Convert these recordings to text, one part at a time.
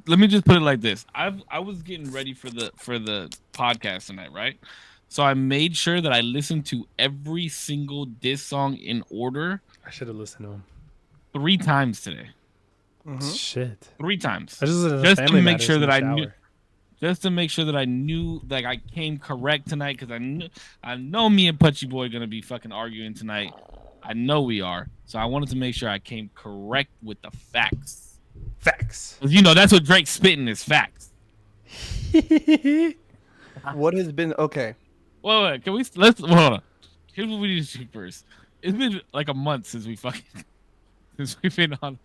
let me just put it like this. I was getting ready for the podcast tonight, right? So I made sure that I listened to every single diss song in order I should have listened to him. 3 times today. Mm-hmm. Shit. 3 times. I just listened to Just to Family make Matters sure in that the I knew shower. just to make sure that I knew, like, I came correct tonight, because I know me and Putchy Boy gonna be fucking arguing tonight. I know we are, so I wanted to make sure I came correct with the facts. Facts. 'Cause, that's what Drake's spitting is facts. What has been okay? Wait, let's hold on. Here's what we need to do first. It's been like a month since since we've been on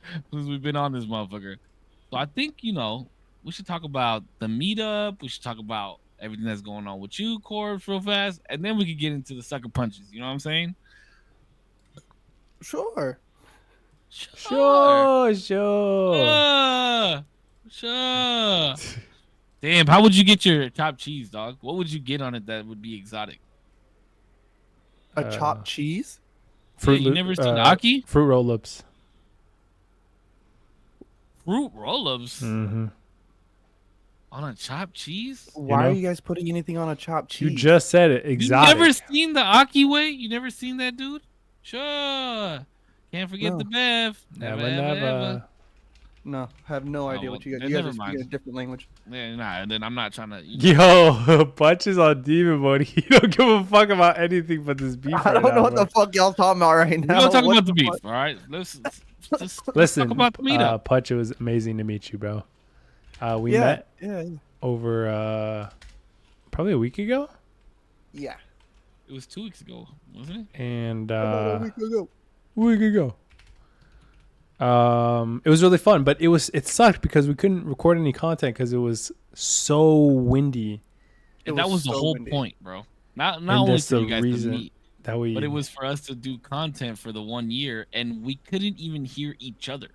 this motherfucker. So I think we should talk about the meetup. We should talk about everything that's going on with you, Corbs, real fast, and then we could get into the sucker punches. You know what I'm saying? Sure. Sure. Sure. Damn, how would you get your chopped cheese, dog? What would you get on it that would be exotic? A chopped cheese? Fruit, you never seen Aki? Fruit roll-ups. Fruit roll-ups? Mm-hmm. On a chopped cheese? Why are you guys putting anything on a chopped cheese? You just said it. Exotic. You never seen the Aki way? You never seen that dude? Sure. Can't forget the Bev. Never. No, I have no idea what you guys. You guys are speaking a different language. Yeah, nah. And then I'm not trying to. Yo, Butch is on demon mode. He don't give a fuck about anything but this beef. I don't know what the fuck y'all talking about right now. We're gonna talk about the beef, all right? Let's listen. Talk about the meetup. Putch, it was amazing to meet you, bro. We met yeah. over probably a week ago. Yeah. It was 2 weeks ago, wasn't it? And a week ago. It was really fun, but it sucked because we couldn't record any content because it was so windy. And that was the whole point, bro. Not only for you guys to meet, but it was for us to do content for the 1 year, and we couldn't even hear each other.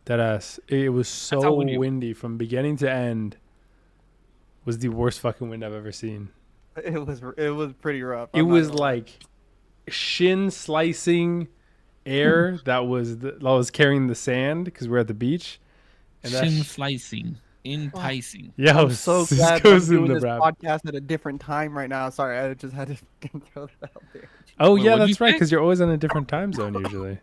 Deadass. It was so windy from beginning to end. Was the worst fucking wind I've ever seen. It was pretty rough. It was like shin slicing air that was carrying the sand because we're at the beach. And shin slicing, enticing. Yeah, I'm so glad I'm doing this podcast at a different time right now. Sorry, I just had to throw that out there. Oh yeah, that's right. Because you're always on a different time zone usually.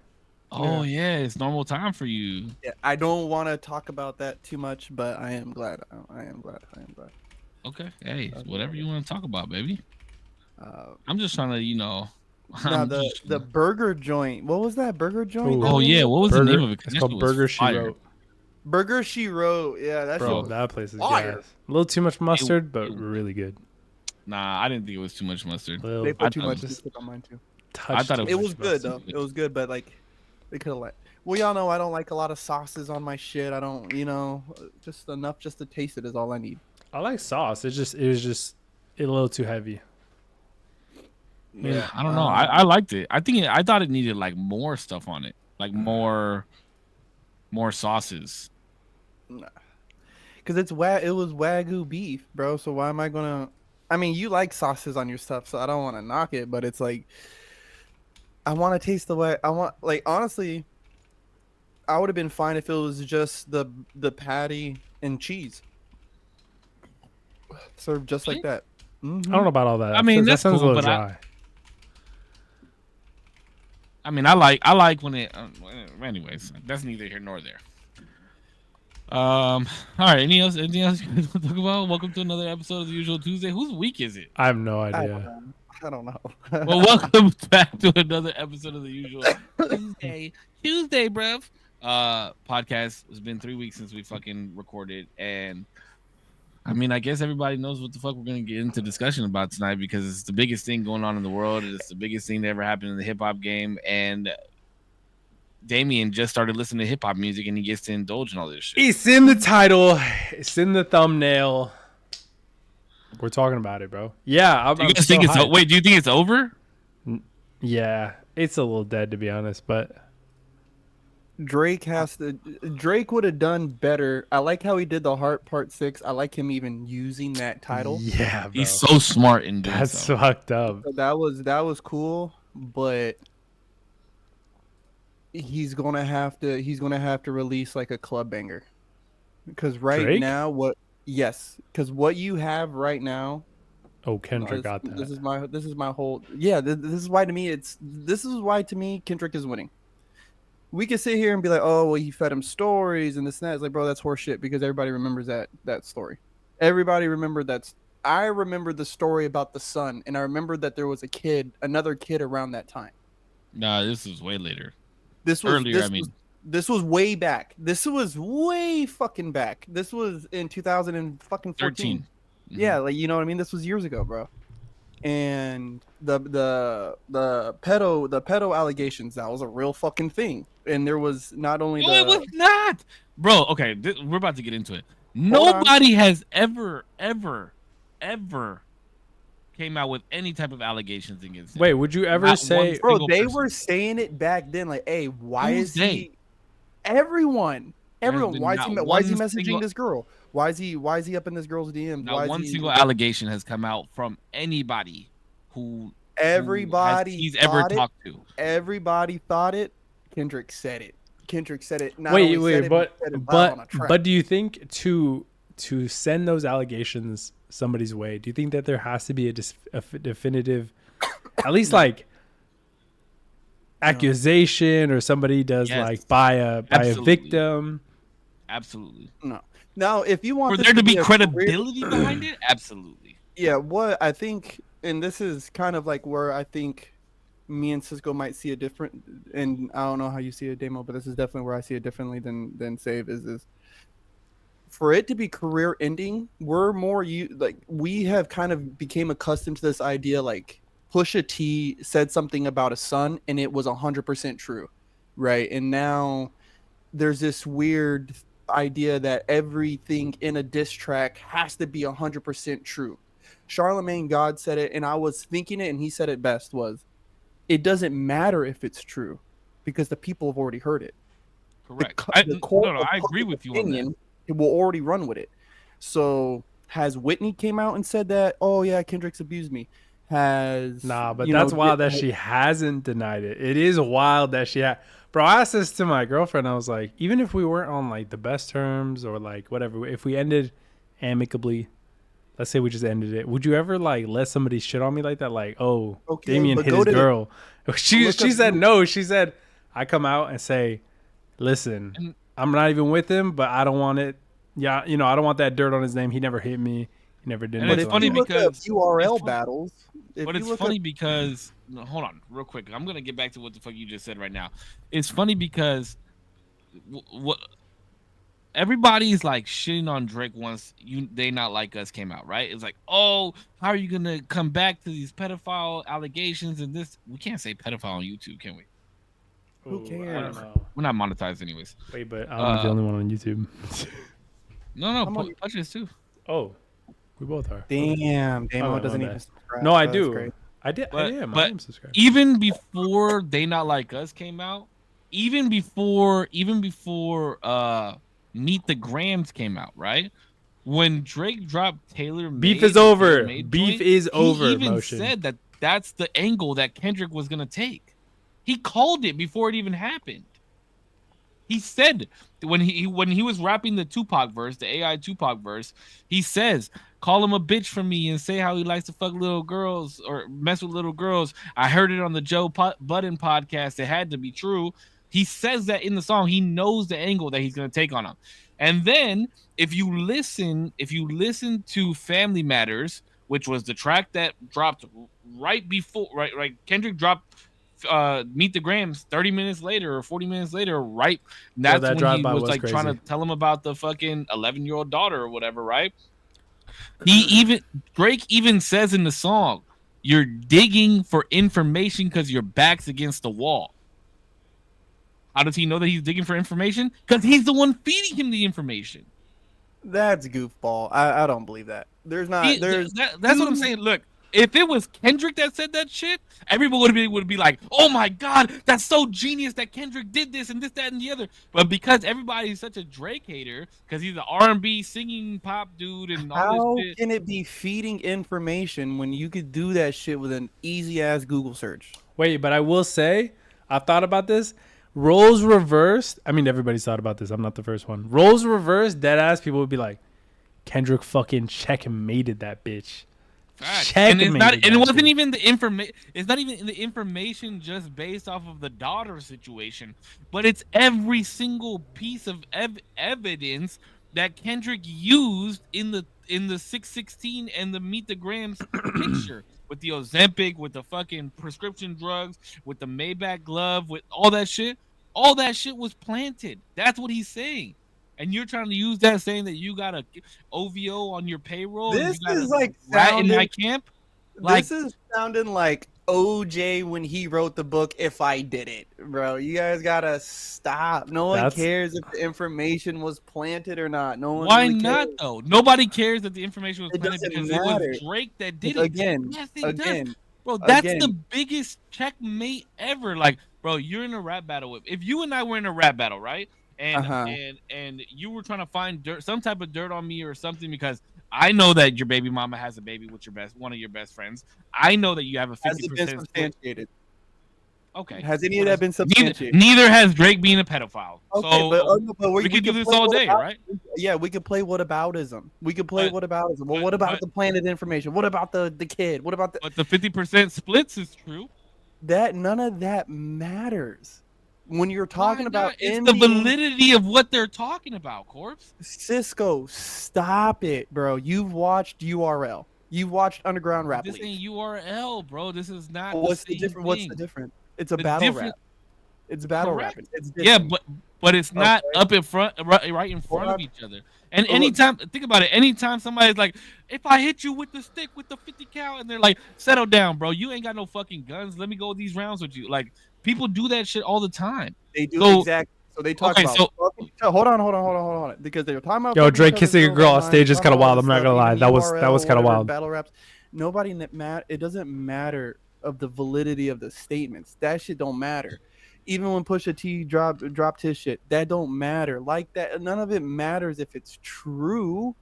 Oh yeah, it's normal time for you. Yeah, I don't want to talk about that too much, but I am glad. Okay, hey, whatever you want to talk about, baby. I'm just trying to, the burger joint. What was that burger joint? Oh yeah, what was the name of it? It's called Burger She Wrote. Burger She Wrote. Yeah, that's that place is fire. A little too much mustard, but really good. Nah, I didn't think it was too much mustard. They put too much on mine too. I thought it was good though. It was good, but like they could have let. Well, y'all know I don't like a lot of sauces on my shit. I don't, just enough just to taste it is all I need. I like sauce. It was just a little too heavy. Yeah, I don't know. I liked it. I thought it needed like more stuff on it, like more sauces. Because it was Wagyu beef, bro. So why am I gonna? I mean, you like sauces on your stuff, so I don't want to knock it, but it's like I want to taste the way I want. Like honestly, I would have been fine if it was just the patty and cheese served just like that. Mm-hmm. I don't know about all that. I mean, that sounds a little dry. I mean, I like when it. Anyways, that's neither here nor there. All right. Anything else you guys want to talk about? Welcome to another episode of the Usual Tuesday. Whose week is it? I have no idea. I don't know. Well, welcome back to another episode of the Usual Tuesday, bruv. Podcast. It's been 3 weeks since we fucking recorded, and I mean, I guess everybody knows what the fuck we're gonna get into discussion about tonight because it's the biggest thing going on in the world. It's the biggest thing that ever happened in the hip hop game, and Damien just started listening to hip hop music, and he gets to indulge in all this shit. It's in the title. It's in the thumbnail. We're talking about it, bro. Yeah. Do you guys think it's wait? Do you think it's over? Yeah, it's a little dead to be honest, but Drake would have done better. I like how he did the Heart Part 6. I like him even using that title. Yeah, bro. He's so smart in doing that's so fucked up. So that was cool, but he's gonna have to release like a club banger. Because right Drake? now, because what you have right now. Oh, Kendrick got that. This is my whole. Yeah, this is why to me Kendrick is winning. We can sit here and be like, oh, well, he fed him stories and this and that. It's like, bro, that's horseshit because everybody remembers that story. Everybody remembered that. I remember the story about the son, and I remember that there was another kid around that time. Nah, this was way later. This was earlier. This was way back. This was way fucking back. This was in 2014. Mm-hmm. Yeah, like, you know what I mean? This was years ago, bro. And the pedo allegations, that was a real fucking thing. And there was not only it was not, bro. Okay, we're about to get into it. Nobody has ever came out with any type of allegations against him. Wait, would you ever say, bro? They were saying it back then, like, hey, why is he? Everyone. Why is he messaging this girl? Why is he up in this girl's DMs? Not one single allegation has come out from anybody who he's ever talked to. Everybody thought it. Kendrick said it. But do you think to send those allegations somebody's way, do you think that there has to be a definitive, at least like accusation, or somebody does like by a victim? Absolutely. No. Now, if you want for there to be credibility behind it, absolutely. Yeah, what I think, and this is kind of like where I think me and Cisco might see it different, and I don't know how you see it, Damo, but this is definitely where I see it differently than Save is for it to be career ending. We have kind of became accustomed to this idea, like Pusha T said something about a son and it was 100% true, right? And now there's this weird idea that everything in a diss track has to be 100% true. Charlemagne God said it, and I was thinking it, and he said it best, was it doesn't matter if it's true because the people have already heard it. Correct. I agree with you on that. It will already run with it. So has Whitney came out and said that, oh yeah, Kendrick's abused me? But that's wild that she hasn't denied it. It is wild that she had. Bro, I asked this to my girlfriend. I was like, even if we weren't on like the best terms or like whatever, if we ended amicably, let's say we just ended it, would you ever like let somebody shit on me like that? Like, oh, okay, Damien hit his girl. She said no. She said, I come out and say, listen, I'm not even with him, but I don't want it. Yeah, I don't want that dirt on his name. He never hit me. He never did. And it's funny because URL battles. But it's funny because hold on, real quick. I'm gonna get back to what the fuck you just said right now. It's funny because what everybody's like shitting on Drake once They Not Like Us came out, right? It's like, oh, how are you gonna come back to these pedophile allegations and this? We can't say pedophile on YouTube, can we? Who cares? I don't know. We're not monetized anyways. Wait, but I'm the only one on YouTube. No, Punch is too. Oh. We both are. Damn, Damo doesn't even subscribe. No, I do. I am subscribed. Even before They Not Like Us came out, even before Meet the Grams came out, right? When Drake dropped Taylor Made, Beef is over. Beef is over. He even said that that's the angle that Kendrick was gonna take. He called it before it even happened. He said when he was rapping the Tupac verse, the AI Tupac verse, he says, call him a bitch for me and say how he likes to fuck little girls or mess with little girls. I heard it on the Joe Budden podcast. It had to be true. He says that in the song. He knows the angle that he's going to take on him. And then if you listen to Family Matters, which was the track that dropped right before, right, Kendrick dropped Meet the Grams 30 minutes later or 40 minutes later, right? That's when he was like crazy. Trying to tell him about the fucking 11-year-old daughter or whatever, right? Drake even says in the song, you're digging for information because your back's against the wall. How does he know that he's digging for information? Because he's the one feeding him the information. That's goofball. I don't believe that. That's what I'm saying. Look, if it was Kendrick that said that shit, everybody would be like, "Oh my god, that's so genius that Kendrick did this and this, that, and the other." But because everybody's such a Drake hater, because he's an R&B singing pop dude and all this shit, how can it be feeding information when you could do that shit with an easy ass Google search? Wait, but I will say, I've thought about this. roles reversed. I mean, everybody's thought about this. I'm not the first one. Roles reversed, dead ass people would be like, Kendrick fucking checkmated that bitch. Facts. And it's not, and it wasn't bitch. even the information. It's not even the information just based off of the daughter situation, but it's every single piece of evidence that Kendrick used in the 616 and the Meet the Grams picture with the Ozempic, with the fucking prescription drugs, with the Maybach glove, with all that shit. All that shit was planted. That's what he's saying. And you're trying to use that saying that you got a OVO on your payroll. This and you got is like rat in my camp. Like, this is sounding like OJ when he wrote the book If I Did It, bro. You guys gotta stop. No one cares if the information was planted or not. No one. Why really not cares. though? Nobody cares that the information was It planted doesn't because matter. it was Drake that did it. Again, Yes, it again, does. Bro, that's again. the biggest checkmate ever. Like, bro, you're in a rap battle. If you and I were in a rap battle, right? And you were trying to find dirt, some type of dirt on me or something, because I know that your baby mama has a baby with one of your best friends. I know that you have a 50%. Has it been substantiated? Okay. Has any of that been substantiated? Neither has Drake being a pedophile. Okay, so but we could do this all day, right? Yeah, we could play whataboutism. We could play whataboutism. Well, what about the planted information? What about the kid? What about the? But the 50% splits is true. That none of that matters. When you're talking about it's the validity of what they're talking about, Corpse. Cisco, stop it, bro. You've watched URL. You've watched Underground Rap This League. ain't URL, bro. This is not. What's the difference? What's the difference? It's a battle rap. It's battle rap. It's but it's not up in front, right in front of each other. And anytime, think about it. Anytime somebody's like, "If I hit you with the stick with the 50 cal," and they're like, "Settle down, bro. You ain't got no fucking guns. Let me go these rounds with you." Like, people do that shit all the time. They do exactly. So they talk about. Hold on. Because they were talking about. Yo, Drake kissing a girl on stage is kind of wild. I'm not gonna lie. That was kind of wild. Battle raps. Nobody it doesn't matter of the validity of the statements. That shit don't matter. Even when Pusha T dropped his shit, that don't matter. Like that, none of it matters if it's true.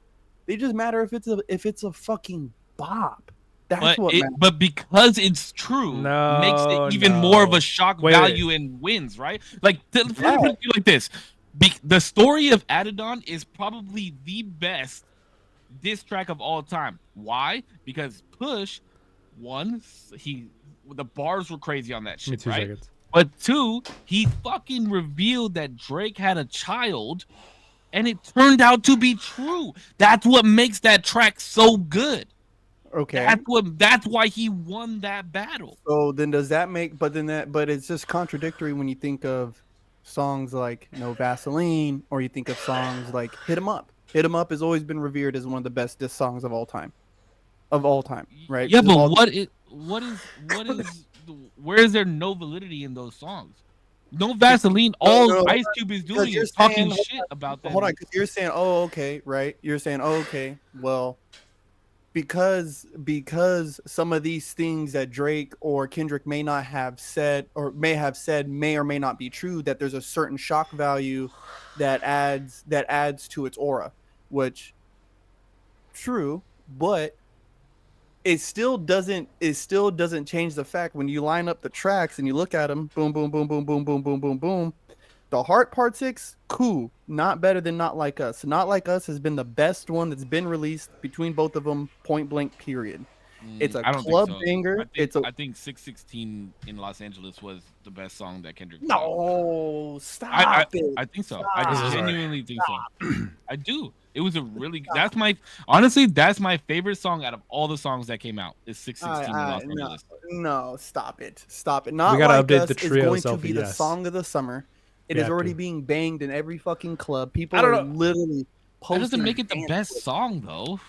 They just matter if it's a fucking bop. That's what matters. But because it's true, makes it even more of a shock value and wins, right? Like, let me put it like this: the story of Adidon is probably the best diss track of all time. Why? Because Push, one, the bars were crazy on that shit, right? Seconds. But two, he fucking revealed that Drake had a child, and it turned out to be true. That's what makes that track so good. Okay. That's why he won that battle. So then does that make but it's just contradictory when you think of songs like No Vaseline, or you think of songs like Hit 'Em Up. Hit 'Em Up has always been revered as one of the best diss songs of all time. Right? Yeah, but what is where is there no validity in those songs? No Vaseline, Ice Cube is doing is talking shit about that. Hold on, because you're saying, oh, okay, right? You're saying, oh, okay, well, because some of these things that Drake or Kendrick may not have said or may or may not be true, that there's a certain shock value that adds to its aura, which true, but it still doesn't change the fact when you line up the tracks and you look at them, boom, boom, boom, boom, boom, boom, boom, boom, boom. The Heart Part 6, cool. Not better than Not Like Us. Not Like Us has been the best one that's been released between both of them, point blank, period. It's a club banger. I think 616 in Los Angeles was the best song that Kendrick did. No, stop it. I think so. I genuinely think so. I do. It was a really that's my favorite song out of all the songs that came out. Is 616 in Los Angeles. No, stop it. Not we gotta Like update Us the trio is going to be the song of the summer. It is already being banged in every fucking club. People are literally posting. That doesn't make it the best song though.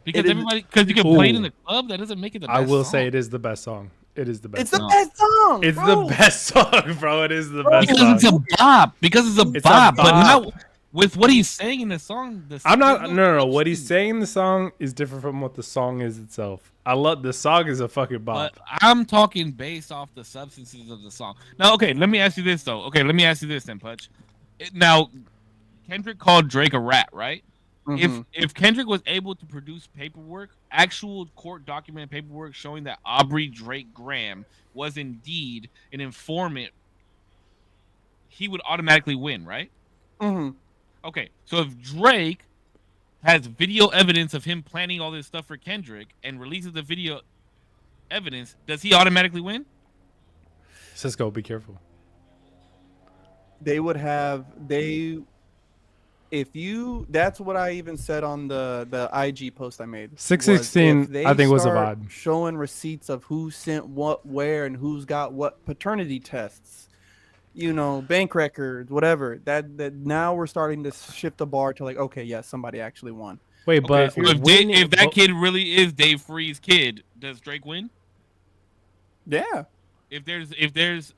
Because you can play it in the club, that doesn't make it the best song. I will say it is the best song. It is the best. It's the best song. It's the best song, bro. It is the best song. Because it's a bop. Because it's a bop. But not with what he's saying in the song. I'm not. No. What he's saying in the song is different from what the song is itself. I love the song is a fucking bop. But I'm talking based off the substances of the song. Now, okay, let me ask you this though. Okay, let me ask you this then, Putch. Now, Kendrick called Drake a rat, right? Mm-hmm. If Kendrick was able to produce paperwork, actual court documented paperwork showing that Aubrey Drake Graham was indeed an informant he would automatically win, right? Mm-hmm. Okay, so if Drake has video evidence of him planning all this stuff for Kendrick and releases the video evidence, does he automatically win? Cisco, be careful. They would have if you that's what I even said on the IG post I made. was 616, if they I think, was a start vibe. showing receipts of who sent what where and who's got what paternity tests, bank records, whatever. That now we're starting to shift the bar to like, okay, yes, somebody actually won. Wait, Okay, but so if that kid really is Dave Free's kid, does Drake win? Yeah. If there's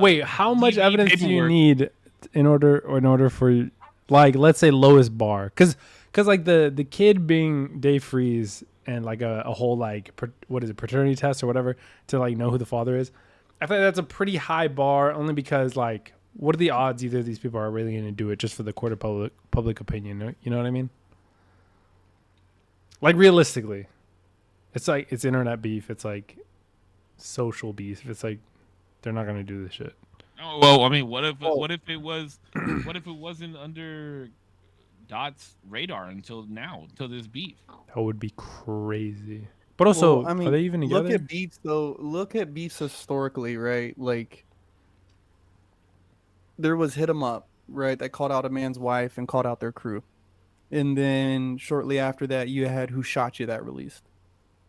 wait, how much DV evidence do you paperwork- need in order for, like, let's say lowest bar? Because like the kid being Dave Freeze and like a whole like what is it, paternity test or whatever to like know who the father is. I think that's a pretty high bar, only because like what are the odds either of these people are really going to do it just for the court of public opinion? You know what I mean? Like realistically, it's like it's internet beef. It's like social beef. It's like they're not going to do this shit. Oh, well, I mean, what if it wasn't under Dot's radar until now, until this beef? That would be crazy. But also, Well, I mean, are they even together? look at beefs though. Look at beefs historically, right? Like there was Hit 'Em Up, right? That called out a man's wife and called out their crew. And then shortly after that, you had Who Shot You that released.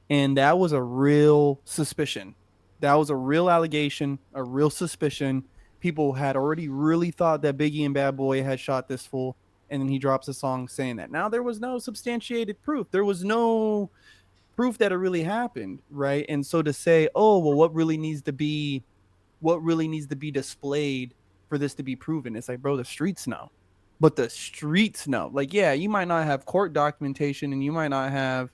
And that was a real suspicion. That was a real allegation, a real suspicion. People had already really thought that Biggie and Bad Boy had shot this fool. And then he drops a song saying that. Now, there was no substantiated proof. There was no proof that it really happened, right? And so to say, oh, well, what really needs to be displayed for this to be proven? It's like, bro, the streets know. But the streets know. Like, yeah, you might not have court documentation and you might not have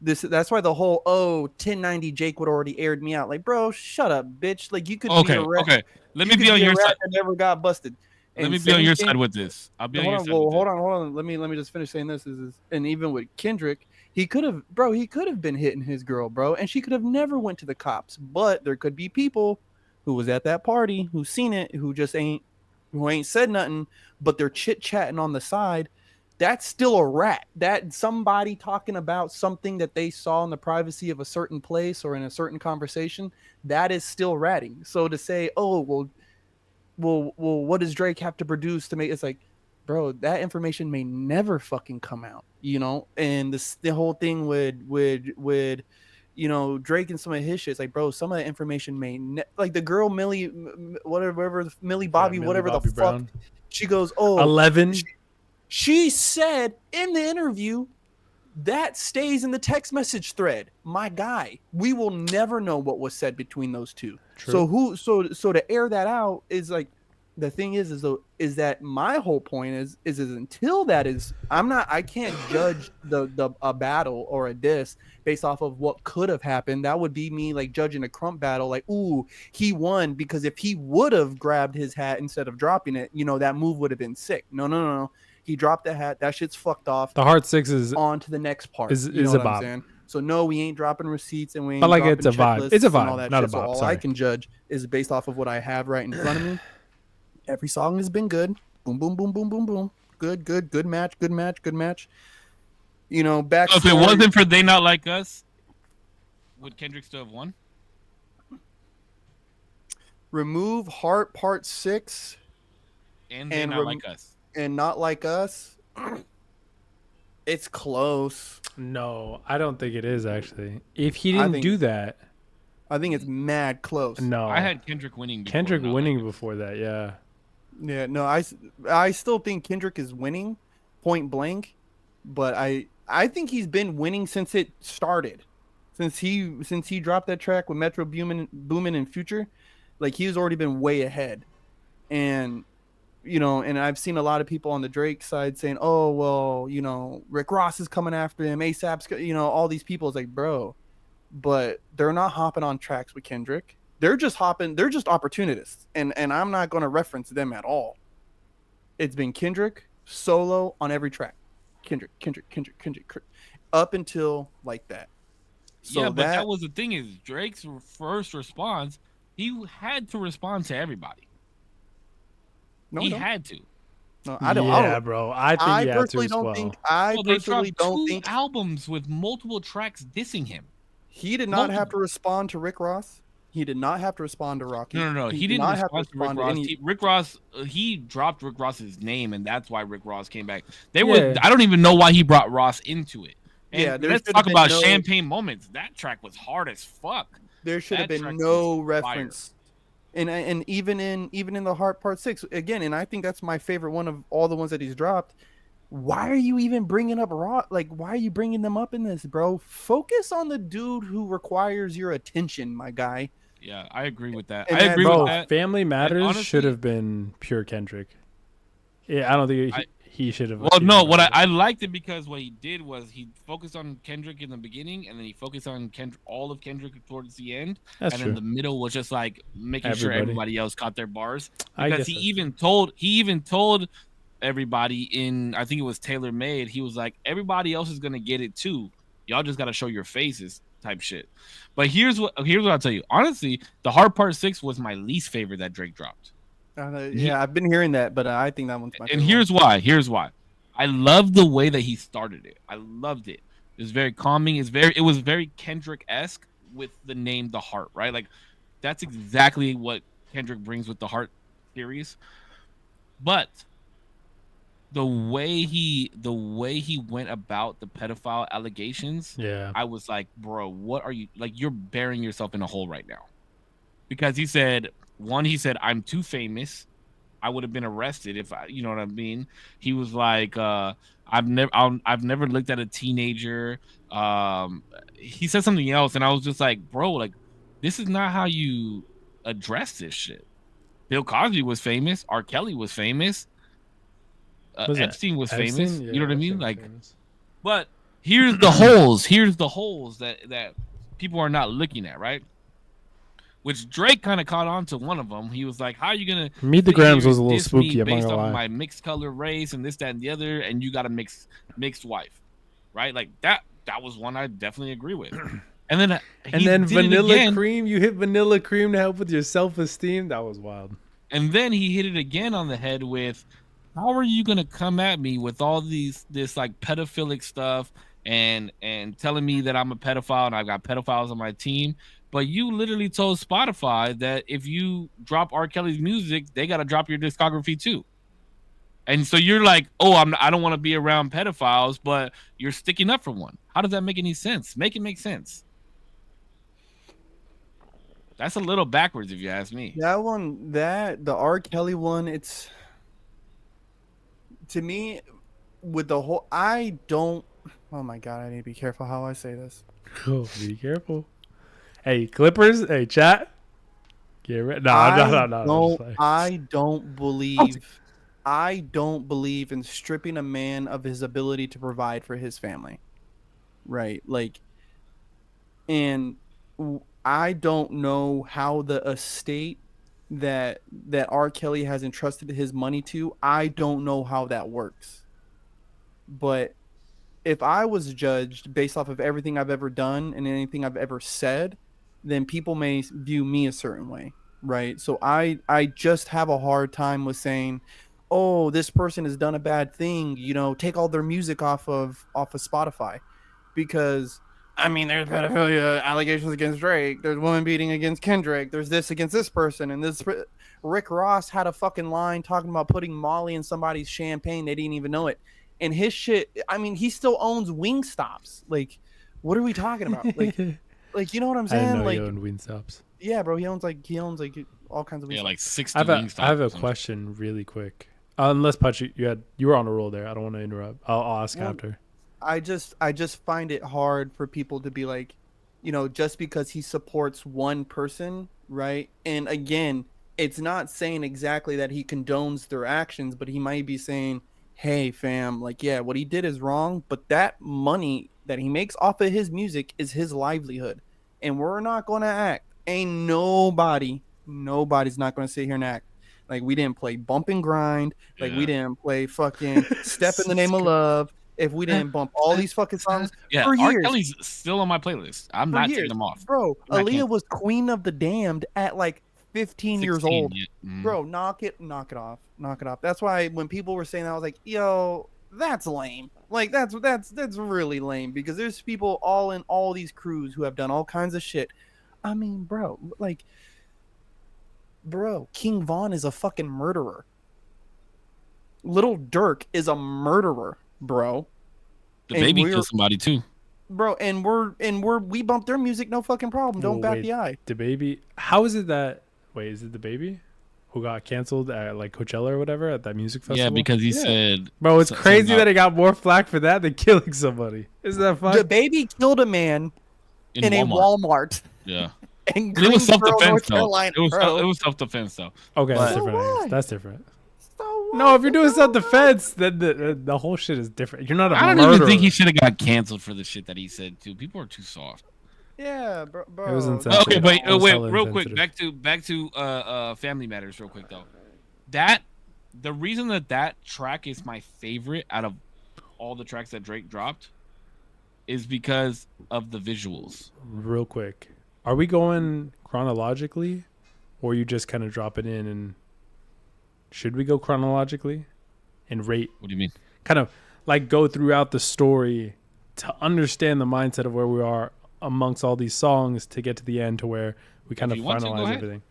this. That's why the whole 1090 Jake would already aired me out. Like, bro, shut up, bitch. Like, you could be a rat. Okay. Let me be on your side. That never got busted. Let me be on your side with this. I'll be on your side. Hold on. Let me just finish saying this. And even with Kendrick, he could have been hitting his girl, bro, and she could have never went to the cops. But there could be people who was at that party who seen it, who ain't said nothing, but they're chit chatting on the side. That's still a rat. That somebody talking about something that they saw in the privacy of a certain place or in a certain conversation, that is still ratting. So to say, oh, well, what does Drake have to produce to make it's like, bro, that information may never fucking come out, and the whole thing would Drake and some of his shit. It's like, bro, some of the information may like the girl Millie, whatever Millie Bobby, Millie whatever Bobby the Brown. fuck. She goes, oh, 11. She said in the interview that stays in the text message thread. My guy, we will never know what was said between those two. True. So to air that out is like, the thing is that my whole point is until that is, I can't judge a battle or a diss based off of what could have happened. That would be me like judging a Crump battle, like, ooh, he won because if he would have grabbed his hat instead of dropping it, that move would have been sick. No. He dropped the hat. That shit's fucked off. The hard six is on to the next part. Is you know a what I'm vibe. saying? So no, we ain't dropping receipts and we ain't. But like, dropping it's a vibe. It's a checklists and all vibe, that not a shit. So bop. all Sorry. I can judge is based off of what I have right in front of me. Every song has been good. Boom, boom, boom, boom, boom, boom. Good match. Back. So if it wasn't for They Not Like Us, would Kendrick still have won? Remove Heart Part 6 And They Not Like Us. and Not Like Us. It's close. No, I don't think it is actually. If he didn't do that, I think it's mad close. no. I had Kendrick winning. Before Kendrick Not winning Like Us. before that, yeah. Yeah, no, I still think Kendrick is winning, point blank, but I think he's been winning since it started, since he dropped that track with Metro Boomin and Future, like he's already been way ahead, and and I've seen a lot of people on the Drake side saying, oh well, Rick Ross is coming after him, ASAP's, all these people. It's like, bro, but they're not hopping on tracks with Kendrick. They're just opportunists, and I'm not going to reference them at all. It's been Kendrick solo on every track. Kendrick, up until like that. So yeah, but that was the thing is Drake's first response, he had to respond to everybody. No, he I don't. had to. No, I don't. I Yeah, don't. bro. I think I you have to personally as don't well. think. I Well, they personally dropped don't 2 think albums with multiple tracks dissing him. he did not have to respond to Rick Ross. He did not have to respond to Rocky. No. He did didn't not have to respond to Rick respond to Ross. any. Rick Ross, he dropped Rick Ross's name, and that's why Rick Ross came back. Yeah. I don't even know why he brought Ross into it. And Yeah, there let's should talk have been about no- Champagne Moments. That track was hard as fuck. There should have That been track no was reference. And even in the Heart Part 6 again, and I think that's my favorite one of all the ones that he's dropped. Why are you even bringing up Raw? Like, why are you bringing them up in this, bro? Focus on the dude who requires your attention, my guy. Yeah, I agree with that. And I that- agree Bro, with that. Family Matters honestly- should have been pure Kendrick. Yeah, I don't think he should have. Well, no, what I liked it because what he did was he focused on Kendrick in the beginning, and then he focused on all of Kendrick towards the end, That's and true. then the middle was just like making sure Everybody. everybody else caught their bars. I Because guess he that's even told everybody in, I think it was Taylor Made, he was like, everybody else is gonna get it too. Y'all just gotta show your faces, type shit. But here's what I'll tell you. Honestly, the Hard Part 6 was my least favorite that Drake dropped. Yeah, I've been hearing that, but I think that one's my And favorite. here's why. I love the way that he started it. I loved it. It was very calming. It was very Kendrick-esque with the name The Heart, right? Like that's exactly what Kendrick brings with the Heart series. But the way he went about the pedophile allegations, Yeah. I was like, bro, what are you, like, you're burying yourself in a hole right now. Because he said, I'm too famous. I would have been arrested if I, you know what I mean? He was like, I've never looked at a teenager. He said something else, and I was just like, bro, like, this is not how you address this shit. Bill Cosby was famous. R. Kelly was famous. Epstein was famous. Yeah, you know what I mean? Epstein was Like, famous. but here's the holes. Here's the holes that people are not looking at, right? Which Drake kind of caught on to one of them. He was like, "How are you gonna Meet the sit here Grams was a and little diss me spooky. I'm not based gonna off lie. of my mixed color race and this, that, and the other, and you got a mixed wife, right? Like that was one I definitely agree with. And then Vanilla Cream, you hit Vanilla Cream to help with your self-esteem. That was wild. And then he hit it again on the head with, how are you gonna come at me with all this like pedophilic stuff and telling me that I'm a pedophile and I've got pedophiles on my team? But you literally told Spotify that if you drop R. Kelly's music, they gotta drop your discography too. And so you're like, oh, I don't want to be around pedophiles, but you're sticking up for one. How does that make any sense? Make it make sense. That's a little backwards, if you ask me. That one, the R. Kelly one, it's to me with the whole. I don't. Oh my god, I need to be careful how I say this. Oh, be careful. Hey, Clippers. Hey, chat. Get ready. No. I don't believe. I don't believe in stripping a man of his ability to provide for his family. Right, like, and I don't know how the estate that R. Kelly has entrusted his money to, I don't know how that works. But if I was judged based off of everything I've ever done and anything I've ever said, then people may view me a certain way, right? So I just have a hard time with saying, oh, this person has done a bad thing, you know, take all their music off of Spotify. Because I mean, there's pedophilia allegations against Drake. There's woman beating against Kendrick. There's this against this person. And this Rick Ross had a fucking line talking about putting Molly in somebody's champagne. They didn't even know it. And his shit, I mean, he still owns Wingstops. Like, what are we talking about? Like, you know what I'm saying? I didn't know like, he owned Wingstops. yeah, bro, he owns like all kinds of Wingstops. Yeah, like 60 I Wingstops have or a something. question really quick. Unless Pachi, you were on a roll there. I don't want to interrupt. I'll ask after. I just find it hard for people to be like, you know, just because he supports one person, right? And again, it's not saying exactly that he condones their actions, but he might be saying, hey fam, like, yeah, what he did is wrong, but that money that he makes off of his music is his livelihood. And we're not going to act. Ain't nobody's not going to sit here and act like we didn't play Bump and Grind, like we didn't play fucking Step in the Name of Love, if we didn't bump all these fucking songs for R. years. Kelly's still on my playlist. I'm not taking them off. Bro, I Aaliyah can't. was Queen of the Damned at like 15 years 16, old. yeah. Mhm. Bro, knock it off. Knock it off. That's why when people were saying that, I was like, yo, that's lame. Like that's really lame because there's people all in all these crews who have done all kinds of shit. I mean, bro, like King Von is a fucking murderer. Little Dirk is a murderer, bro. The And baby we're- killed somebody too. Bro, and we bump their music, no fucking problem. Don't bat the eye. The baby. How is it that? Wait, is it the baby who got canceled at like Coachella or whatever at that music festival? Yeah, because he said, Bro, it's crazy something that he got more flack for that than killing somebody. Isn't that The fun? baby killed a man in a Walmart. Yeah, In it was Greensboro, self-defense North though. Carolina, bro. It was self-defense though. Okay, that's But- different. I guess. what? That's different. So what? No, if you're doing self-defense, then the whole shit is different. You're not a I don't murderer. even think he should have got canceled for the shit that he said too. People are too soft. Yeah, bro. It was bro. insensitive. Okay, but It was wait, hella real quick, insensitive. back to Family Matters, real quick though. That the reason that track is my favorite out of all the tracks that Drake dropped is because of the visuals. Real quick, are we going chronologically, or you just kind of drop it in? And should we go chronologically and rate? What do you mean? Kind of like go throughout the story to understand the mindset of where we are amongst all these songs to get to the end to where we kind of you want to, go finalize ahead. everything.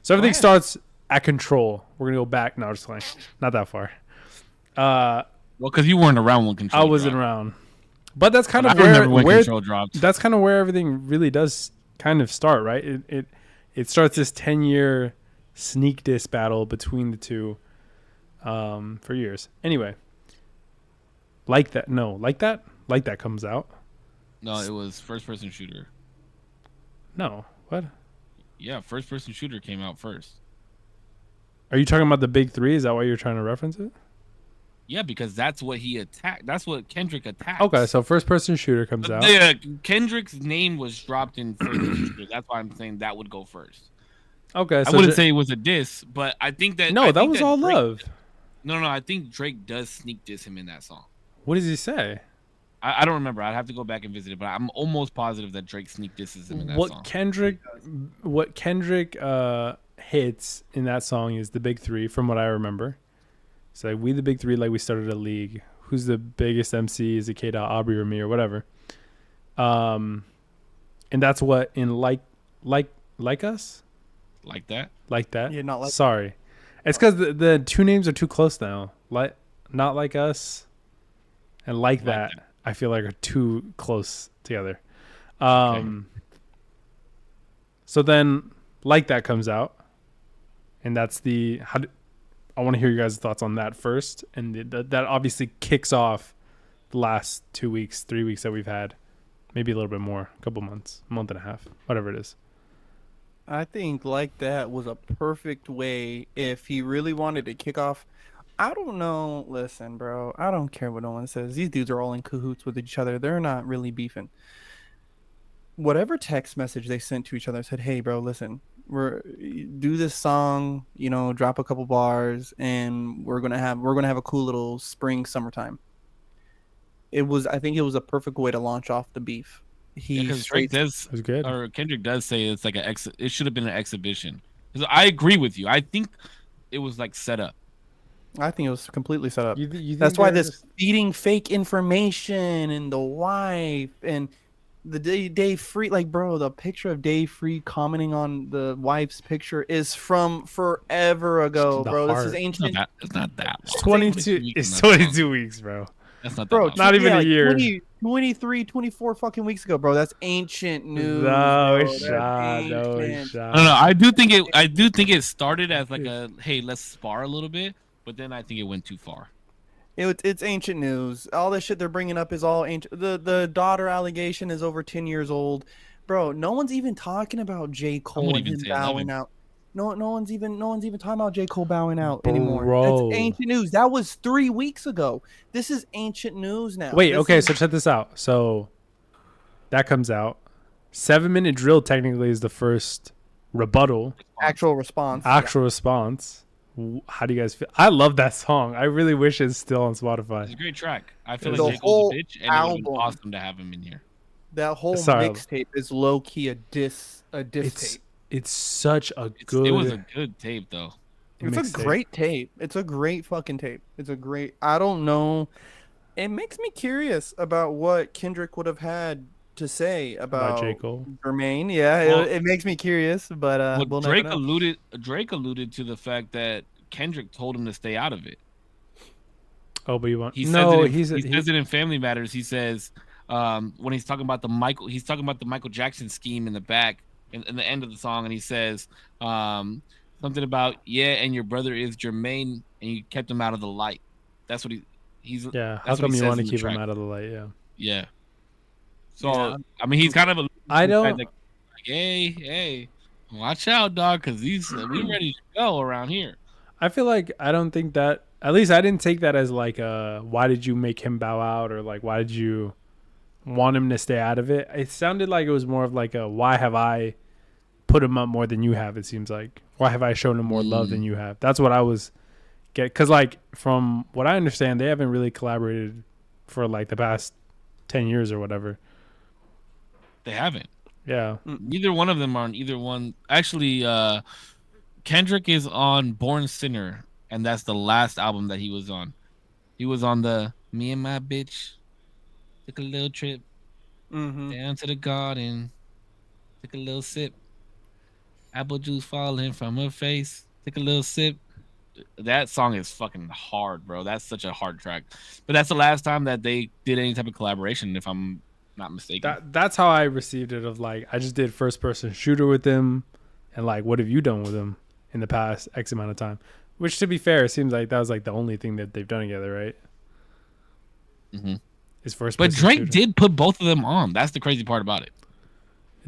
So everything ahead. starts at Control. We're gonna go back. No, just like not that far. Well, because you weren't around when Control. I wasn't dropped. around, but that's kind But of I remember when where Control dropped. that's kind of where everything really does kind of start, right? It starts this 10-year sneak diss battle between the two for years. Anyway, like that comes out. No, it was first person shooter. No, what? Yeah, first person shooter came out first. Are you talking about the big three? Is that why you're trying to reference it? Yeah, because that's what he attacked. That's what Kendrick attacked. Okay, so first person shooter comes out. Yeah, Kendrick's name was dropped in first person shooter. That's why I'm saying that would go first. Okay, so I wouldn't say it was a diss, but I think that no, that was all love. No, I think Drake does sneak diss him in that song. What does he say? I don't remember. I'd have to go back and visit it, but I'm almost positive that Drake sneak disses him in that song. What Kendrick hits in that song is the big three, from what I remember. It's like, we the big three, like we started a league. Who's the biggest MC? Is it K. Aubrey or me or whatever? And that's what in like us, Like that. like that. Yeah, not like. Sorry, it's because the two names are too close now. Like not like us, and like that. That. I feel like are too close together. So then, like that comes out, and that's the I want to hear you guys' thoughts on that first, and that obviously kicks off the last 2 weeks, 3 weeks that we've had, maybe a little bit more, a couple months, a month and a half, whatever it is. I think like that was a perfect way if he really wanted to kick off. I don't know. Listen, bro. I don't care what no one says. These dudes are all in cahoots with each other. They're not really beefing. Whatever text message they sent to each other said, "Hey, bro, listen. Do this song. You know, drop a couple bars, and we're gonna have a cool little summertime." I think it was a perfect way to launch off the beef. Because Drake does, It was good. or Kendrick does say it's like it should have been an exhibition. 'Cause I agree with you. I think it was like set up. I think it was completely set up. You think That's why they're this just- feeding fake information and the wife and the Dave Free, like, bro, the picture of Dave Free commenting on the wife's picture is from forever ago, The bro. This heart. is ancient, It's not that. It's long. 22. It's 22 weeks, bro. That's not that. bro. long. Not even a like year. 23, 24 fucking weeks ago, bro. That's ancient news. No bro. That's shot. No ancient. shot. No. I do think it started as like a hey, let's spar a little bit, but then I think it went too far. It's ancient news. All this shit they're bringing up is all ancient. The daughter allegation is over 10 years old, bro. No one's even talking about J. Cole wouldn't and even him say bowing 11. out. No one's even talking about J. Cole bowing out anymore. Bro. That's ancient news. That was 3 weeks ago. This is ancient news now. Wait, This okay, is- so check this out. So that comes out. 7-minute drill technically is the first rebuttal, actual response. actual response. How do you guys feel? I love that song. I really wish it's still on It's Spotify. a great track. I feel The like J. whole Cole's a bitch, and it would have been album. awesome to have him in here. That whole Sorry. mixtape is low key a diss It's tape. it's such a It good. was a good tape though. It's a mixtape. great tape. It's a great fucking tape. It's a great. I don't know. It makes me curious about what Kendrick would have had to say About J. about Cole. Jermaine. Yeah, Well- it makes me curious, but Well, we'll never know. Drake alluded to the fact that Kendrick told him to stay out of it. Oh, but you want He no? says it in Family Matters. He says when he's talking about the Michael Jackson scheme in the back in the end of the song, and he says something about and your brother is Jermaine, and you kept him out of the light. That's what he's. Yeah. How that's what come he you says want to in the keep track. him out of the light? Yeah. Yeah. So Yeah. I mean, he's kind of a. I don't. Like, hey, watch out, dog, because we ready to go around here. I feel like I don't think that. At least I didn't take that as like why did you make him bow out, or like why did you want him to stay out of it? It sounded like it was more of like a why have I put him up more than you have? It seems like why have I shown him more love than you have? That's what I was because like from what I understand, they haven't really collaborated for like the past 10 years or whatever. They haven't. Yeah. Neither one of them are on either one. Actually, Kendrick is on Born Sinner, and that's the last album that he was on. He was on the Me and My Bitch took a little trip Mm-hmm. down to the garden, took a little sip, apple juice falling from her face, took a little sip. That song is fucking hard, bro. That's such a hard track. But that's the last time that they did any type of collaboration, if I'm not mistaken. That's how I received it. Of like, I just did first person shooter with him, and like, what have you done with him in the past X amount of time? Which, to be fair, it seems like that was like the only thing that they've done together, right? Mm-hmm. His first. But person Drake shooter. did put both of them on. That's the crazy part about it.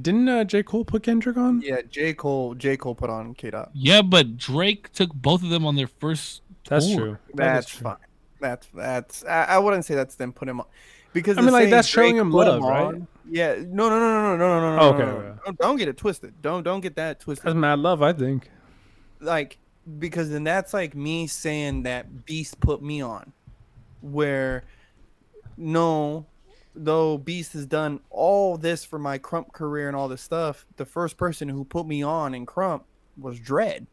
Didn't J. Cole put Kendrick on? Yeah, J. Cole put on K Dot. Yeah, but Drake took both of them on their first That's tour. true. That's fine. That's I wouldn't say that's them put him on because I mean, like saying that's showing Drake him put love, on- right? Yeah, no. Oh, okay, no. okay. Don't get it twisted. Don't get that twisted. That's mad love, I think. Like because then that's like me saying that Beast put me on, where no, though Beast has done all this for my Crump career and all this stuff, the first person who put me on in Crump was Dredd.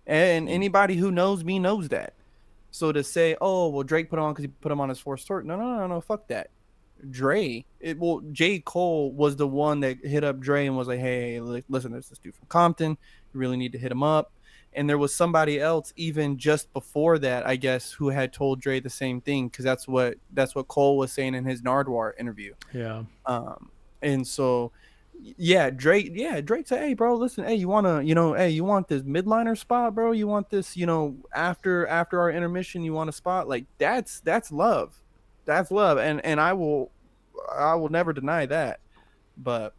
And anybody who knows me knows that. So to say, oh, well, Drake put on because he put him on his fourth tour. No, fuck that. J. Cole was the one that hit up Dre and was like, hey, listen, there's this dude from Compton. You really need to hit him up. And there was somebody else even just before that, I guess, who had told Dre the same thing because that's what Cole was saying in his Nardwuar interview. Yeah. And so, Drake said, hey, bro, listen, hey, you want this midliner spot, bro? You want this, after our intermission, you want a spot? Like that's love. That's love. And I will never deny that. But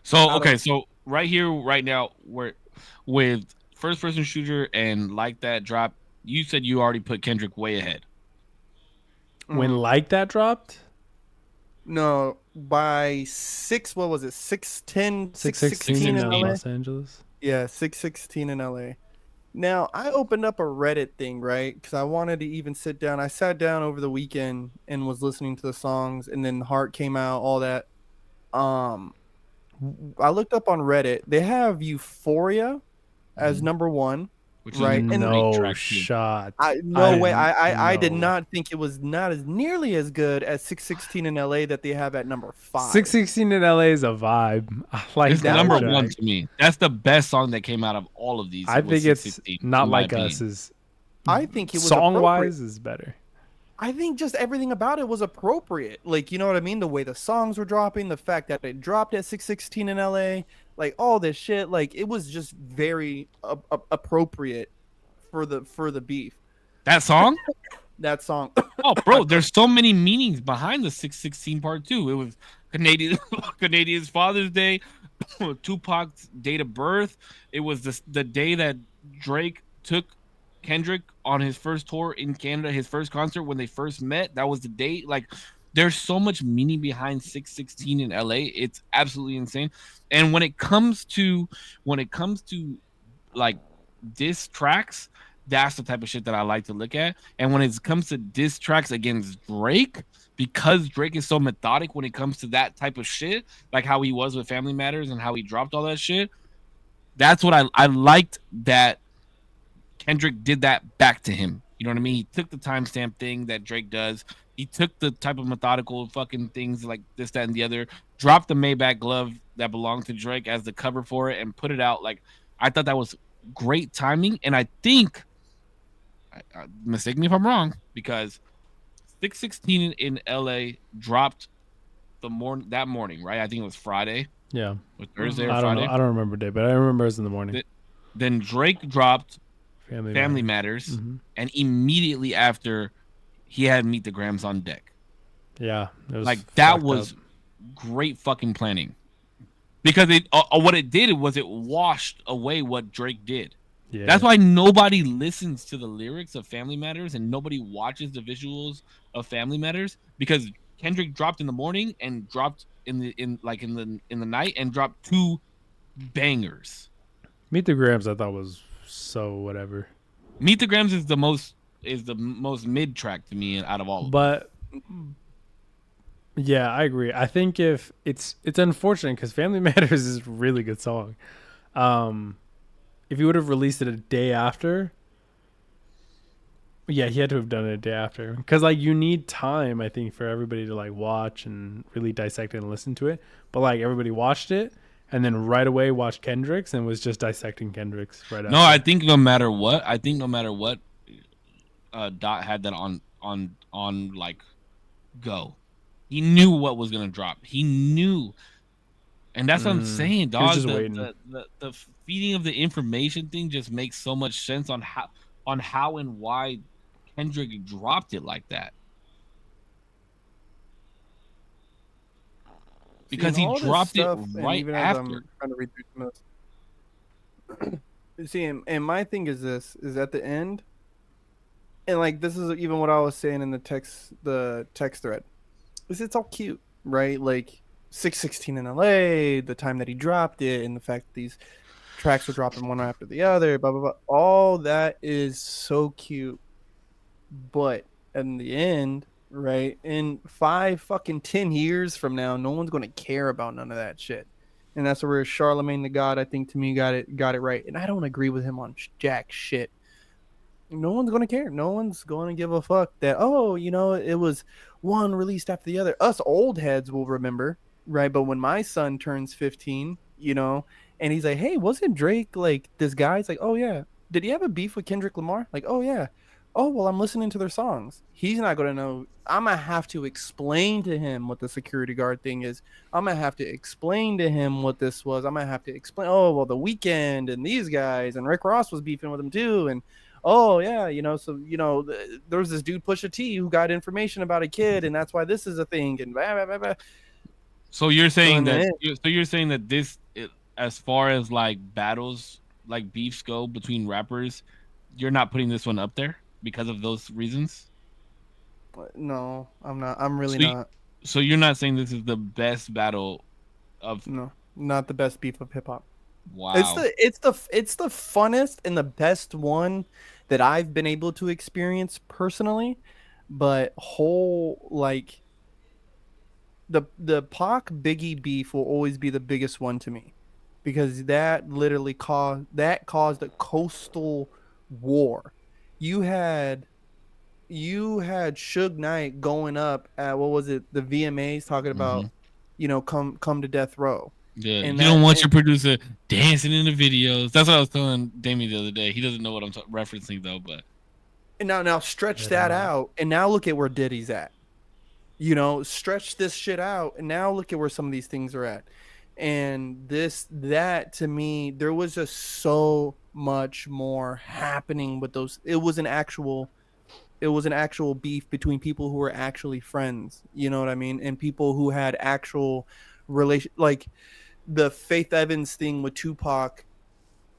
So right here, right now, we're with first person shooter and like that drop. You said you already put Kendrick way ahead. When like that dropped, no, by 6:10, 616 in LA. Los Angeles. Yeah, 6:16 in LA. Now, I opened up a Reddit thing, right? Because I wanted to even sit down. I sat down over the weekend and was listening to the songs, and then Heart came out, all that. I looked up on Reddit. They have Euphoria as number one. Which Right, is and- a great No track too. shot. I did no. not think it was not as nearly as good as 6:16 in LA that they have at number 5. 616 in LA is a vibe. I like It's that number track. one to me. That's the best song that came out of all of these. I was think it's 616, not in my like us opinion. is I think it was song appropriate. wise is better. I think just everything about it was appropriate. Like, you know what I mean? The way the songs were dropping, the fact that it dropped at 6:16 in LA, like all this shit, like it was just very appropriate for the beef. That song? That song. Oh, bro, there's so many meanings behind the 616 part 2. It was Canadian's Father's Day, Tupac's date of birth. It was the day that Drake took Kendrick on his first tour in Canada, his first concert when they first met. That was the date. Like, there's so much meaning behind 616 in LA. It's absolutely insane. And when it comes to like diss tracks, that's the type of shit that I like to look at. And when it comes to diss tracks against Drake, because Drake is so methodic when it comes to that type of shit, like how he was with Family Matters and how he dropped all that shit, That's what I liked that Kendrick did that back to him. You know what I mean? He took the timestamp thing that Drake does. He took the type of methodical fucking things like this, that, and the other, dropped the Maybach glove that belonged to Drake as the cover for it, and put it out. Like, I thought that was great timing. And I think, mistake me if I'm wrong, because 616 in LA dropped that morning, right? I think it was Friday. Yeah. Or Thursday or I don't Friday. know. I don't remember the day, but I remember it was in the morning. Then Drake dropped Family Matters, Mm-hmm. and immediately after, he had Meet the Grams on deck. Yeah, it was Like, that fucked was up. great fucking planning, because what it did was it washed away what Drake did. Yeah. That's why nobody listens to the lyrics of Family Matters and nobody watches the visuals of Family Matters, because Kendrick dropped in the morning and dropped in the night and dropped 2 bangers. Meet the Grams I thought was so whatever. Meet the Grams is the most mid track to me out of all of them. But yeah, I agree. I think if it's unfortunate because Family Matters is a really good song. If you would have released it a day after, yeah, he had to have done it a day after, because like you need time, I think, for everybody to like watch and really dissect it and listen to it. But like everybody watched it and then right away watched Kendrick's and was just dissecting Kendrick's right after. No, I think no matter what, Dot had that on like go. He knew what was gonna drop. He knew, and that's what I'm saying, He was dog. just The, waiting. the feeding of the information thing just makes so much sense on how and why Kendrick dropped it like that. Because See, he all this dropped it stuff, and right even as I'm after. trying to read through some of this. See, and my thing is this: is at the end, and like this is even what I was saying in the text thread. Is it's all cute, right? Like 616 in LA, the time that he dropped it, and the fact that these tracks were dropping one after the other, blah blah blah. All that is so cute, but in the end, right? In 10 years from now, no one's gonna care about none of that shit. And that's where Charlemagne the God, I think, to me, got it right. And I don't agree with him on jack shit. No one's gonna care. No one's gonna give a fuck that, oh, it was one released after the other. Us old heads will remember, right? But when my son turns 15, and he's like, hey, wasn't Drake like this guy? It's like, oh yeah. Did he have a beef with Kendrick Lamar? Like, oh yeah. Oh well, I'm listening to their songs. He's not gonna know. I'm gonna have to explain to him what the security guard thing is. I'm gonna have to explain to him what this was. I'm gonna have to explain. Oh well, the Weeknd and these guys and Rick Ross was beefing with him too. And oh yeah, there was this dude Pusha T who got information about a kid, and that's why this is a thing. And blah, blah, blah, blah. So you're saying that this, as far as like battles, like beefs go between rappers, you're not putting this one up there because of those reasons? No, I'm not. I'm really So not. So you're not saying this is the best battle of? No, not the best beef of hip hop. Wow. It's the funnest and the best one that I've been able to experience personally, but like the Pac Biggie beef will always be the biggest one to me, because that literally caused a coastal war. You had Suge Knight going up at, what was it, the VMAs, talking about come to death row. Yeah, and you don't want your producer dancing in the videos. That's what I was telling Damien the other day. He doesn't know what I'm referencing though, but and now stretch that out, and now look at where Diddy's at. Stretch this shit out, and now look at where some of these things are at. And that to me, there was just so much more happening with those. It was an actual beef between people who were actually friends. You know what I mean? And people who had actual relation, like the Faith Evans thing with Tupac.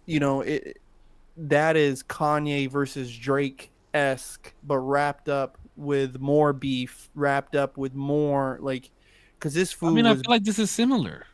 That is Kanye versus Drake-esque, but wrapped up with more beef, wrapped up with more, like, because this food. I feel like this is similar.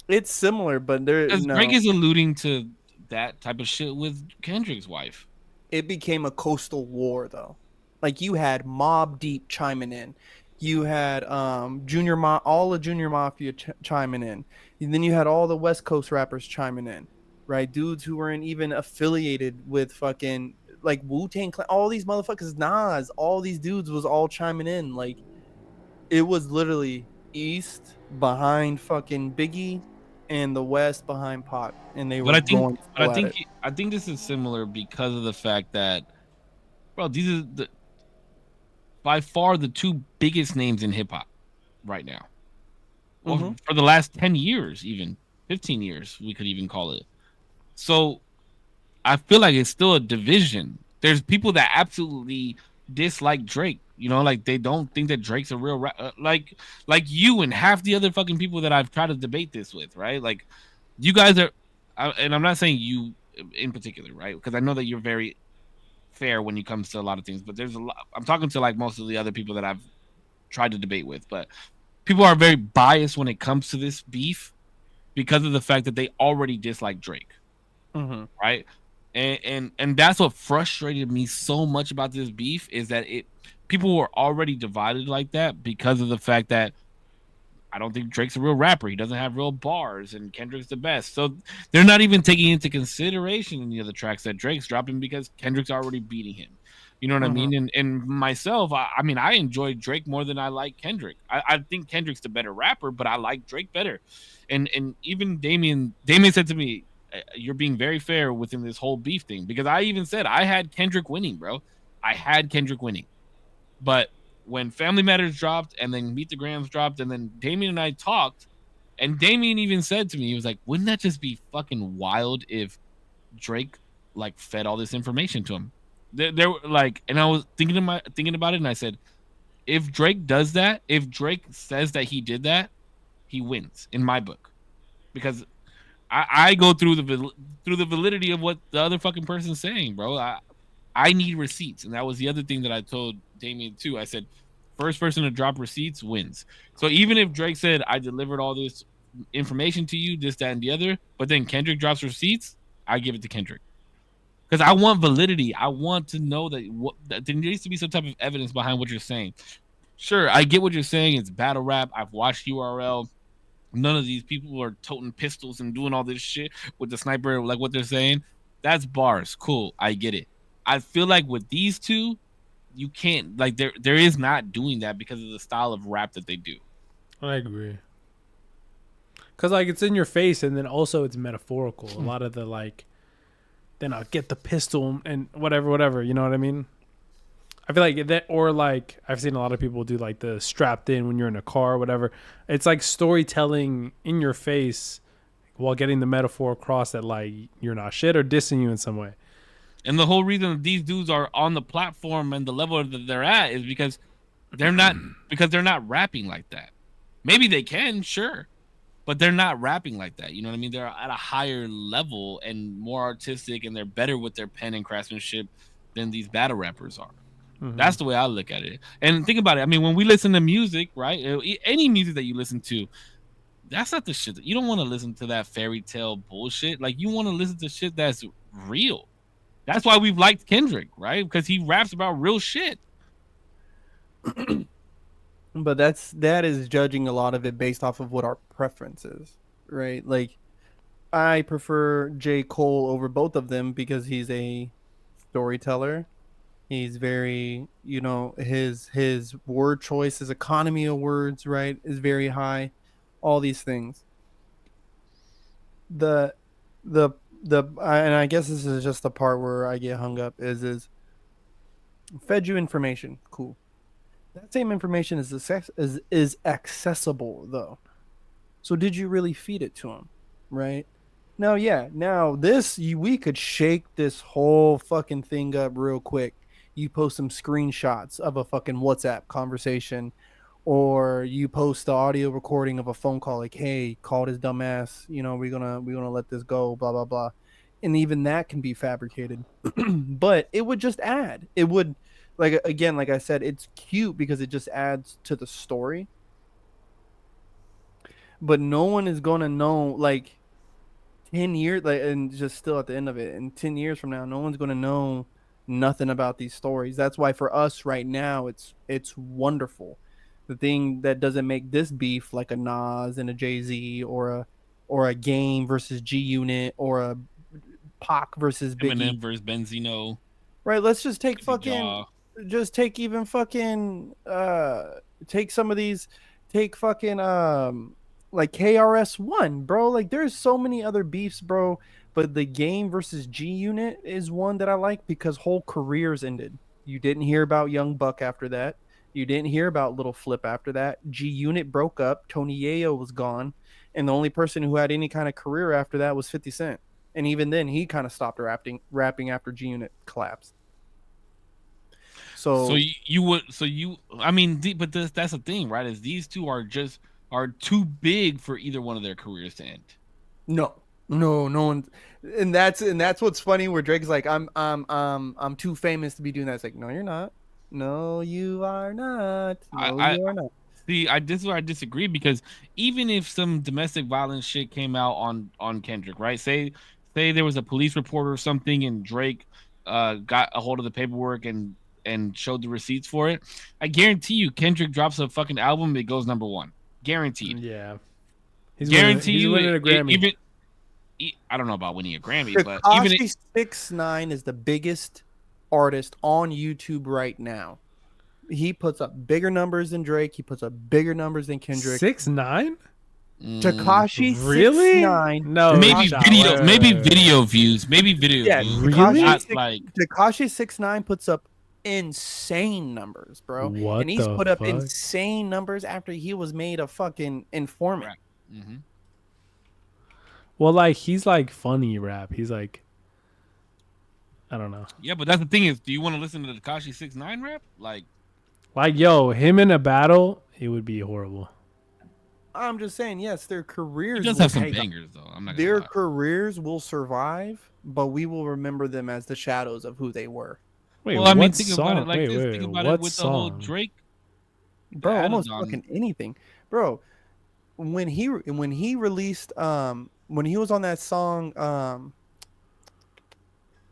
It's similar, but Drake is alluding to that type of shit with Kendrick's wife. It became a coastal war, though. Like, you had Mobb Deep chiming in, you had all the Junior Mafia chiming in, and then you had all the West Coast rappers chiming in. right? Dudes who weren't even affiliated with fucking like Wu-Tang Clan, all these motherfuckers, Nas, all these dudes was all chiming in. Like it was literally East behind fucking Biggie and the West behind Pac, and they But were I think, going but I full at think, it. I think this is similar because of the fact that, bro, these are by far the two biggest names in hip hop right now. Well, Mm-hmm. for the last 10 years, even 15 years, we could even call it. So I feel like it's still a division. There's people that absolutely dislike Drake. You know, like they don't think that Drake's a real like you and half the other fucking people that I've tried to debate this with, right? Like you guys are, and I'm not saying you in particular, right? Because I know that you're very fair when it comes to a lot of things, but there's a lot. I'm talking to like most of the other people that I've tried to debate with, but people are very biased when it comes to this beef because of the fact that they already dislike Drake, Mm-hmm. right? And that's what frustrated me so much about this beef is that it people were already divided like that because of the fact that I don't think Drake's a real rapper. He doesn't have real bars, and Kendrick's the best. So they're not even taking into consideration any of the tracks that Drake's dropping because Kendrick's already beating him. You know what I Mm-hmm. mean? And myself, I mean, I enjoy Drake more than I like Kendrick. I think Kendrick's the better rapper, but I like Drake better. And even Damien said to me, "You're being very fair within this whole beef thing," because I even said I had Kendrick winning, bro. I had Kendrick winning, but when Family Matters dropped and then Meet the Grams dropped and then Damien and I talked, and Damien even said to me, he was like, "Wouldn't that just be fucking wild if Drake like fed all this information to him?" There were like, and I was thinking about it, and I said, if Drake does that, if Drake says that he did that, he wins in my book because I go through the validity of what the other fucking person's saying, bro. I need receipts, and that was the other thing that I told Damien too. I said, first person to drop receipts wins. So even if Drake said I delivered all this information to you, this, that, and the other, but then Kendrick drops receipts, I give it to Kendrick because I want validity. I want to know that there needs to be some type of evidence behind what you're saying. Sure, I get what you're saying. It's battle rap. I've watched URL. None of these people are toting pistols and doing all this shit with the sniper, like what they're saying. That's bars. Cool. I get it. I feel like with these two, you can't like there is not doing that because of the style of rap that they do. I agree. Cause like it's in your face, and then also it's metaphorical. A lot of the like, then I'll get the pistol and whatever. You know what I mean? I feel like that, or like I've seen a lot of people do like the strapped in when you're in a car, or whatever. It's like storytelling in your face while getting the metaphor across that like you're not shit or dissing you in some way. And the whole reason that these dudes are on the platform and the level that they're at is because they're not rapping like that. Maybe they can, sure, but they're not rapping like that. You know what I mean? They're at a higher level and more artistic, and they're better with their pen and craftsmanship than these battle rappers are. Mm-hmm. That's the way I look at it. And think about it. I mean, when we listen to music, right? Any music that you listen to, that's not the shit. You don't want to listen to that fairy tale bullshit. Like, you want to listen to shit that's real. That's why we've liked Kendrick, right? Because he raps about real shit. But that is judging a lot of it based off of what our preference is, right? Like I prefer J. Cole over both of them because he's a storyteller. He's very, his word choice, his economy of words, right, is very high. All these things. The and I guess this is just the part where I get hung up is fed you information, cool. That same information is accessible though. So did you really feed it to him, right? Now, we could shake this whole fucking thing up real quick. You post some screenshots of a fucking WhatsApp conversation, or you post the audio recording of a phone call, like, "Hey, call this dumbass. We're gonna let this go." Blah blah blah, and even that can be fabricated. But it would just add. It would, like I said, it's cute because it just adds to the story. But no one is gonna know, like, 10 years, like, and just still at the end of it, in 10 years from now, no one's gonna know nothing about these stories. That's why for us right now, it's wonderful. The thing that doesn't make this beef like a Nas and a Jay-Z or a Game versus G Unit or a Pac versus Biggie. Eminem versus Benzino. Right. Let's just take fucking. Jaw. Just take even fucking. Take some of these. Take fucking like KRS-One, bro. Like there's so many other beefs, bro. But the Game versus G Unit is one that I like because whole careers ended. You didn't hear about Young Buck after that. You didn't hear about Little Flip after that. G Unit broke up. Tony Yayo was gone. And the only person who had any kind of career after that was 50 Cent. And even then, he kind of stopped rapping after G Unit collapsed. So I mean, but that's the thing, right? Is these two are too big for either one of their careers to end. No one, and that's what's funny. Where Drake's like, I'm too famous to be doing that. It's like, no, you're not. No, you are not. No, you are not. See, this is where I disagree because even if some domestic violence shit came out on Kendrick, right? Say there was a police report or something, and Drake got a hold of the paperwork and showed the receipts for it. I guarantee you, Kendrick drops a fucking album, it goes number one, guaranteed. Yeah, he's winning a Grammy. I don't know about winning a Grammy, but even 6ix9ine is the biggest artist on YouTube right now. He puts up bigger numbers than Drake. He puts up bigger numbers than Kendrick. 6ix9ine? Tekashi really? 6ix9ine. No, maybe video views. Maybe video views. Really? Tekashi 6ix9ine puts up insane numbers, bro. What and he's the put up fuck? insane numbers after he was made a fucking informant. Mm-hmm. Well, like he's like funny rap. He's like, I don't know. Yeah, but that's the thing is, do you want to listen to the Tekashi 6ix9ine rap? Like yo, him in a battle, it would be horrible. I'm just saying, yes, their careers. He does have some bangers though. I'm not. Their careers will survive, but we will remember them as the shadows of who they were. Wait, well, I mean, what think song? about it like this. Think about it with the whole Drake. Bro, almost fucking anything, bro. When he released when he was on that song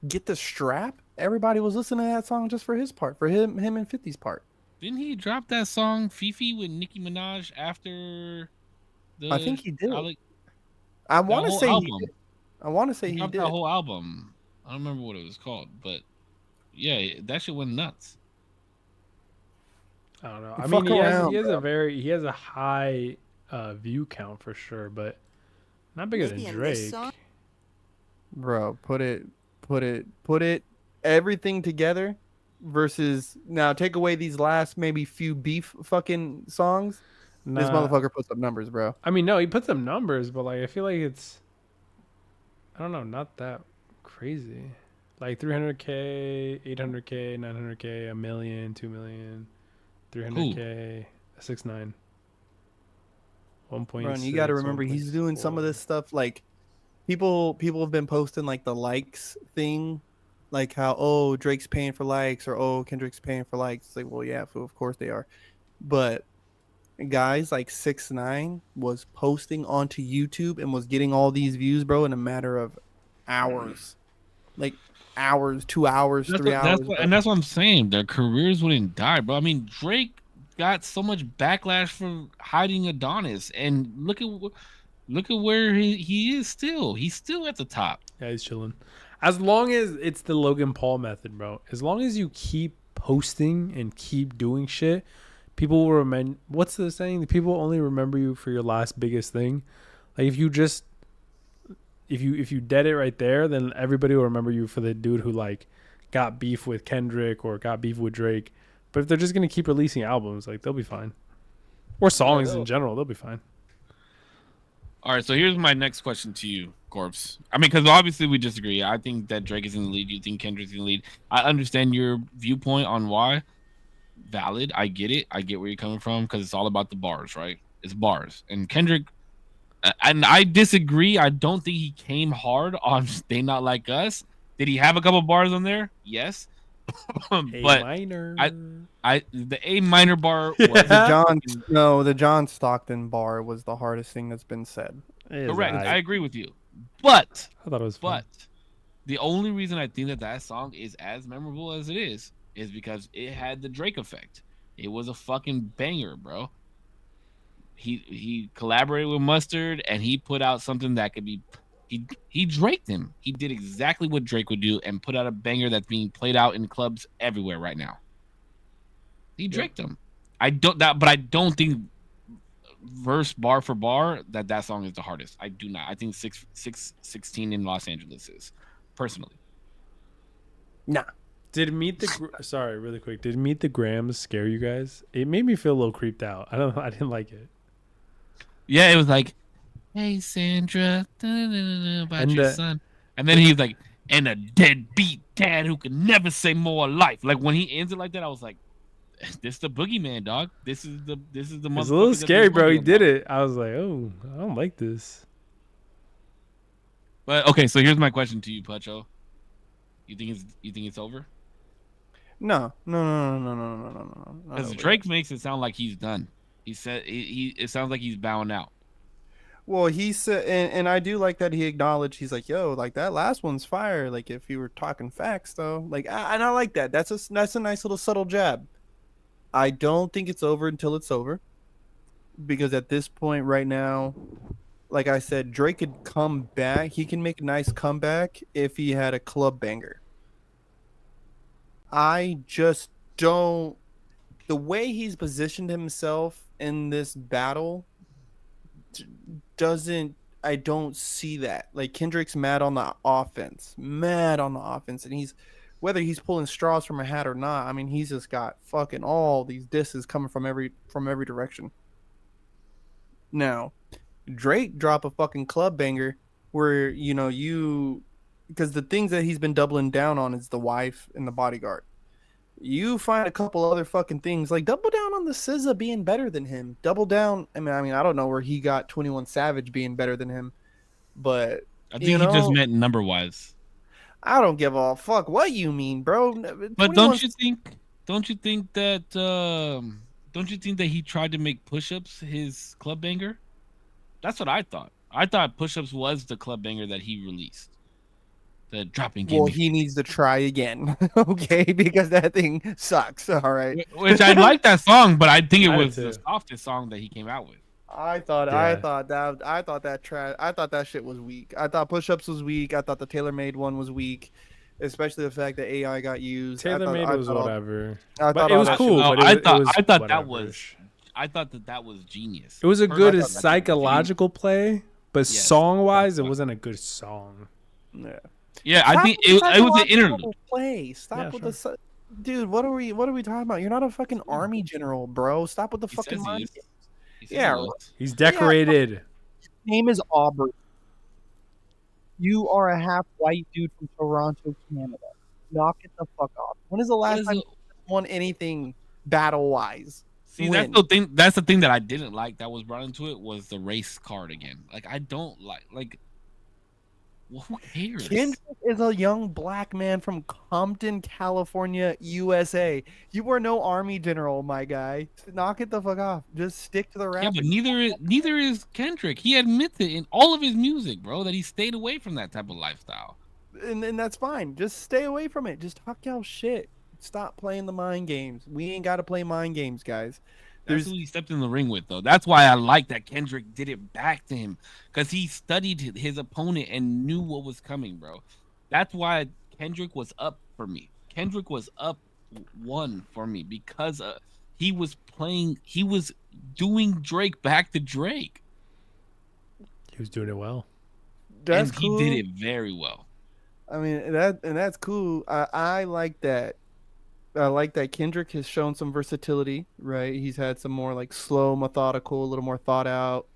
Get the Strap, everybody was listening to that song just for his part, for him and 50's part. Didn't he drop that song Fifi with Nicki Minaj after I think he did. I want to say album. he did. I want to say he dropped did. That whole album. I don't remember what it was called, but yeah, that shit went nuts. I don't know. I mean, he has a high view count for sure, but not bigger than Drake. Bro, put it everything together versus now take away these last maybe few beef fucking songs. Nah. This motherfucker puts up numbers, bro. I mean, no, he puts up numbers, but like I feel like it's I don't know, not that crazy. Like 300K, 800K, 900K, a million, 2 million, 300K, 6ix9ine. 1.6. Bro, and you got to remember he's doing some of this stuff like people have been posting like the likes thing, like how Drake's paying for likes or Kendrick's paying for likes. It's like, well, yeah, of course they are. But guys like 6ix9ine was posting onto YouTube and was getting all these views, bro, in a matter of hours. Like hours, 2 hours, 3 hours. And that's what I'm saying. Their careers wouldn't die, bro. I mean, Drake got so much backlash for hiding Adonis, and look at where he is still. He's still at the top. Yeah, he's chilling. As long as it's the Logan Paul method, bro. As long as you keep posting and keep doing shit, people will remember. What's the saying? People only remember you for your last biggest thing. Like if you dead it right there, then everybody will remember you for the dude who like got beef with Kendrick or got beef with Drake. But if they're just gonna keep releasing albums, like they'll be fine. Or songs in general, they'll be fine. All right, so here's my next question to you, Corpse. I mean, because obviously we disagree. I think that Drake is in the lead. You think Kendrick's in the lead. I understand your viewpoint on why. Valid. I get it. I get where you're coming from because it's all about the bars, right? It's bars. And Kendrick, and I disagree. I don't think he came hard on They Not Like Us. Did he have a couple bars on there? Yes. But minor. The A minor bar was the John Stockton bar was the hardest thing that's been said. Correct. I agree with you. But I thought it was fun. But the only reason I think that song is as memorable as it is because it had the Drake effect. It was a fucking banger, bro. He collaborated with Mustard and he put out something that could be He Draked him. He did exactly what Drake would do and put out a banger that's being played out in clubs everywhere right now. He Draked him. I don't think verse bar for bar that song is the hardest. I do not. I think 16 in Los Angeles is personally. Nah. Did sorry, really quick. Did Meet the Grams scare you guys? It made me feel a little creeped out. I didn't like it. Yeah, it was like, "Hey Sandra, about And your son," and then he's like, "And a deadbeat dad who can never say more life." Like when he ends it like that, I was like, "This is the boogeyman, dog. This is the It's a little scary, bro. He did it. I was like, oh, I don't like this. But okay, so here's my question to you, Pacho. You think it's over? No. Because Drake makes it sound like he's done. He said it sounds like he's bowing out. Well, he said, and I do like that he acknowledged. He's like, "Yo, like that last one's fire." Like if you were talking facts, though, like, and I like that. That's a nice little subtle jab. I don't think it's over until it's over, because at this point right now, like I said, Drake could come back. He can make a nice comeback if he had a club banger. I just don't. The way he's positioned himself in this battle doesn't. I don't see that. Like Kendrick's mad on the offense, and he's whether he's pulling straws from a hat or not. I mean, he's just got fucking all these disses coming from every direction. Now, Drake drop a fucking club banger where because the things that he's been doubling down on is the wife and the bodyguard. You find a couple other fucking things, like double down on the SZA being better than him. Double down. I mean, I don't know where he got 21 Savage being better than him, but I think he just meant number wise. I don't give a fuck what you mean, bro. But don't you think that he tried to make push-ups his club banger? That's what I thought. I thought push-ups was the club banger that he released. The dropping game. Well, he needs to try again, okay? Because that thing sucks. All right. Which I like that song, but I think it was the softest song that he came out with. I thought that shit was weak. I thought Push-Ups was weak. I thought the TaylorMade one was weak, especially the fact that AI got used. TaylorMade was whatever. But it was cool. I thought that was genius. It was a good psychological play, but song-wise, it wasn't a good song. Yeah. Yeah, I think it was an interlude. Play. Stop with the dude. What are we talking about? You're not a fucking army general, bro. Stop with the fucking mind. Yeah, he's decorated. His name is Aubrey. You are a half white dude from Toronto, Canada. Knock it the fuck off. When is the last time you won anything battle wise? See, that's the thing. That's the thing that I didn't like that was brought into it was the race card again. Like I don't like. Well, who cares? Kendrick is a young black man from Compton, California, USA. You are no army general, my guy. Knock it the fuck off. Just stick to the rap. Yeah, but neither is Kendrick. He admits it in all of his music, bro, that he stayed away from that type of lifestyle. And that's fine. Just stay away from it. Just talk y'all shit. Stop playing the mind games. We ain't got to play mind games, guys. That's who he stepped in the ring with, though. That's why I like that Kendrick did it back to him, because he studied his opponent and knew what was coming, bro. That's why Kendrick was up for me. Kendrick was up 1 for me because he was doing Drake back to Drake. He was doing it well. That's and cool. He did it very well. I mean, that's cool. I like that. I like that Kendrick has shown some versatility, right? He's had some more like slow, methodical, a little more thought out,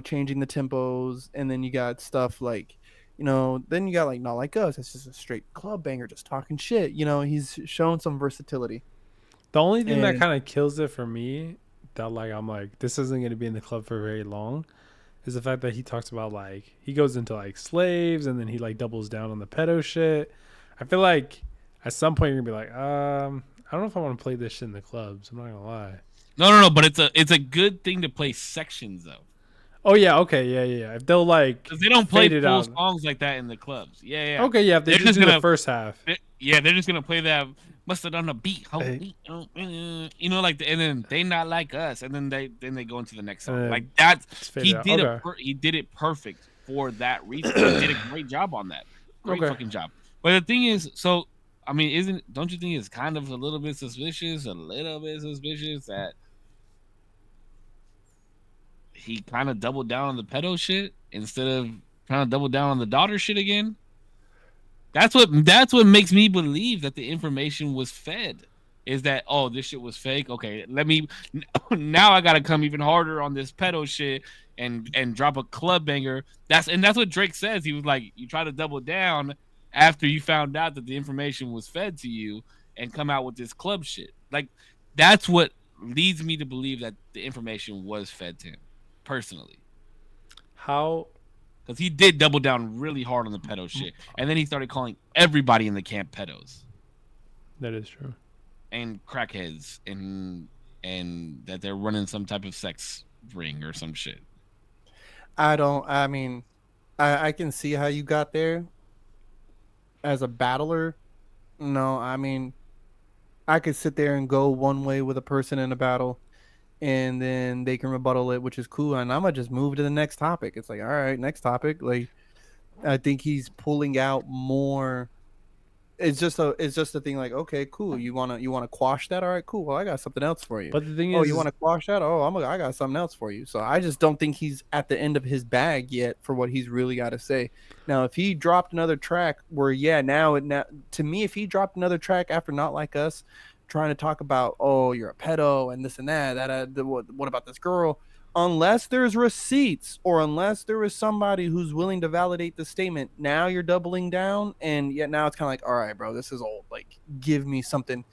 changing the tempos. And then you got stuff like, then you got like Not Like Us. It's just a straight club banger, just talking shit. He's shown some versatility. The only thing that kind of kills it for me, that I'm like, this isn't going to be in the club for very long, is the fact that he talks about like, he goes into like slaves and then he like doubles down on the pedo shit. I feel like at some point you're gonna be like, I don't know if I want to play this shit in the clubs. I'm not gonna lie. No, but it's a good thing to play sections of. Oh yeah, okay, yeah. If they'll like, because they don't play full songs like that in the clubs. Yeah. Okay, yeah. If they're just gonna the first half. They're just gonna play that mustard on the beat. And then They Not Like Us, and then they go into the next song. Like that, he did it perfect for that reason. He did a great job on that. Great fucking job. But the thing is, so I mean, don't you think it's kind of a little bit suspicious that he kind of doubled down on the pedo shit instead of trying to double down on the daughter shit again? That's what makes me believe that the information was fed. Is that, oh, this shit was fake? Okay, now I gotta come even harder on this pedo shit and drop a club banger. That's what Drake says. He was like, you try to double down after you found out that the information was fed to you and come out with this club shit. Like, that's what leads me to believe that the information was fed to him personally. How? Because he did double down really hard on the pedo shit, and then he started calling everybody in the camp pedos. That is true. And crackheads, and that they're running some type of sex ring or some shit. I mean, I can see how you got there as a battler. No, I mean, I could sit there and go one way with a person in a battle, and then they can rebuttal it, which is cool. And I'm gonna just move to the next topic. It's like, all right, next topic. Like, I think he's pulling out more. It's just a thing. Like, okay, cool. You wanna quash that? All right, cool. Well, I got something else for you. But the thing is, you want to quash that? Oh, I got something else for you. So I just don't think he's at the end of his bag yet for what he's really got to say. Now, if he dropped another track, where now to me, if he dropped another track after Not Like Us, trying to talk about, oh, you're a pedo and this and that, what about this girl? Unless there's receipts or unless there is somebody who's willing to validate the statement, now you're doubling down, and yet now it's kind of like, all right, bro, this is old. Like, give me something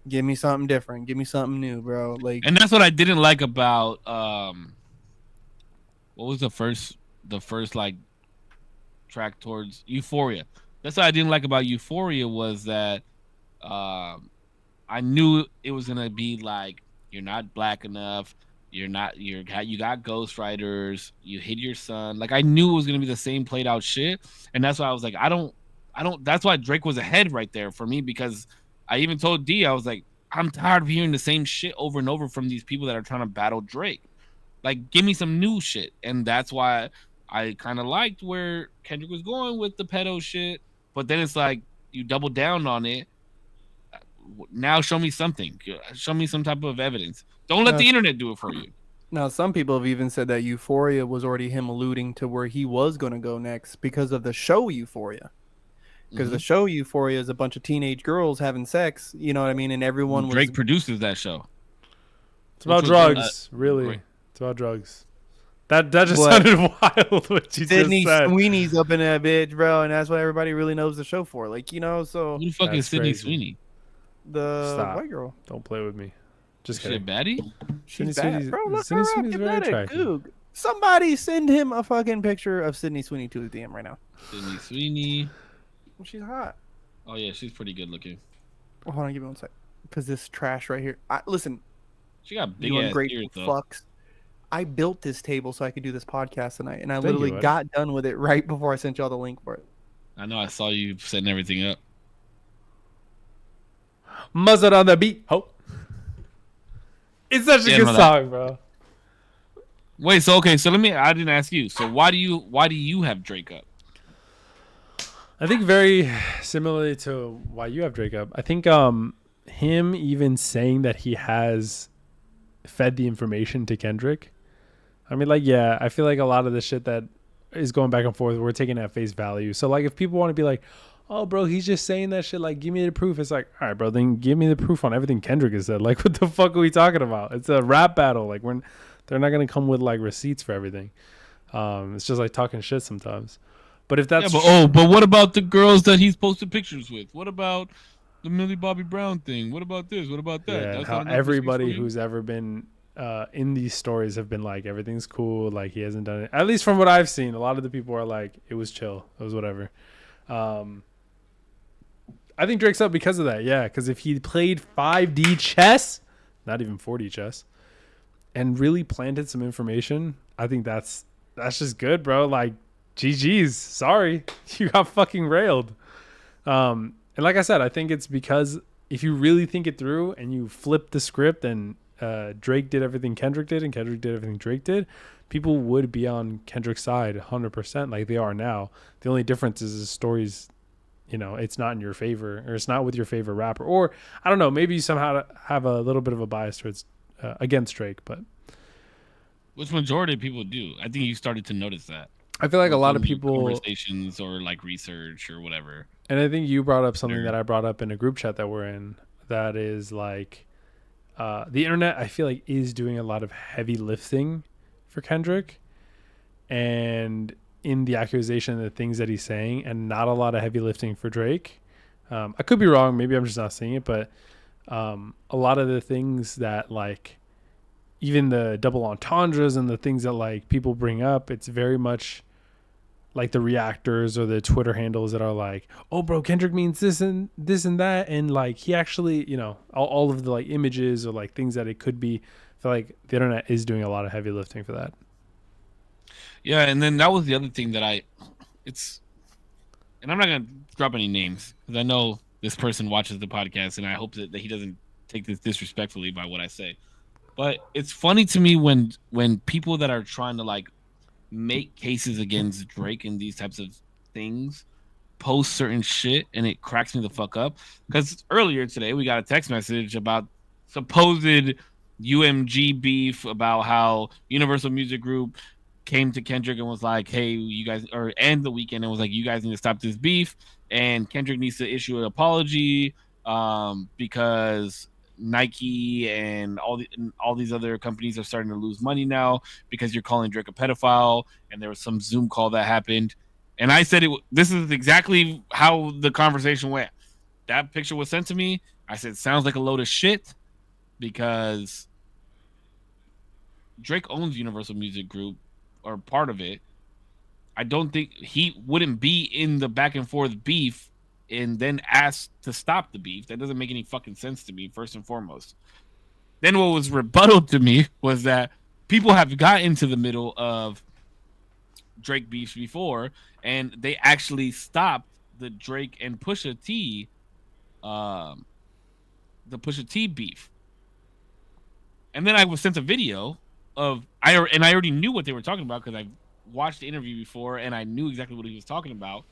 different, give me something new, bro. Like, and that's what I didn't like about what was the first like track towards Euphoria. That's what I didn't like about Euphoria was that I knew it was gonna be like, you're not black enough. You got ghostwriters. You hid your son. Like, I knew it was gonna be the same played out shit, and that's why I was like, I don't. That's why Drake was ahead right there for me, because I even told D, I was like, I'm tired of hearing the same shit over and over from these people that are trying to battle Drake. Like, give me some new shit, and that's why I kind of liked where Kendrick was going with the pedo shit. But then it's like, you double down on it. Now show me something. Show me some type of evidence. Don't let the internet do it for you. Now, some people have even said that Euphoria was already him alluding to where he was going to go next because of the show Euphoria. Because the show Euphoria is a bunch of teenage girls having sex, you know what I mean? And everyone Drake produces that show. It's about drugs, really. Right. It's about drugs. That just sounded wild, what you Sydney just said. Sweeney's up in that bitch, bro, and that's what everybody really knows the show for. Like, you know, so... Who the fuck is Sydney Sweeney? The white girl. Don't play with me. Just kidding. She a baddie? She's bad, bro. Look her up. Give that a Goog. Somebody send him a fucking picture of Sydney Sweeney to his DM right now. Sydney Sweeney. Well, she's hot. Oh yeah, she's pretty good looking. Well, hold on, give me one sec. Because this trash right here. Listen. She got big ass ears, though. Fucks. I built this table so I could do this podcast tonight, and I literally got done with it right before I sent y'all the link for it. I know. I saw you setting everything up. Muzzle on the beat. Hope. It's such a good song, bro. Wait, so okay, so I didn't ask you. So why do you have Drake up? I think very similarly to why you have Drake up. I think him even saying that he has fed the information to Kendrick. I mean, like, yeah, I feel like a lot of the shit that is going back and forth, we're taking at face value. So like, if people want to be like, oh, bro, he's just saying that shit, like, give me the proof. It's like, all right, bro, then give me the proof on everything Kendrick has said. Like, what the fuck are we talking about? It's a rap battle. Like, they're not going to come with, like, receipts for everything. It's just, like, talking shit sometimes. But if that's... Yeah, but what about the girls that he's posted pictures with? What about the Millie Bobby Brown thing? What about this? What about that? Yeah, how everybody who's ever been in these stories have been like, everything's cool, like, he hasn't done it. At least from what I've seen, a lot of the people are like, it was chill. It was whatever. I think Drake's up because of that, yeah. Because if he played 5D chess, not even 4D chess, and really planted some information, I think that's just good, bro. Like, GG's. Sorry, you got fucking railed. And like I said, I think it's because if you really think it through and you flip the script and Drake did everything Kendrick did and Kendrick did everything Drake did, people would be on Kendrick's side 100% like they are now. The only difference is his stories, it's not in your favor, or it's not with your favorite rapper, or I don't know, maybe you somehow have a little bit of a bias towards against Drake, but which majority of people do. I think you started to notice that. I feel like a lot of people conversations or like research or whatever. And I think you brought up something that I brought up in a group chat that we're in, that is like the internet, I feel like, is doing a lot of heavy lifting for Kendrick and in the accusation of the things that he's saying, and not a lot of heavy lifting for Drake. I could be wrong. Maybe I'm just not seeing it, but a lot of the things that, like, even the double entendres and the things that like people bring up, it's very much like the reactors or the Twitter handles that are like, oh bro, Kendrick means this and that. And like, he actually, all of the like images or like things that it could be. I feel like the internet is doing a lot of heavy lifting for that. Yeah. And then that was the other thing that and I'm not going to drop any names because I know this person watches the podcast and I hope that he doesn't take this disrespectfully by what I say. But it's funny to me when people that are trying to like make cases against Drake and these types of things post certain shit, and it cracks me the fuck up. Because earlier today we got a text message about supposed UMG beef, about how Universal Music Group came to Kendrick and was like, hey, you guys, and The Weeknd, and was like, you guys need to stop this beef, and Kendrick needs to issue an apology because Nike and all these other companies are starting to lose money now because you're calling Drake a pedophile. And there was some Zoom call that happened, and I said this is exactly how the conversation went. That picture was sent to me. I said, sounds like a load of shit, because Drake owns Universal Music Group, or part of it. I don't think he wouldn't be in the back and forth beef and then asked to stop the beef. That doesn't make any fucking sense to me, first and foremost. Then what was rebutted to me was that people have got into the middle of Drake beefs before, and they actually stopped the Drake and Pusha T beef. And then I was sent a video of I already knew what they were talking about because I watched the interview before and I knew exactly what he was talking about.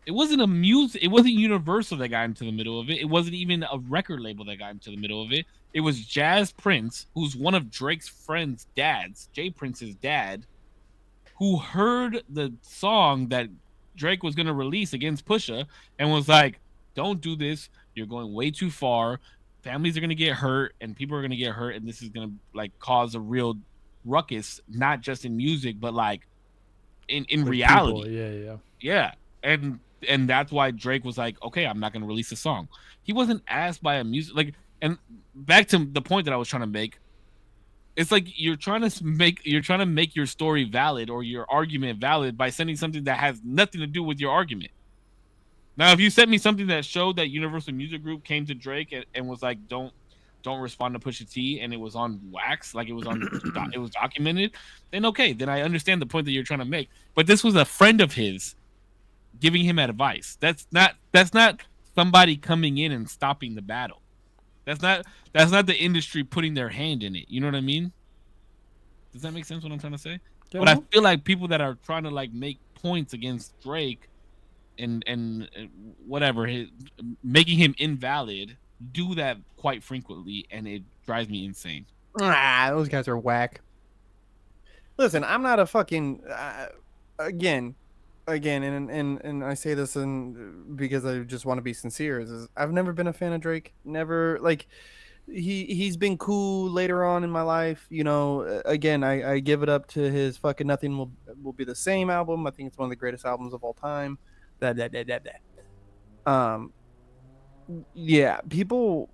It wasn't it wasn't Universal that got into the middle of it. It wasn't even a record label that got into the middle of it. It was Jazz Prince, who's one of Drake's friends' dads, Jay Prince's dad, who heard the song that Drake was going to release against Pusha and was like, don't do this. You're going way too far. Families are going to get hurt and people are going to get hurt. And this is going to like cause a real ruckus, not just in music, but like in reality. People. Yeah. And that's why Drake was like, okay, I'm not going to release a song. He wasn't asked by a music, like, and back to the point that I was trying to make. It's like you're trying to make your story valid or your argument valid by sending something that has nothing to do with your argument. Now, if you sent me something that showed that Universal Music Group came to Drake and was like, don't respond to Pusha T, and it was on wax, like it was it was documented, then okay, then I understand the point that you're trying to make. But this was a friend of his giving him advice. That's not somebody coming in and stopping the battle. That's not the industry putting their hand in it. You know what I mean? Does that make sense what I'm trying to say? Yeah. But I feel like people that are trying to like make points against Drake and whatever, making him invalid, do that quite frequently, and it drives me insane. Those guys are whack. Listen, I'm not a fucking again, and I say this because I just want to be sincere. I've never been a fan of Drake. Never, like, he's been cool later on in my life. Again, I give it up to his fucking Nothing Will Be the Same album. I think it's one of the greatest albums of all time. Yeah, people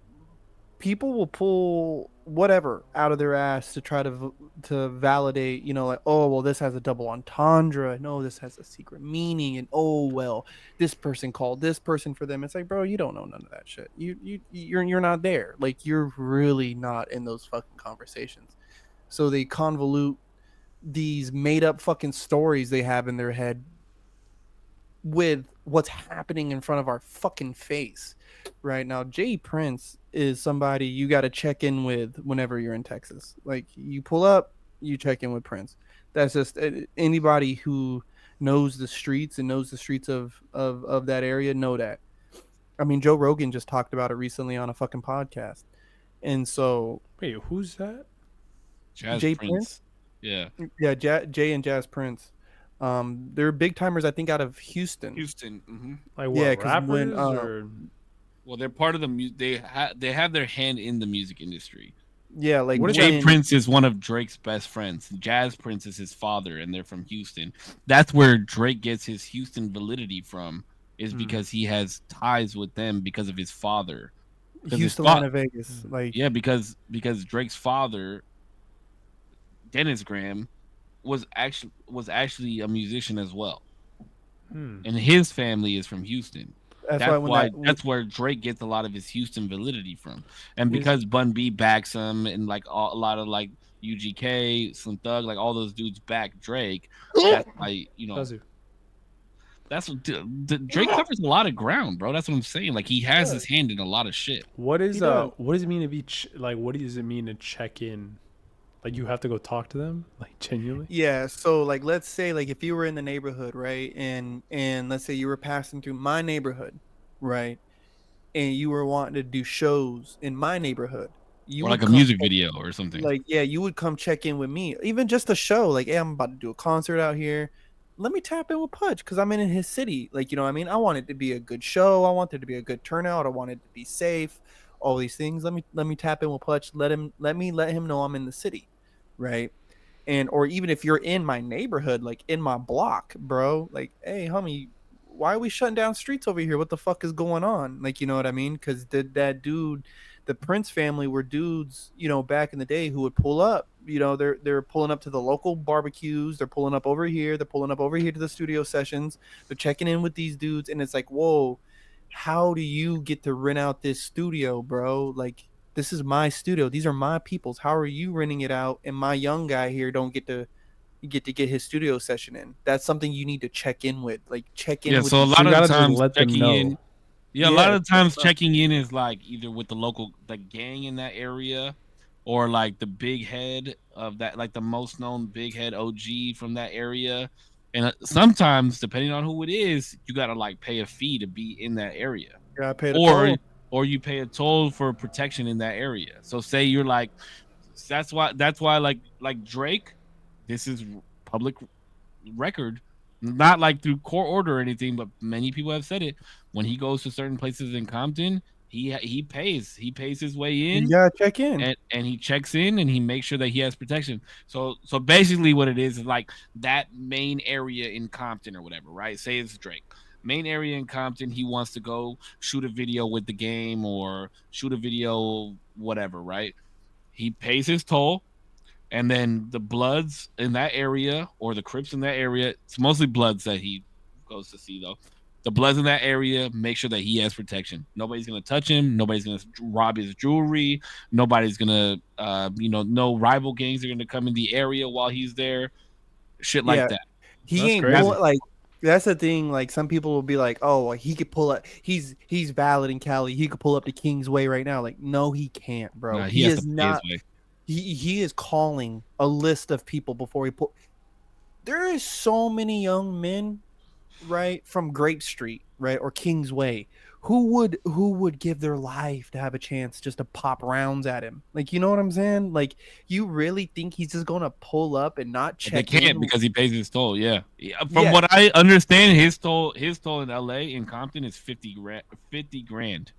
will pull whatever out of their ass to try to validate, like, oh, well, this has a double entendre. No, this has a secret meaning. And, oh, well, this person called this person for them. It's like, bro, you don't know none of that shit. You're not there. Like, you're really not in those fucking conversations. So they convolute these made up fucking stories they have in their head with what's happening in front of our fucking face right now. Jay Prince is somebody you got to check in with whenever you're in Texas. Like you pull up, you check in with Prince. That's just anybody who knows the streets and knows the streets of that area know that. I mean, Joe Rogan just talked about it recently on a fucking podcast. And so Wait, who's that? Jazz Jay Prince. Yeah. Yeah, Jay and Jazz Prince. They're big timers, I think, out of Houston. Houston. Mm-hmm. Like what, Yeah, 'cause rappers when, or Well, they're part of the they have their hand in the music industry. Yeah, like What is Jay when, Prince is one of Drake's best friends. Jazz Prince is his father, and they're from Houston. That's where Drake gets his Houston validity from, is because he has ties with them because of his father. 'Cause his Houston, fa- Atlanta, Vegas. Like Yeah, because Drake's father, Dennis Graham, was actually a musician as well, and his family is from Houston. that's That's why when why that that's where Drake gets a lot of his Houston validity from, and Is- because Bun B backs him, and like a lot of like UGK, Slim Thug, like all those dudes back Drake. That's why does he? that's what Drake covers a lot of ground, bro. That's what I'm saying. Like he has his hand in a lot of shit. What is He does. what does it mean to be like? What does it mean to check in? Like you have to go talk to them, like genuinely. Yeah, so like let's say like if you were in the neighborhood, right? And let's say you were passing through my neighborhood, right? And you were wanting to do shows in my neighborhood. You Or would like a come music check- video or something. Like yeah, you would come check in with me. Even just a show, like, hey, I'm about to do a concert out here. Let me tap in with Pudge because I'm in his city. Like, you know what I mean? I want it to be a good show. I want it to be a good turnout. I want it to be safe. All these things. Let me tap in with Pudge. Let him know I'm in the city. Right. And or even if you're in my neighborhood, like in my block, bro, like, hey, homie, why are we shutting down streets over here? What the fuck is going on? Like, you know what I mean? Because that dude, the Prince family were dudes, back in the day who would pull up. They're pulling up to the local barbecues. They're pulling up over here. They're pulling up over here to the studio sessions. They're checking in with these dudes, and it's like, whoa, how do you get to rent out this studio, bro? Like, this is my studio. These are my people's. How are you renting it out? And my young guy here don't get to get his studio session in. That's something you need to check in with. Like check in Yeah, with so a these- lot you of gotta just times let them checking know. in. Yeah, a lot Yeah, of times checking in is like either with the local gang in that area, or like the big head of that, like the most known big head OG from that area. And sometimes, depending on who it is, you gotta like pay a fee to be in that area, Yeah, I paid a or toll. or you pay a toll for protection in that area. So say you're like, that's why like Drake, this is public record, not like through court order or anything, but many people have said it. When he goes to certain places in Compton, he pays his way in, You gotta check in. and he checks in and he makes sure that he has protection. So basically what it is like that main area in Compton or whatever, right? Say it's Drake. Main area in Compton, he wants to go shoot a video with the game or shoot a video, whatever, right? He pays his toll, and then the Bloods in that area or the Crips in that area, it's mostly Bloods that he goes to see though. The Bloods in that area make sure that he has protection. Nobody's gonna touch him. Nobody's gonna rob his jewelry. Nobody's gonna, no rival gangs are gonna come in the area while he's there. Shit like Yeah. that. He That's ain't crazy. like that's the thing. Like some people will be like, "Oh, well, he could pull up. He's valid in Cali. He could pull up to Kingsway right now." Like, no, he can't, bro. Nah, he has is to pay his not. way. He is calling a list of people before he pull. There is so many young men, right, from Grape Street, right, or Kingsway, who would give their life to have a chance just to pop rounds at him. Like, you know what I'm saying? Like, you really think he's just gonna pull up and not But check? they can't in? because he pays his toll. Yeah. From Yeah. what I understand, his toll in LA in Compton is 50 grand.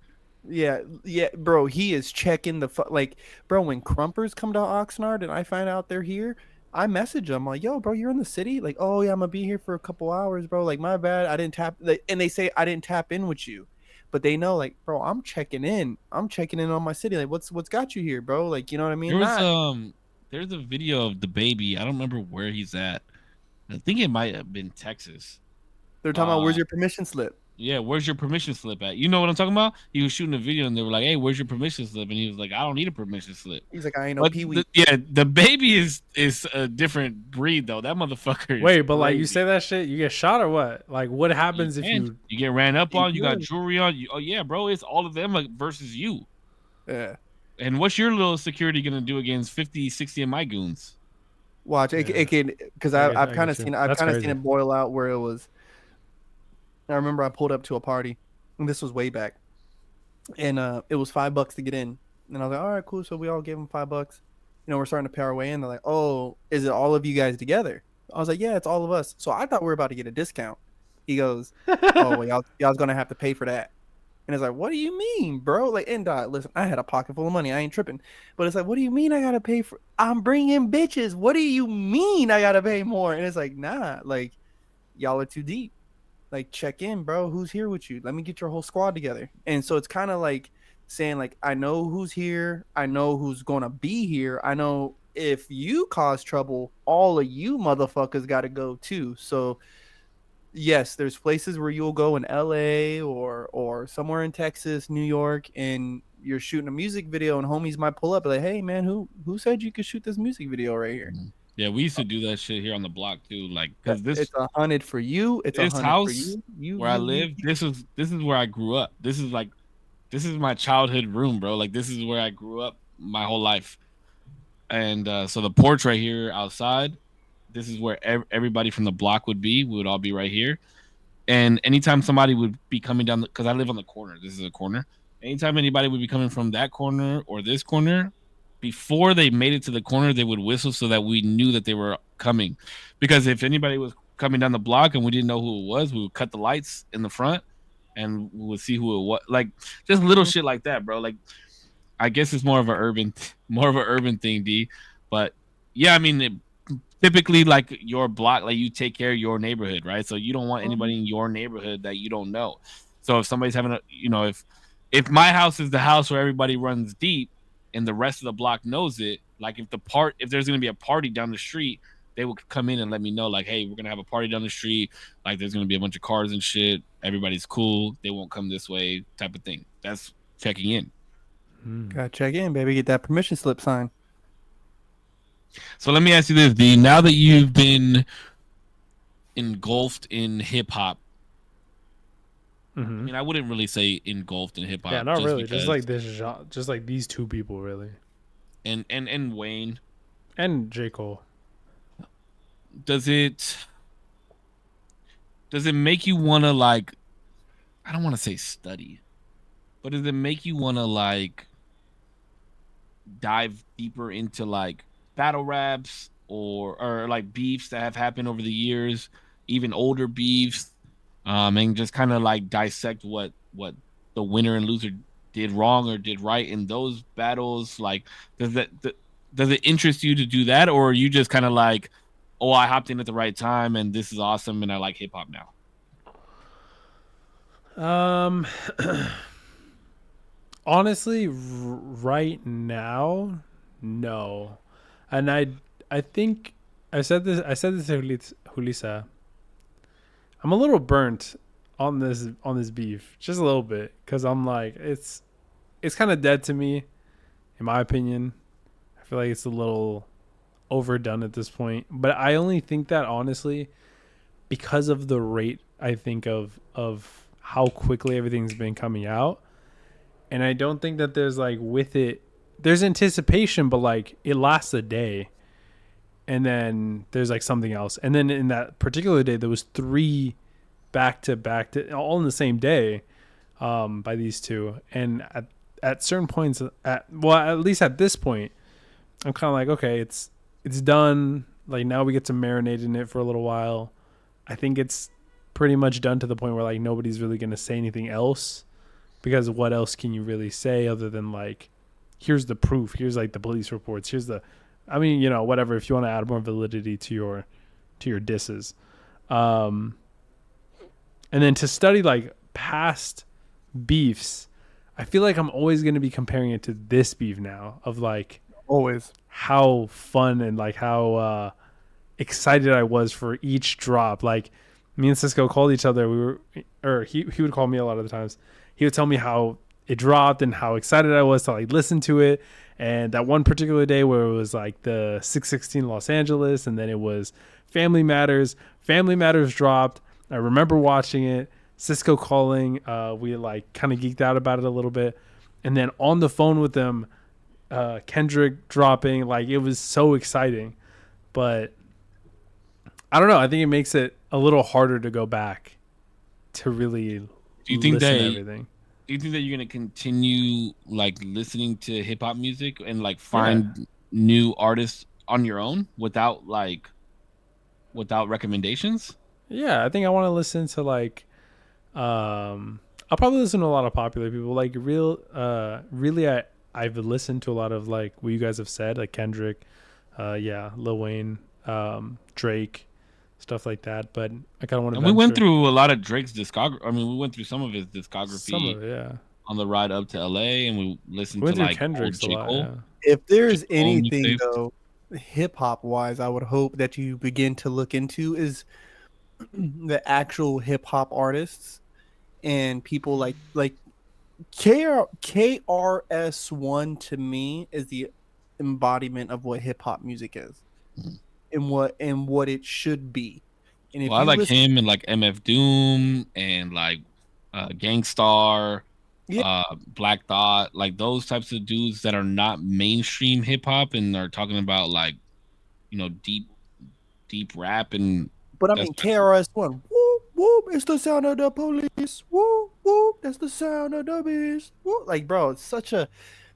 Yeah, bro. He is checking like, bro. When Crumpers come to Oxnard and I find out they're here, I message them like, "Yo, bro, you're in the city?" Like, "Oh yeah, I'm gonna be here for a couple hours, bro." Like, my bad, I didn't tap. And they say I didn't tap in with you, but they know, like, bro, I'm checking in. I'm checking in on my city. Like, what's got you here, bro? Like, you know what I mean? There's a video of the baby. I don't remember where he's at. I think it might have been Texas. They're talking about where's your permission slip? Yeah, where's your permission slip at? You know what I'm talking about? He was shooting a video and they were like, "Hey, where's your permission slip?" And he was like, "I don't need a permission slip." He's like, I ain't no But Pee Wee. the baby is a different breed though. That motherfucker is Wait, but like you crazy. say that shit, you get shot or what? Like what happens if And you? you get ran up on, you got Yeah. jewelry on. Oh yeah, bro, it's all of them versus you. Yeah. And what's your little security gonna do against 50, 60 of my goons? Watch it. Yeah. It can because I I've get kind of you. seen I've That's kind of seen crazy. it boil out where it was. I remember I pulled up to a party, and this was way back, and it was $5 to get in, and I was like, all right, cool. So we all gave them $5. You know, we're starting to pay our way in. They're like, oh, is it all of you guys together? I was like, yeah, it's all of us. So I thought we were about to get a discount. He goes, oh, well, y'all's gonna have to pay for that. And it's like, what do you mean, bro? Like, and listen, I had a pocket full of money. I ain't tripping. But it's like, what do you mean I gotta pay for? I'm bringing bitches. What do you mean I gotta pay more? And it's like, nah, like, y'all are too deep. Like, check in, bro. Who's here with you? Let me get your whole squad together. And so it's kind of like saying, like, I know who's here. I know who's gonna be here. I know if you cause trouble, all of you motherfuckers gotta go too. So yes, there's places where you'll go in LA or somewhere in Texas, New York, and you're shooting a music video and homies might pull up like, hey man, who said you could shoot this music video right here? Yeah, we used to do that shit here on the block too. Like, cause It's 100 for you, it's this 100 for house you. where I live, this is where I grew up. This is my childhood room, bro. Like this is where I grew up my whole life. And so the porch right here outside, this is where everybody from the block would be. We would all be right here. And anytime somebody would be coming down, because I live on the corner, this is a corner. Anytime anybody would be coming from that corner or this corner, before they made it to the corner, they would whistle so that we knew that they were coming. Because if anybody was coming down the block and we didn't know who it was, we would cut the lights in the front and we would see who it was. Like just little shit like that, bro. Like I guess it's more of an urban thing, D. But yeah, I mean, typically like your block, like you take care of your neighborhood, right? So you don't want anybody in your neighborhood that you don't know. So if somebody's having a, if my house is the house where everybody runs deep and the rest of the block knows it, like if there's gonna be a party down the street, they will come in and let me know, like, hey, we're gonna have a party down the street, like there's gonna be a bunch of cars and shit, everybody's cool, they won't come this way, type of thing. That's checking in. Gotta check in, baby. Get that permission slip signed. So let me ask you this, D. Now that you've been engulfed in hip hop, I mean, I wouldn't really say engulfed in hip hop. Yeah, not just really. because- Just like this genre, just like these two people, really, and Wayne, and J. Cole. does it make you want to, like, I don't want to say study, but does it make you want to like dive deeper into like battle raps or like beefs that have happened over the years, even older beefs, and just kind of like dissect what the winner and loser did wrong or did right in those battles? Like, does it interest you to do that, or are you just kind of like, oh, I hopped in at the right time and this is awesome and I like hip hop now? Honestly, right now, no. And I think I said this to Julissa. I'm a little burnt on this beef, just a little bit, because I'm like, it's kind of dead to me, in my opinion. I feel like it's a little overdone at this point, but I only think that honestly because of the rate, I think, of how quickly everything's been coming out. And I don't think that there's like with it, there's anticipation, but like it lasts a day and then there's like something else. And then in that particular day, there was 3 back to back all in the same day, by these two. And at certain points at least at this point, I'm kind of like, okay, it's done. Like now we get to marinate in it for a little while. I think it's pretty much done to the point where like nobody's really going to say anything else, because what else can you really say other than like, here's the proof, here's like the police reports, here's the, I mean, whatever, if you want to add more validity to your disses. And then to study like past beefs, I feel like I'm always going to be comparing it to this beef now, of like Always. how fun and like how excited I was for each drop. Like me and Cisco called each other. He would call me a lot of the times. He would tell me how it dropped and how excited I was to like listen to it. And that one particular day where it was like the 616 Los Angeles, and then it was Family Matters. Family Matters dropped. I remember watching it. Cisco calling. We like kind of geeked out about it a little bit, and then on the phone with them, Kendrick dropping. Like it was so exciting, but I don't know. I think it makes it a little harder to go back to really Do you think listen that to everything. Do you think that you're gonna continue like listening to hip hop music and like find new artists on your own without recommendations? Yeah, I think I want to listen to like I'll probably listen to a lot of popular people. Like really I've listened to a lot of like what you guys have said, like Kendrick, Lil Wayne, Drake, stuff like that. But I kind of want to. And we went through a lot of Drake's discography. I mean, we went through some of his discography. Some of it, yeah. On the ride up to LA, and we listened We went to through like Kendrick's a J. lot. Cole. Yeah. If there's J. Cole anything mixtapes. though, hip hop wise, I would hope that you begin to look into is the actual hip hop artists and people like KRS-One to me is the embodiment of what hip hop music is, and what it should be. And if Well, I you like listen, him and like MF Doom and like Gangstar, Yeah. Black Thought, like those types of dudes that are not mainstream hip hop and are talking about like, deep rap and but I that's mean KRS-One, whoop whoop, it's the sound of the police, whoop whoop, that's the sound of the beast, whoop. Like, bro, it's such a.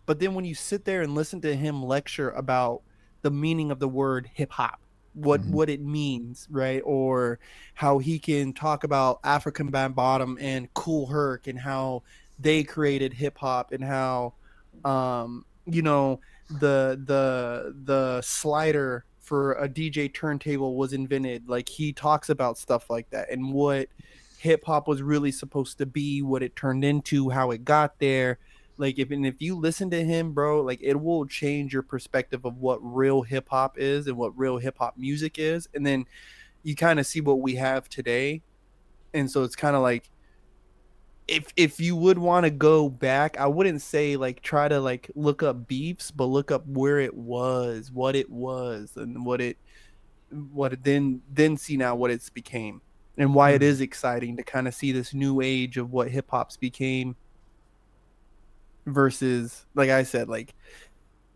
But then when you sit there and listen to him lecture about the meaning of the word hip hop, what it means, right? Or how he can talk about African Bambaataa and Cool Herc and how they created hip hop, and how the slider for a DJ turntable was invented. Like, he talks about stuff like that and what hip hop was really supposed to be, what it turned into, how it got there. Like, if you listen to him, bro, like, it will change your perspective of what real hip hop is and what real hip hop music is. And then you kind of see what we have today. And so it's kind of like, if you would want to go back, I wouldn't say like try to like look up beefs, but look up where it was, and what it then see now what it's became, and why it is exciting to kind of see this new age of what hip hop's became. Versus, like I said, like,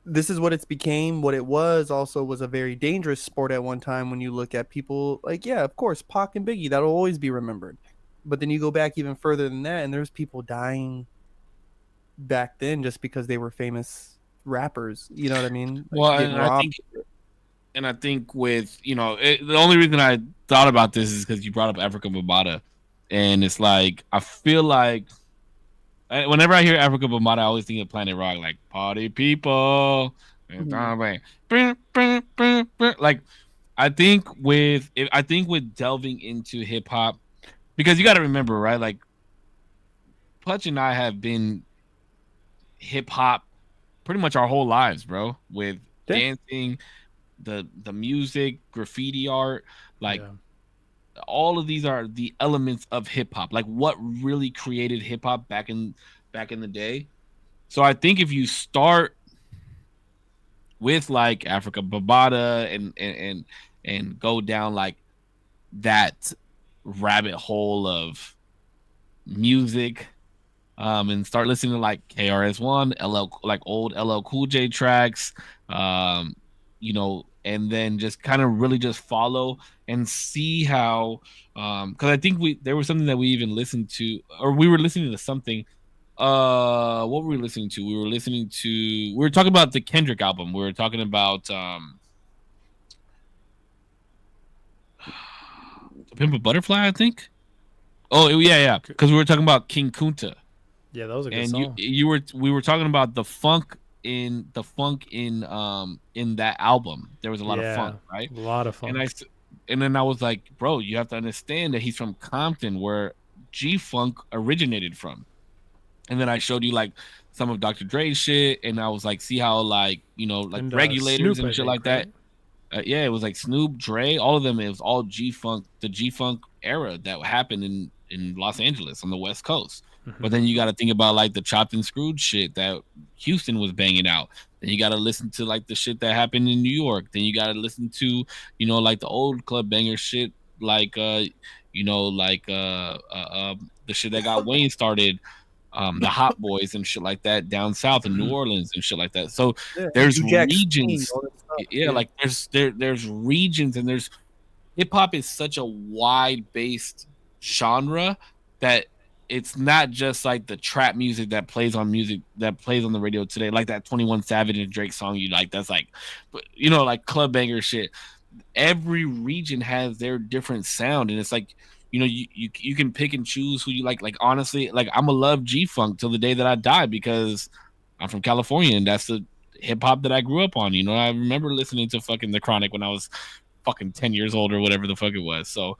this is what it's became. What it was also was a very dangerous sport at one time. When you look at people like, yeah, of course, Pac and Biggie, that'll always be remembered. But then you go back even further than that, and there's people dying back then just because they were famous rappers. You know what I mean? Like, well, getting robbed. I think with the only reason I thought about this is because you brought up Africa Bambaataa, and it's like I feel like whenever I hear Africa Bambaataa, I always think of Planet Rock, like party people. Like I think with delving into hip hop, because you got to remember, right? Like Putch and I have been hip hop pretty much our whole lives, bro. With dancing, the music, graffiti art, like all of these are the elements of hip hop. Like what really created hip hop back in the day. So I think if you start with like Africa Bambaataa and go down like that rabbit hole of music, and start listening to like KRS-One, like old LL Cool J tracks, and then just kind of really just follow and see how, because I think there was something that we even listened to, or we were listening to something. What were we listening to? We were talking about the Kendrick album. We were talking about Pimp a Butterfly, I think. Oh yeah, because we were talking about King Kunta. Yeah, that was a good song. We were talking about the funk in that album. There was a lot of funk, right? A lot of funk. And then I was like, bro, you have to understand that he's from Compton, where G-Funk originated from. And then I showed you like some of Dr. Dre's shit, and I was like, see how like and, Regulators Snoop, and shit I like think, that. Yeah, it was like Snoop, Dre, all of them. It was all G Funk, the G Funk era that happened in Los Angeles on the West Coast. But then you got to think about like the chopped and screwed shit that Houston was banging out. Then you got to listen to like the shit that happened in New York. Then you got to listen to, like the old club banger shit, like the shit that got Wayne started, the Hot Boys and shit like that down south in New Orleans and shit like that. So Yeah, there's New Jack Swing, regions, all that stuff. yeah, like there's regions, and there's hip hop is such a wide based genre that it's not just like the trap music that plays on the radio today, like that 21 Savage and Drake song you like. That's like, like club banger shit. Every region has their different sound, and it's like, you can pick and choose who you like. Like honestly, like I'm gonna love G Funk till the day that I die because I'm from California and that's the hip hop that I grew up on. I remember listening to fucking The Chronic when I was fucking 10 years old or whatever the fuck it was. So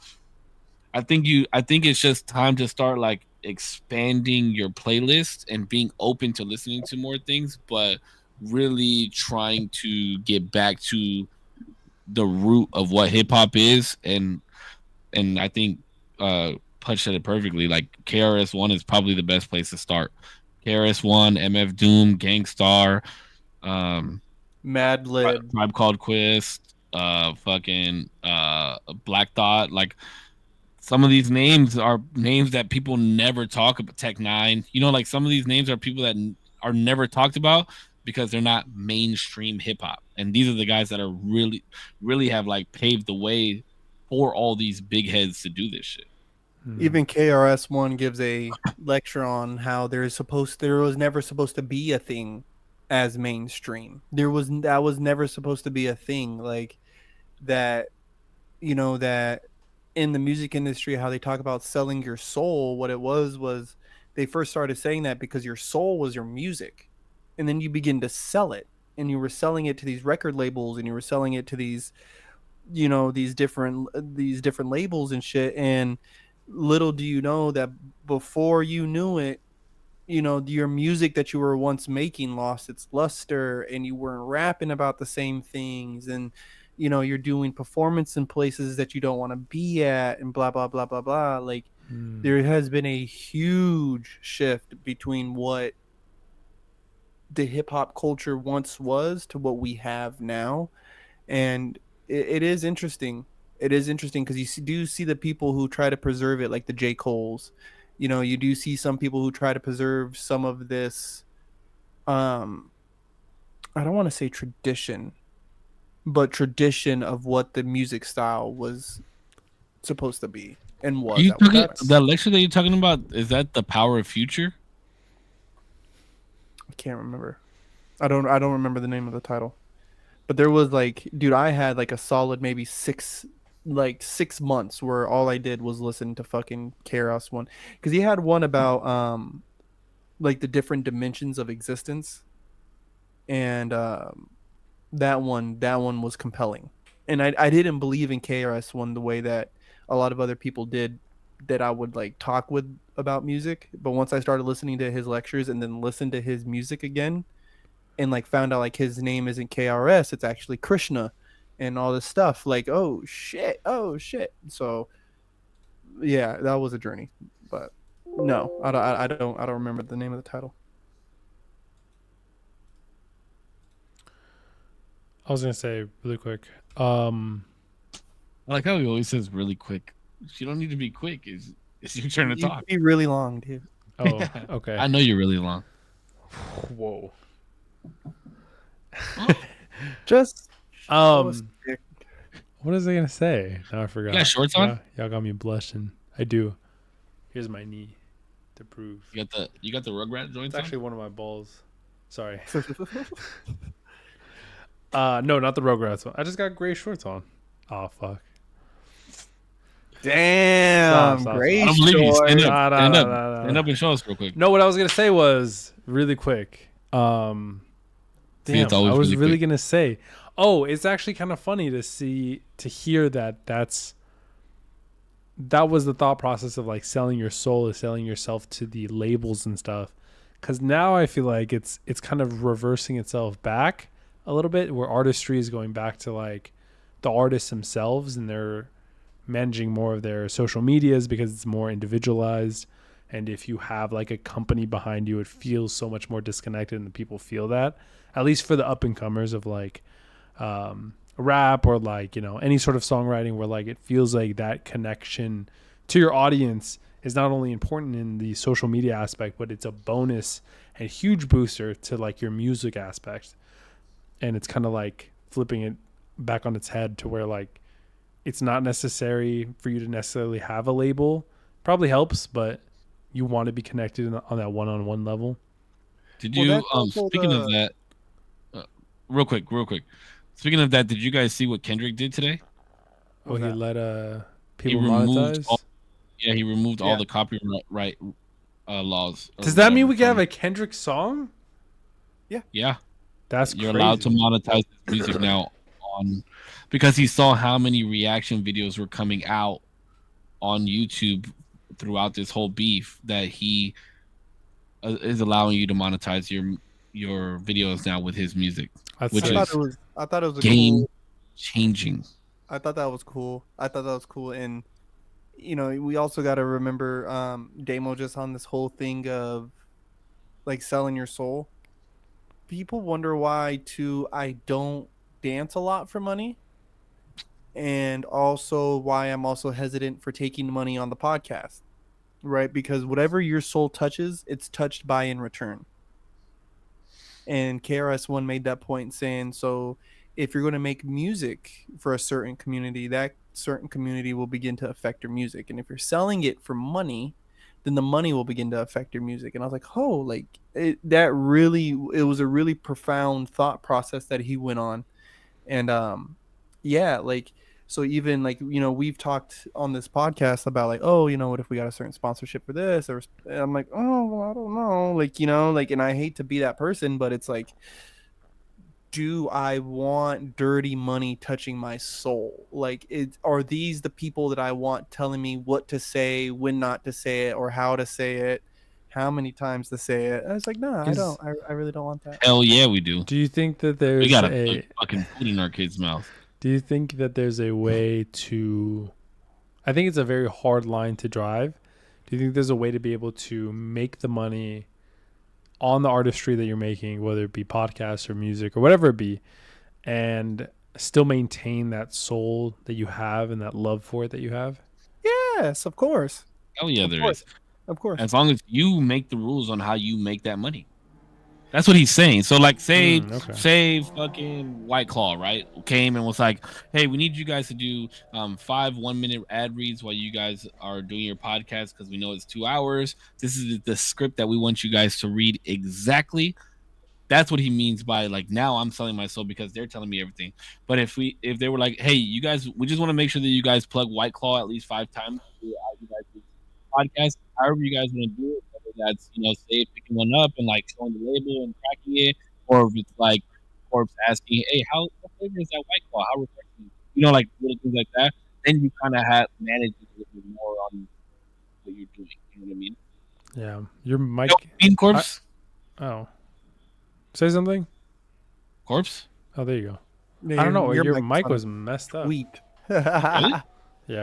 I think it's just time to start like expanding your playlist and being open to listening to more things, but really trying to get back to the root of what hip hop is. And I think Punch said it perfectly. Like KRS-One is probably the best place to start. KRS-One, MF Doom, Gangstar, Madlib, Tribe Called Quest, Black Thought. Like some of these names are names that people never talk about. Tech Nine, like some of these names are people that are never talked about because they're not mainstream hip hop. And these are the guys that are really, really have like paved the way for all these big heads to do this shit. Even KRS-One gives a lecture on how there was never supposed to be a thing as mainstream. That was never supposed to be a thing like that. That in the music industry, how they talk about selling your soul. What it was they first started saying that because your soul was your music, and then you begin to sell it, and you were selling it to these record labels, and you were selling it to these, these different labels and shit. And little do you know that before you knew it, your music that you were once making lost its luster, and you weren't rapping about the same things, and you're doing performance in places that you don't want to be at, and blah blah blah blah blah. Like there has been a huge shift between what the hip hop culture once was to what we have now. And it is interesting. It is interesting because you do see the people who try to preserve it, like the J. Coles. You do see some people who try to preserve some of this. I don't want to say tradition, but tradition of what the music style was supposed to be and was. The lecture that you're talking about, is that The Power of Future? I can't remember. I don't remember the name of the title. But there was like, dude, I had like a solid maybe 6 months where all I did was listen to fucking KRS-One, because he had one about like the different dimensions of existence, and that one was compelling. And I didn't believe in KRS-One the way that a lot of other people did, that I would like talk with about music. But once I started listening to his lectures and then listened to his music again, and like found out like his name isn't KRS, it's actually Krishna, and all this stuff, like oh shit. So yeah, that was a journey. But no, I don't remember the name of the title. I was gonna say really quick. I like how he always says really quick. You don't need to be quick. It's your turn to talk. Be really long, dude. Oh, okay. I know you're really long. Whoa. Just what was I gonna say? Now I forgot. You got shorts on? Y'all got me blushing. I do. Here's my knee to prove. You got the Rugrat joints It's on? actually one of my balls. Sorry. No, not the Rugrats one. I just got gray shorts on. Oh fuck. Damn, Stop. great. I don't believe you. Stand Nah, up. nah, Stand nah, up. nah, nah. Stand up and show us real quick. No, what I was gonna say was really quick. See, it's always I was really quick. gonna say, oh, it's actually kind of funny to hear that that was the thought process of like selling your soul, is selling yourself to the labels and stuff. Because now I feel like it's kind of reversing itself back a little bit, where artistry is going back to like the artists themselves, and they're managing more of their social medias because it's more individualized. And if you have like a company behind you, it feels so much more disconnected, and people feel that, at least for the up and comers of like rap or like, you know, any sort of songwriting, where like it feels like that connection to your audience is not only important in the social media aspect, but it's a bonus and huge booster to like your music aspect. And it's kind of like flipping it back on its head to where like it's not necessary for you to necessarily have a label. Probably helps, but you want to be connected on that one-on-one level. Did Well, you that's also speaking of the- that, real quick. Speaking of that, did you guys see what Kendrick did today? Oh, What's he that? let people removed monetize. he removed all Yeah. the copyright laws. or Does that mean whatever we can have from- a Kendrick song? Yeah, That's you're crazy. allowed to monetize his music now on, because he saw how many reaction videos were coming out on YouTube throughout this whole beef, that he is allowing you to monetize your videos now with his music, That's which sick. I is thought it was a game cool. changing. I thought that was cool. And you know, we also got to remember Damo just on this whole thing of like selling your soul. People wonder why too I don't dance a lot for money, and also why I'm also hesitant for taking money on the podcast. Right? Because whatever your soul touches, it's touched by in return. And KRS-One made that point saying, so if you're going to make music for a certain community, that certain community will begin to affect your music. And if you're selling it for money, then the money will begin to affect your music. And I was like, oh, like it was a really profound thought process that he went on. And yeah, like, so even like, you know, we've talked on this podcast about like, oh, you know, what if we got a certain sponsorship for this? Or and I'm like, oh, well, I don't know. Like, you know, like, and I hate to be that person, but it's like, do I want dirty money touching my soul? Like, are these the people that I want telling me what to say, when not to say it, or how to say it, how many times to say it? And it's like, no, I Is- don't. I really don't want that. Hell yeah, we do. Do you think that We there's gotta a put fucking food in our kids' mouth. Do you think that there's a way to, I think it's a very hard line to drive. Do you think there's a way to be able to make the money on the artistry that you're making, whether it be podcasts or music or whatever it be, and still maintain that soul that you have and that love for it that you have? Yes, of course. Hell yeah, Of there course. is. Of course. As long as you make the rules on how you make that money. That's what he's saying. So like say fucking White Claw, right? Came and was like, hey, we need you guys to do 5 1-minute ad reads while you guys are doing your podcast, because we know it's 2 hours. This is the script that we want you guys to read exactly. That's what he means by like, now I'm selling my soul because they're telling me everything. But if they were like, hey, you guys, we just want to make sure that you guys plug White Claw at least 5 times throughout you guys' podcast, however you guys want to do it, whether that's, you know, say picking one up and like showing the label and cracking it, or if it's like Corpse asking, hey, what flavor is that White Claw? How refreshing, you know, like little things like that. Then you kind of have managed a little bit more on what you're doing. You know what I mean? Yeah. Your mic. You know what I mean, Corpse? Oh. Say something? Corpse? Oh, there you go. Yeah, I don't know. Your mic sounded was messed up. sweet. Yeah,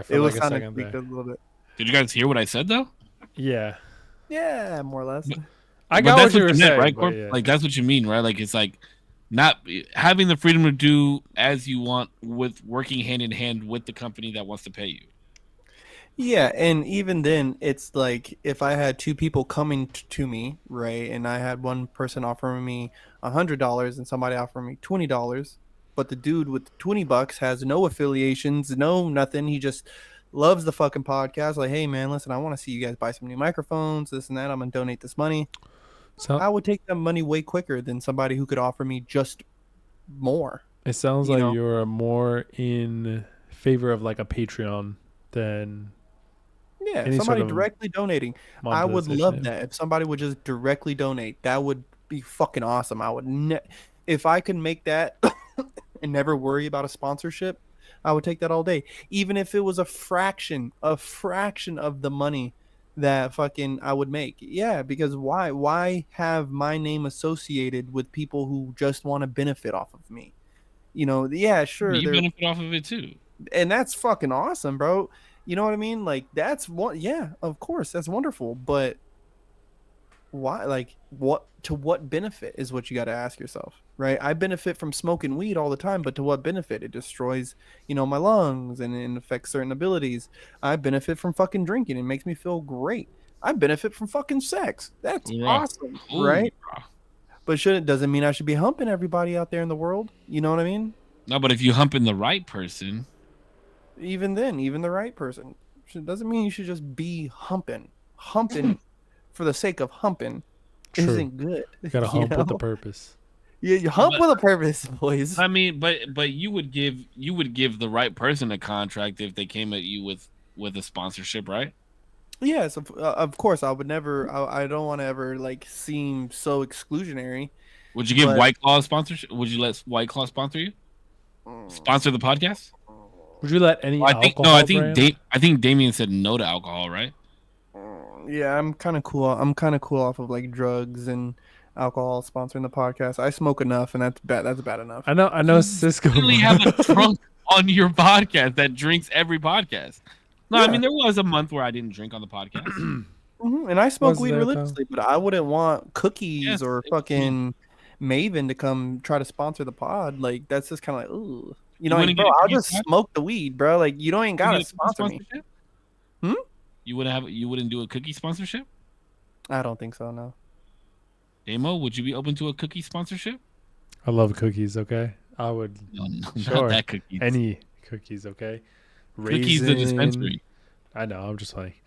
for It like was a sounding second tweaked there. a little bit. Did you guys hear what I said though? Yeah. Yeah, more or less. I But got that's what you were meant, saying, right, but Corp? yeah. Like that's what you mean, right? Like it's like not having the freedom to do as you want, with working hand in hand with the company that wants to pay you. Yeah, and even then, it's like if I had two people coming to me, right, and I had one person offering me $100 and somebody offering me $20, but the dude with the $20 has no affiliations, no nothing. He just loves the fucking podcast. Like, hey man, listen, I want to see you guys buy some new microphones, this and that. I'm gonna donate this money. So, I would take that money way quicker than somebody who could offer me just more. it sounds you like know. you're more in favor of like a Patreon than Yeah, any somebody sort of directly donating. I would love monetization. that if somebody would just directly donate. That would be fucking awesome. I would if I could make that and never worry about a sponsorship, I would take that all day. Even if it was a fraction of the money that fucking I would make. Yeah, because why have my name associated with people who just want to benefit off of me? You know, yeah, sure, You they're benefit off of it too. and that's fucking awesome, bro. You know what I mean? Like that's what, yeah, of course, that's wonderful. But why? Like, what to what benefit is what you got to ask yourself, right? I benefit from smoking weed all the time, but to what benefit? It destroys, my lungs and it affects certain abilities. I benefit from fucking drinking; it makes me feel great. I benefit from fucking sex. That's Right. awesome, right? But doesn't mean I should be humping everybody out there in the world. You know what I mean? No, but if you humping the right person, Even then, even the right person, doesn't mean you should just be humping. Humping for the sake of humping True. isn't good. You gotta hump with a know? purpose. Yeah, you hump with a purpose, boys. I mean, but you would give the right person a contract if they came at you with a sponsorship, right? Yes, of course. I would never. I don't want to ever like seem so exclusionary. Would you give But- White Claw a sponsorship? Would you let White Claw sponsor you? Sponsor the podcast? Would you let any Well, alcohol I think brand? I think Damien said no to alcohol, right? Yeah, I'm kind of cool. I'm kind of cool off of like drugs and alcohol sponsoring the podcast. I smoke enough, and that's bad. That's bad enough. I know Cisco. You literally have a drunk on your podcast that drinks every podcast. No, I Yeah. mean there was a month where I didn't drink on the podcast. And I smoke Was weed that, though? religiously, but I wouldn't want cookies Yes, or it was me. fucking Maven to come try to sponsor the pod. Like that's just kind of like, ooh, like, wouldn't bro, get a I'll cookie just spot? smoke the weed, bro. Like you don't ain't gotta You sponsor me. sponsorship? Hmm? You wouldn't do a cookie sponsorship? I don't think so. No. Damo, would you be open to a cookie sponsorship? I love cookies. Okay, I would No, Sure. not that cookies. any cookies. Okay, Cookies the Raisin- dispensary. I know. I'm just like,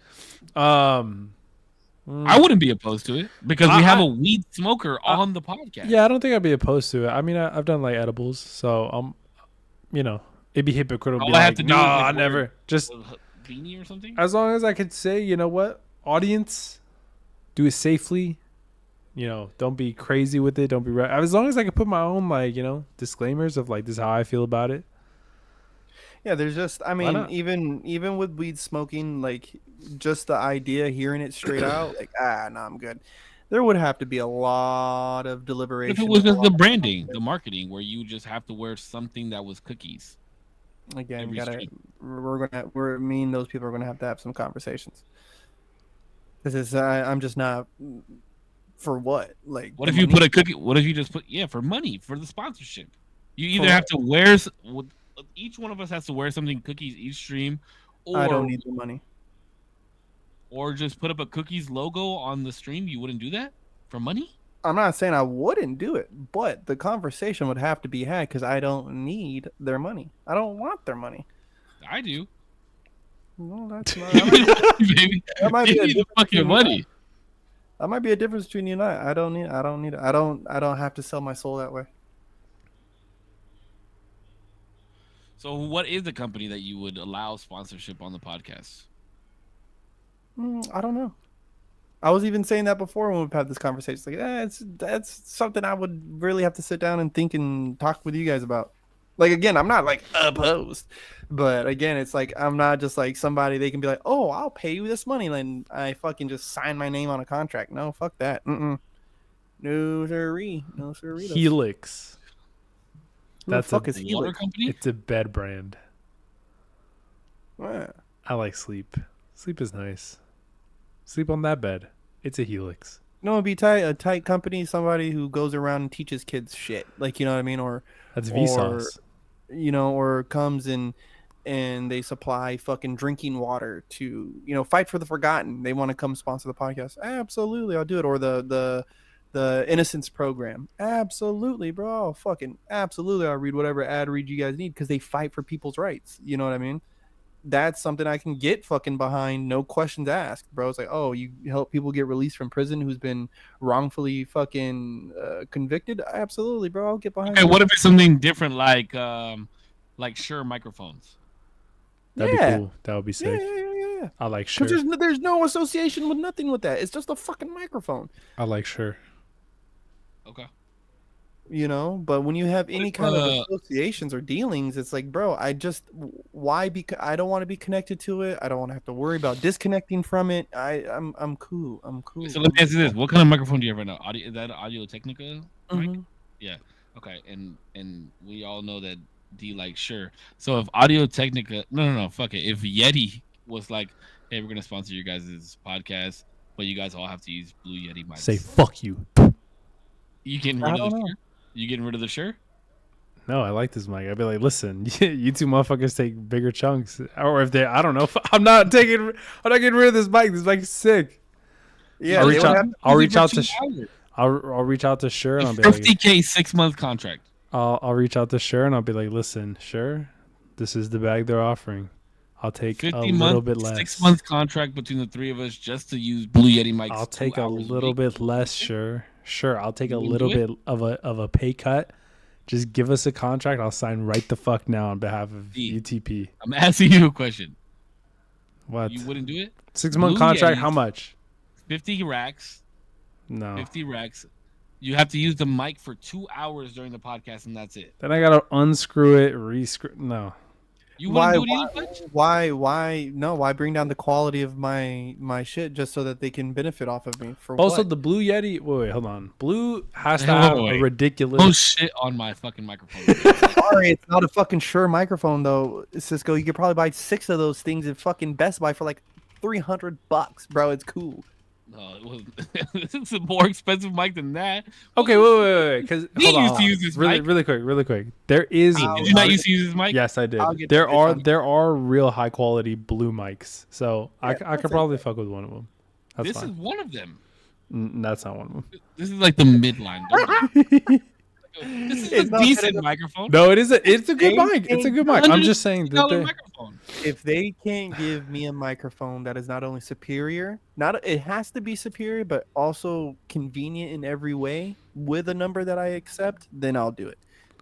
I wouldn't be opposed to it because we have I- a weed smoker on the podcast. Yeah, I don't think I'd be opposed to it. I mean, I've done like edibles, so it'd be hypocritical. All To be I have like, to do no, is, like, I wear- never. Just Beanie or something. as long as I could say, you know what, audience, do it safely. Don't be crazy with it. Don't be right. As long as I could put my own disclaimers of like this is how I feel about it. Yeah, there's just I mean, not? even with weed smoking, like just the idea, hearing it straight out, like no, I'm good. There would have to be a lot of If deliberation. it was and a just the lot of- branding, the marketing, where you just have to wear something that was cookies. Again, every gotta street. we're me and those people are gonna have some conversations. This is I'm just not for what like. What the if you money? put a cookie? What if you just put for money for the sponsorship? You either For have to wear each one of us has to wear something cookies each stream, I don't or need the money. or just put up a cookies logo on the stream. You wouldn't do that for money? I'm not saying I wouldn't do it, but the conversation would have to be had because I don't need their money. I don't want their money. I do. No, that's not. Baby, That might be give a me the difference fucking between money. That might be a difference between you and I. I don't have to sell my soul that way. So, what is the company that you would allow sponsorship on the podcast? I don't know. I was even saying that before when we've had this conversation. It's like, that's something I would really have to sit down and think and talk with you guys about. Like, again, I'm not like opposed, but again, it's like I'm not just like somebody they can be like, oh, I'll pay you this money, and I fucking just sign my name on a contract. No, fuck that. No siree, no siree. Helix. Who the That's fuck a is Water Helix? company? It's a bed brand. Yeah. I like sleep. Sleep is nice. Sleep on that bed. It's a Helix. No, it'd be tight. A tight company, somebody who goes around and teaches kids shit, like you know what I mean, or That's Or- Vsauce. or comes in and they supply fucking drinking water to Fight for the Forgotten. They want to come sponsor the podcast. Absolutely, I'll do it. Or the Innocence program. Absolutely, bro. Fucking absolutely, I'll read whatever ad read you guys need because they fight for people's rights. You know what I mean? That's something I can get fucking behind, no questions asked, bro. It's like, oh, you help people get released from prison who's been wrongfully fucking convicted. Absolutely, bro. I'll get behind. Okay, you. what if it's something different like Shure microphones? That'd Yeah. be cool. That would be sick. Yeah. I like Shure. Because there's no association with nothing with that. It's just a fucking microphone, I like Shure. Okay. But when you have any kind of Uh, associations or dealings, it's like, bro, I don't want to be connected to it. I don't want to have to worry about disconnecting from it. I'm cool. I'm cool. So let me ask you this: what kind of microphone do you have right now? Audio? Is that an Audio Technica? mic? Mhm. Okay, and we all know that D likes Sure. So if Audio Technica, no, fuck it. If Yeti was like, hey, we're gonna sponsor your guys' podcast, but you guys all have to use Blue Yeti Say mics. fuck you. You getting I rid of the don't know. Sure? You getting rid of the Sure? No, I like this mic. I'd be like, listen, you two motherfuckers take bigger chunks, or if they, I don't know. I'm not getting rid of this mic. This mic's sick. Yeah, I'll they reach would out. have- I'll Use it reach for out 2 to. hours. I'll reach out to Sure, and I'll A be like, 50K 6-month contract. I'll reach out to Sure, and I'll be like, listen, Sure, this is the bag they're offering. I'll take a 50 little month, bit less. 6-month contract between the three of us just to use Blue Yeti mics. I'll 2 take a hours little week. bit less, Sure. I'll take You a wouldn't little do bit of a pay cut. Just give us a contract. I'll sign right the fuck now on behalf of D. UTP. I'm asking you a question. What? You wouldn't do it? 6-month Blue contract? Yetis. How much? 50 racks. No. 50 racks. You have to use the mic for 2 hours during the podcast, and that's it. Then I gotta unscrew it, rescrew. No. You wouldn't do it why, either, Butch? why bring down the quality of my shit just so that they can benefit off of me for Also, what? the Blue Yeti. Wait, hold on. Blue has to Wait, have wait. a ridiculous. Oh shit on my fucking microphone. Sorry, it's not a fucking Shure microphone though, Cisco. You could probably buy 6 of those things at fucking Best Buy for like $300, bro. It's cool. No, it was. It's a more expensive mic than that. Okay, wait. Because We hold on, used hold to on. use this really, mic. really quick. There is. Did you not used to use this mic? Yes, I did. I'll get There to this are one. there are real high quality blue mics, so I that's could probably fuck with one of them. That's This is fine. one of them. That's not one of them. This is like the midline. This is It's a not decent gonna- microphone. No, it's a good They mic. It's a good mic. I'm just saying that $160 they, microphone. If they can't give me a microphone that is not only superior, it has to be superior, but also convenient in every way with a number that I accept, then I'll do it.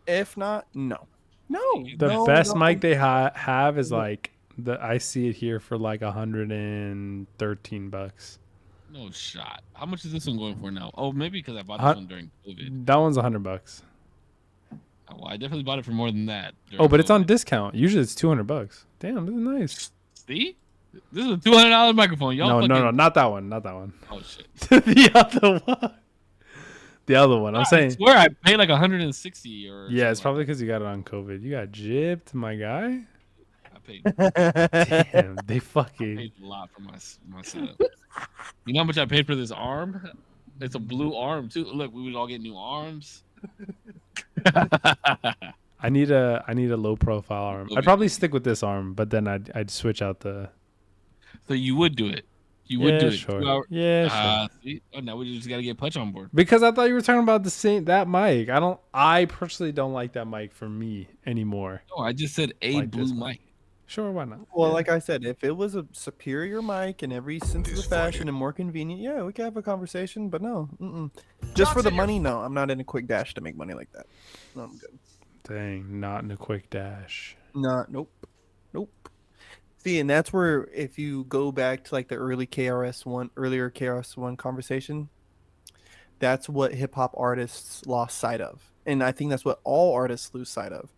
If not, no. the no, best no. mic they have is like I see it here for like $113. No shot. How much is this one going for now? Oh, maybe because I bought Huh? this one during COVID. That one's $100. Oh, well, I definitely bought it for more than that. Oh, during but it's on COVID. discount. Usually it's $200. Damn, this is nice. See? This is a $200 microphone. Y'all No, not that one. Not that one. Oh shit. The other one. The other one. I'm I saying. swear I paid like 160 or. Yeah, it's something probably because you got it on COVID. You got gypped, my guy. like that. Damn, they I fucking. paid a lot for my setup. You know how much I paid for this arm? It's a blue arm too. Look, we would all get new arms. I need a low profile arm. Okay. I'd probably stick with this arm, but then I'd switch out the. So you would do it. You would do it. 2 Sure. hour- Yeah, sure. See? Oh, now we just gotta get Putch on board. Because I thought you were talking about that mic. I personally don't like that mic for me anymore. No, I just said a Like this blue one. mic. Sure, why not? Well, like I said, if it was a superior mic in every sense of the fashion and more convenient, yeah, we could have a conversation. But no, just for the money, no. I'm not in a quick dash to make money like that. No, I'm good. Dang, not in a quick dash. Nope. See, and that's where if you go back to like the earlier KRS-One conversation, that's what hip hop artists lost sight of, and I think that's what all artists lose sight of,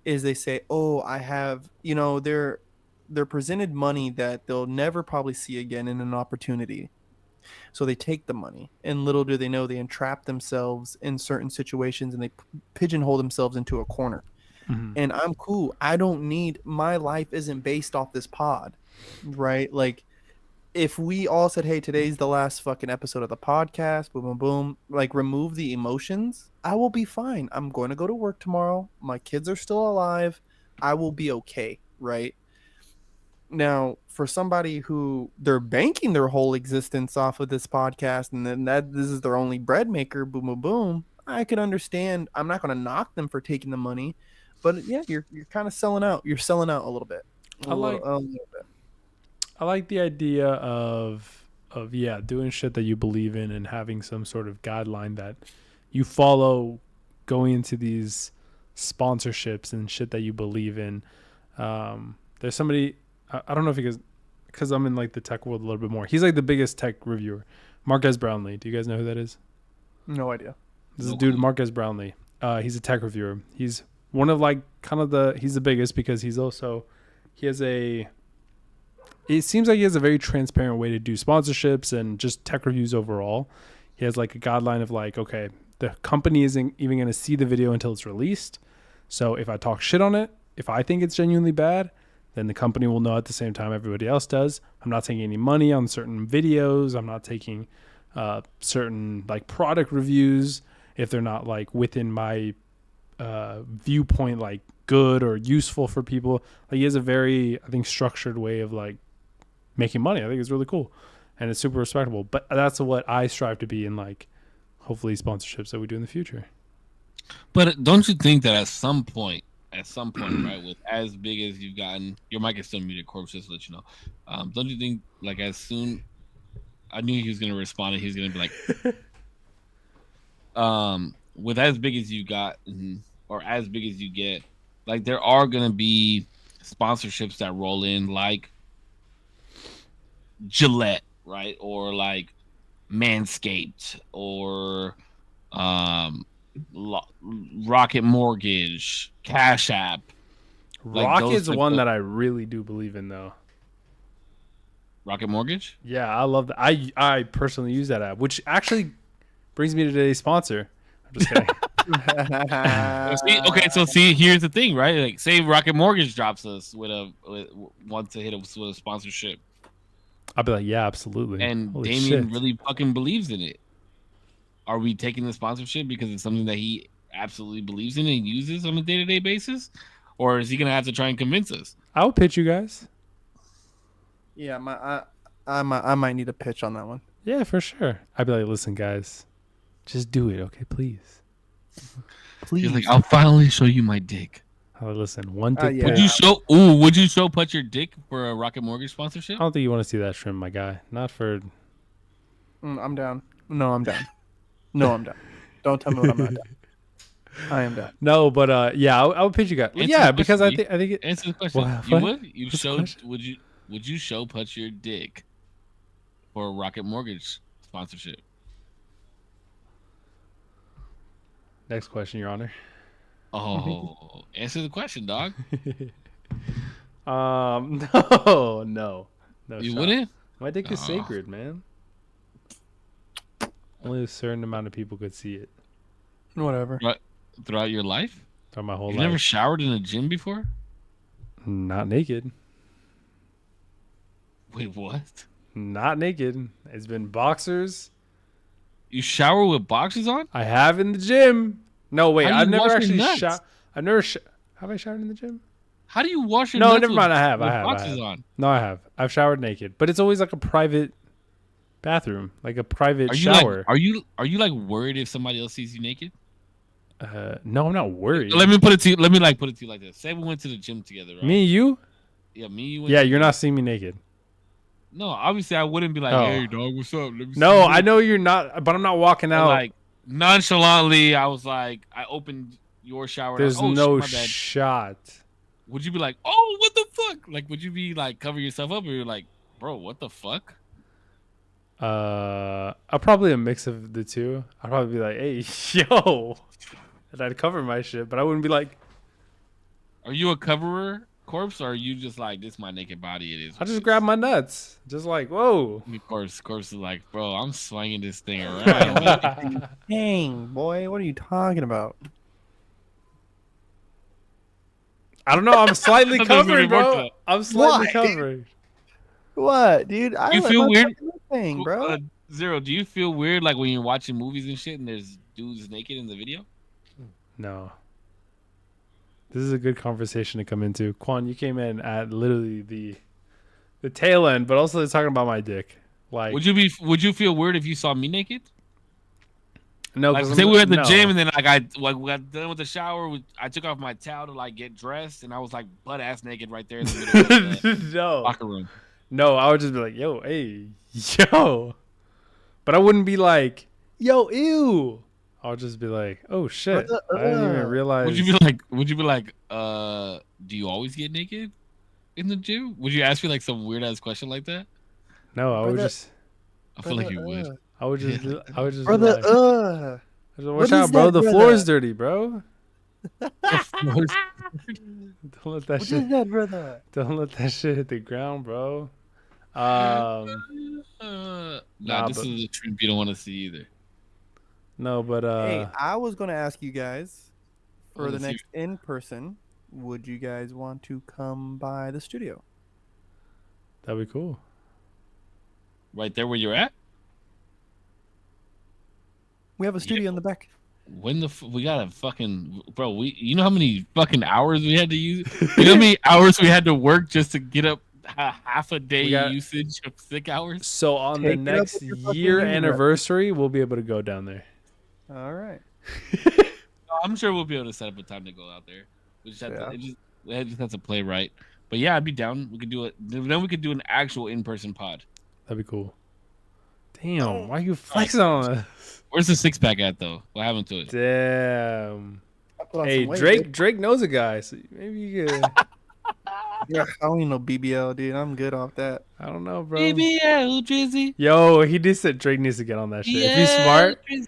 is they say, "Oh, I have," they're presented money that they'll never probably see again in an opportunity, so they take the money, and little do they know they entrap themselves in certain situations and they pigeonhole themselves into a corner. Mhm. And I'm cool. I don't need, my life isn't based off this pod, right? Like, if we all said, hey, today's the last fucking episode of the podcast, boom, boom, boom, like, remove the emotions, I will be fine. I'm going to go to work tomorrow. My kids are still alive. I will be okay, right? Now, for somebody who they're banking their whole existence off of this podcast, and then this is their only bread maker, boom, boom, boom, I can understand. I'm not going to knock them for taking the money. But yeah, you're kind of selling out. You're selling out a little bit. A little bit. I like the idea of doing shit that you believe in and having some sort of guideline that you follow going into these sponsorships and shit that you believe in. There's somebody, I don't know if he goes, because I'm in like the tech world a little bit more. He's like the biggest tech reviewer, Marquez Brownlee. Do you guys know who that is? No idea. This is dude Marquez Brownlee. He's a tech reviewer. He's one of like he's the biggest because it seems like he has a very transparent way to do sponsorships and just tech reviews overall. He has like a guideline of like, okay, The company isn't even going to see the video until it's released. So if I talk shit on it, if I think it's genuinely bad, then the company will know at the same time everybody else does. I'm not taking any money on certain videos. I'm not taking certain like product reviews if they're not like within my viewpoint, like good or useful for people. Like he has a very, I think, structured way of like making money. I think it's really cool and it's super respectable. But that's what I strive to be in, like hopefully sponsorships that we do in the future. But don't you think that at some point, right, with as big as you've gotten, your mic is still muted, Corpse, just to let you know. Don't you think, like, as soon, I knew he was going to respond and he was going to be like, with as big as you got, or as big as you get, like, there are going to be sponsorships that roll in, like Gillette, right? Or like Manscaped, or Rocket Mortgage, Cash App. Like Rocket's one that I really do believe in, though. Rocket Mortgage? Yeah, I love that. I personally use that app, which actually brings me to today's sponsor. I'm just kidding. See, here's the thing, right? Like, say Rocket Mortgage drops us wants to hit us with a sponsorship. I'll be like, yeah, absolutely. And Holy Damien shit. really fucking believes in it. Are we taking the sponsorship because it's something that he absolutely believes in and uses on a day-to-day basis? Or is he going to have to try and convince us? I'll pitch you guys. Yeah, I might need a pitch on that one. Yeah, for sure. I'd be like, listen, guys, just do it, okay, please. Please. He's like, I'll finally show you my dick. Oh, listen, one dick. Yeah. Would you show put your dick for a Rocket Mortgage sponsorship? I don't think you want to see that shrimp, my guy. Not for. I'm down. No, I'm down. No, I'm down. Don't tell me what I'm not down. I am down. No, but yeah, I would pitch you guys. Answer Yeah, the because I question, think it. Answer the question. What? You What? would? What's the question? Would you show put your dick for a Rocket Mortgage sponsorship? Next question, Your Honor. Oh, answer the question, dog. No. You shot. wouldn't? My dick is Oh. sacred, man. Only a certain amount of people could see it. Whatever. Throughout your life? Throughout my whole You've life. never showered in a gym before? Not naked. Wait, what? Not naked. It's been boxers. You shower with boxers on? I have in the gym. No, wait. How do you I've never wash your actually nuts? showered. I've never. Have I showered in the gym? How do you wash your No, nuts never mind. with- I have. with I have. boxers on? No, I have. I've showered naked, but it's always like a private bathroom, like a private Are you shower. are you like worried if somebody else sees you naked? No, I'm not worried. Let me put it to you like this. Say we went to the gym together, right? Me and you? Yeah, me, you. Went Yeah, to- you're not seeing me naked. No, obviously I wouldn't be like, Oh. "Hey, dog, what's up?" Let me see No, you." I know you're not, but I'm not walking But, out. like nonchalantly, I was like, I opened your shower. and I was There's like, no shit, my bad. shot. Would you be like, "Oh, what the fuck?" Like, would you be like cover yourself up, or you're like, "Bro, what the fuck?" I'll probably a mix of the two. I'd probably be like, "Hey, yo," and I'd cover my shit, but I wouldn't be like. Are you a coverer, Corpse, or are you just like, "This is my naked body"? It is. I what just it is? grab my nuts, just like, whoa. Corpse is like, "Bro, I'm swinging this thing around." Dang, boy, what are you talking about? I don't know. I'm slightly That doesn't covered, even work bro. though. I'm slightly Why? covered. What, dude? I You let feel my weird? fucking thing, bro. Zero, do you feel weird like when you're watching movies and shit and there's dudes naked in the video? No. This is a good conversation to come into. Quan, you came in at literally the tail end, but also talking about my dick. Like, Would you feel weird if you saw me naked? no, Like, 'cause say I'm- we were at the no. gym and then we got done with the shower. I took off my towel to like get dressed and I was like butt ass naked right there in the middle of the No, locker room. no, I would just be like, yo, hey, yo, but I wouldn't be like, yo, ew. I would just be like, oh shit, I didn't even realize. Would you be like, do you always get naked in the gym? Would you ask me like some weird ass question like that? No, I would Brother- just, I feel like you would. I would just, I would just, be Brother, like, I was like, watch what out, is bro. that, The brother? floor is dirty, bro. Don't let that what shit. is that, brother? Don't let that shit hit the ground, bro. Nah, Nah, this but- is the truth you don't want to see either. No, but Hey, I was gonna ask you guys for Well, the let's hear next in person. Would you guys want to come by the studio? that'd be cool. Right there where you're at. We have a studio in the back. When we got a fucking bro? You know how many fucking hours we had to use? You know how many hours we had to work just to get up half a day We got- usage of sick hours? So on the Take it up next with your fucking year union rep. anniversary, we'll be able to go down there. All right. I'm sure we'll be able to set up a time to go out there. We just have Yeah. to. It just has to play right. But yeah, I'd be down. We could do it. Then we could do an actual in-person pod. That'd be cool. Damn, why are you flexing on us? Where's the six pack at though? What happened to it? Damn. I put on Hey, some weight, Drake knows a guy, so maybe you could. dude. Yeah, I don't need no BBL, dude. I'm good off that. I don't know, bro. BBL Drizzy. Yo, he just said Drake needs to get on that shit. If he's Yeah, smart, Drizzy.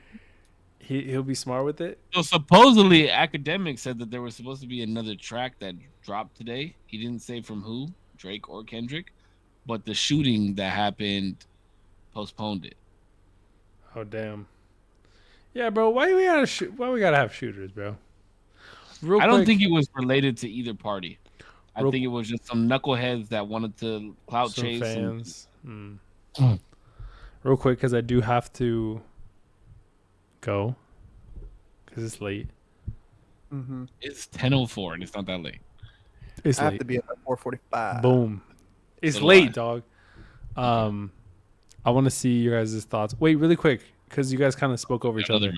he'll be smart with it. So supposedly, academics said that there was supposed to be another track that dropped today. He didn't say from who, Drake or Kendrick, but the shooting that happened postponed it. Oh damn. Yeah, bro. Why we gotta have shooters, bro? Real I don't quick, think it was related to either party. I Real- think it was just some knuckleheads that wanted to clout some chase. fans. Real quick, because I do have to go because it's late. Mm-hmm. It's 10:04 and it's not that late. It's I have late. to be at 4:45. Boom. It's So do late, I. dog. I want to see your guys' thoughts. Wait, really quick, because you guys kind of spoke over each other.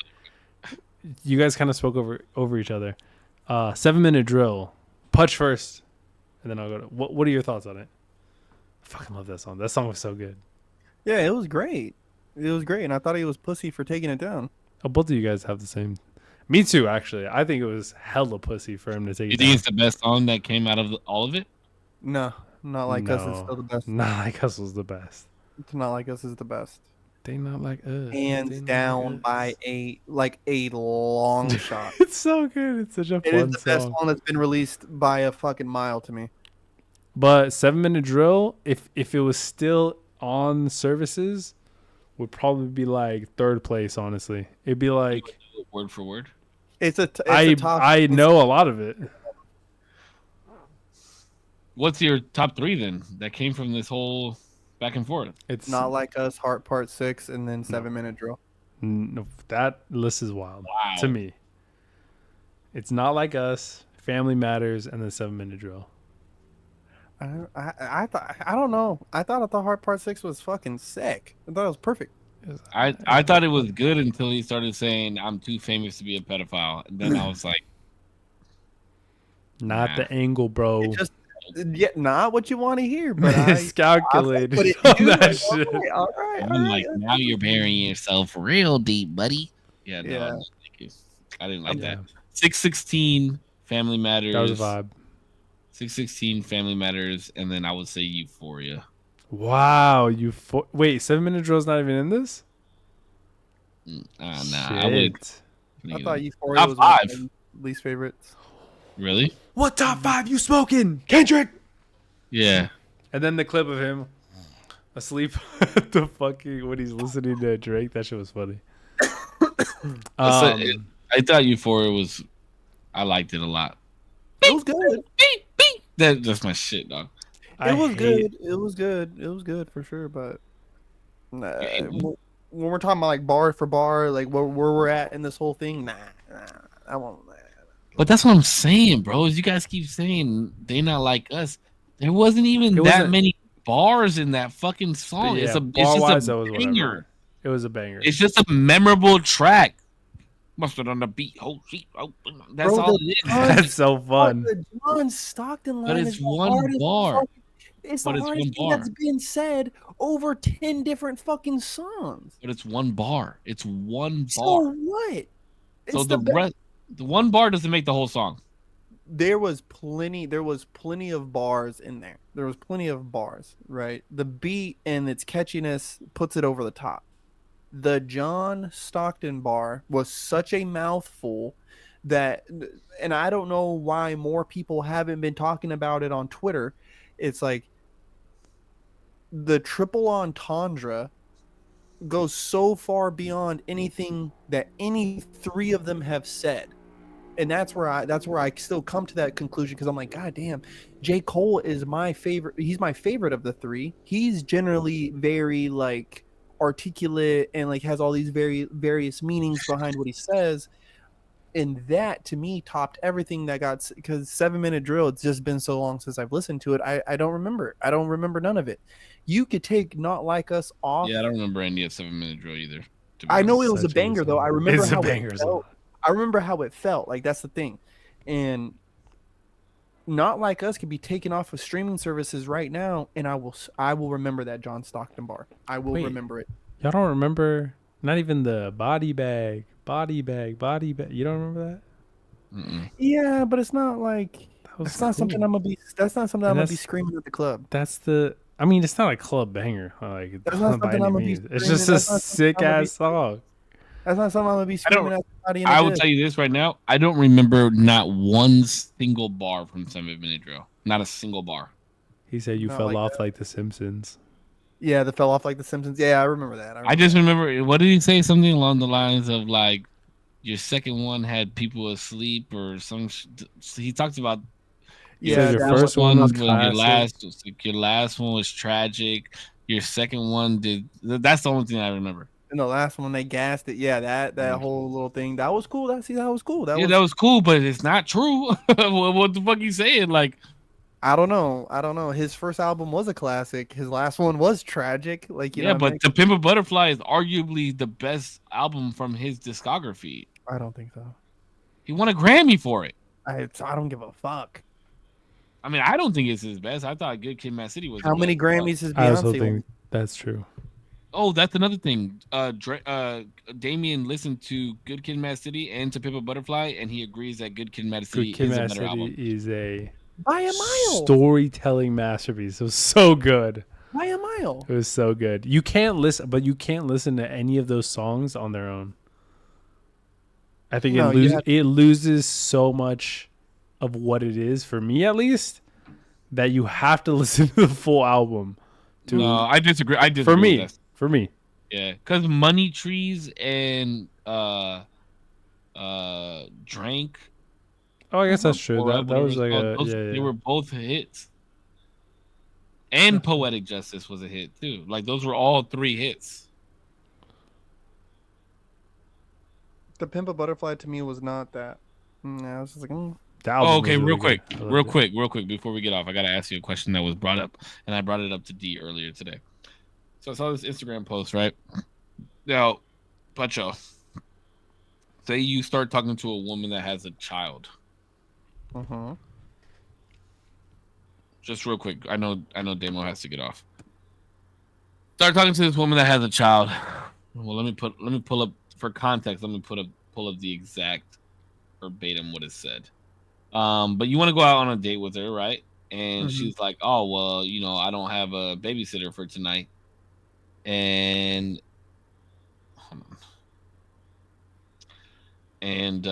You guys kind of spoke over each other. 7-minute drill. Punch first, and then I'll go to. What are your thoughts on it? I fucking love that song. That song was so good. Yeah, it was great. It was great, and I thought he was pussy for taking it down. Oh, both of you guys have the same. Me too, actually. I think it was hella pussy for him to take You it think down. it's the best song that came out of all of it? No, not like us is No. still the best. Nah, like us was the best. It's not like us is the best. They not like us. They Hands not down like by us. a long shot. It's so good. It's such a It is fun the best song. one that's been released by a fucking mile to me. But 7-minute drill, if it was still on services, would probably be like third place. Honestly, it'd be like Word for word. It's a top. I know a lot of it. What's your top three then that came from this whole back and forth? It's Not Like Us, Heart Part 6, and then 7-minute drill. no, that list is wild Wow. to me. It's Not Like Us, Family Matters, and then 7-minute drill. I thought I don't know. I thought Heart Part 6 was fucking sick. I thought it was perfect. I thought it was good until he started saying I'm too famous to be a pedophile. And then I was like, Not Nah. the angle, bro. It just not what you want to hear, but It's calculated I on fuck with it, that dude. shit. Okay, all right, I'm all like, right. now you're burying yourself real deep, buddy. Yeah, no, Yeah. I didn't like it. I didn't like Yeah, that. 616 Family Matters. that was a vibe. 616 Family Matters, and then I would say Euphoria. Wow, wait, 7-minute drill's not even in this? Nah, I would. Shit. I thought Euphoria Top was one of five. my least favorites. Really? What top 5 you smoking, Kendrick? Yeah. And then the clip of him asleep the fucking when he's listening to Drake. That shit was funny. I thought Euphoria was. I liked it a lot. It was good. That's my shit, dog. It was good. It was good. It was good for sure. But when we're talking about like bar for bar, like where we're at in this whole thing, nah, I won't. But that's what I'm saying, bro. Is you guys keep saying they not like us. There wasn't even It that wasn't- many bars in that fucking song. Yeah, It's bar-wise, just that a was whatever. banger. It was a banger. It's just a memorable track. Mustard on the beat. Oh, shit. Oh, that's Bro, all the it is. That's so fun. The John Stockton line But it's is the one hardest bar. fucking- It's But the it's hardest one thing bar. that's been said over 10 different fucking songs. But it's one bar. It's one So bar. what? So It's the best. rest, the one bar doesn't make the whole song. There was plenty of bars in there. There was plenty of bars, right? The beat and its catchiness puts it over the top. The John Stockton bar was such a mouthful that, and I don't know why more people haven't been talking about it on Twitter. It's like the triple entendre goes so far beyond anything that any three of them have said. And that's where I still come to that conclusion, because I'm like, God damn, J. Cole is my favorite. He's my favorite of the three. He's generally very like articulate and like has all these very various meanings behind what he says. And that to me topped everything that got, because 7 Minute Drill, it's just been so long since I've listened to it. I don't remember. I don't remember none of it. You could take Not Like Us off. Yeah, I don't remember any of 7 Minute Drill either. to be I know honest. it was a Such a banger good though. song. I remember It's a how banger it song. felt. I remember how it felt. Like that's the thing. And Not Like Us could be taken off of streaming services right now, and I will remember that John Stockton bar. I will Wait. remember it. Y'all don't remember? Not even the body bag. You don't remember that? Mm-mm. Yeah, but it's not like That was that's not something cool. I'm gonna be. That's not something And I'm gonna be that's- screaming at the club. That's the. I mean, it's not a club banger, like That's not by something any I'm gonna be means. It's screaming. just a That's not something sick I'm gonna be- ass song. That's not something I'm gonna be screaming at somebody in I the will bed. tell you this right now. I don't remember not one single bar from 7 Minute Drill. Not a single bar. He said you Not fell like off that. like The Simpsons. Yeah, that fell off like The Simpsons. Yeah, I remember that. I just remember, what did he say? Something along the lines of like, your second one had people asleep or some. He talks about He said your that first one was your classic. your last one was tragic. Your second one did. That's the only thing I remember. And the last one they gassed it. Yeah, that whole little thing. That was cool. That was cool. That was cool, but it's not true. What the fuck you saying? Like, I don't know. His first album was a classic. His last one was tragic. Like you know. but To Pimp a Butterfly is arguably the best album from his discography. I don't think so. He won a Grammy for it. I don't give a fuck. I mean, I don't think it's his best. I thought Good Kid, Mad City was. How the many best. Grammys has I also Beyonce think won? that's true. Oh, that's another thing. Damien listened to Good Kid, Mad City and To Pimp a Butterfly, and he agrees that Good Kid, Mad City Good Kid, is a Mad better City album. is a By a mile. storytelling masterpiece. It was so good. By a mile. It was so good. You can't listen to any of those songs on their own. I think No, it loses so much of what it is, for me at least, that you have to listen to the full album. No, I disagree. For me. Yeah, because Money Trees and Drank. Oh, I guess that's true. or That whatever was it's like called, they were both hits. And Poetic Justice was a hit too. Like those were all 3 hits. The Pimp a Butterfly to me was not that. I was just like, the album Oh, was okay, really real good. quick, I loved real it. quick, before we get off, I gotta ask you a question that was brought up, and I brought it up to D earlier today. So I saw this Instagram post, right? Now, Pacho, say you start talking to a woman that has a child. Just real quick, I know Damo has to get off. Start talking to this woman that has a child. Well, let me pull up for context. Let me pull up the exact verbatim what it said. But you want to go out on a date with her, right? And she's like, "Oh, well, I don't have a babysitter for tonight." And hold on. And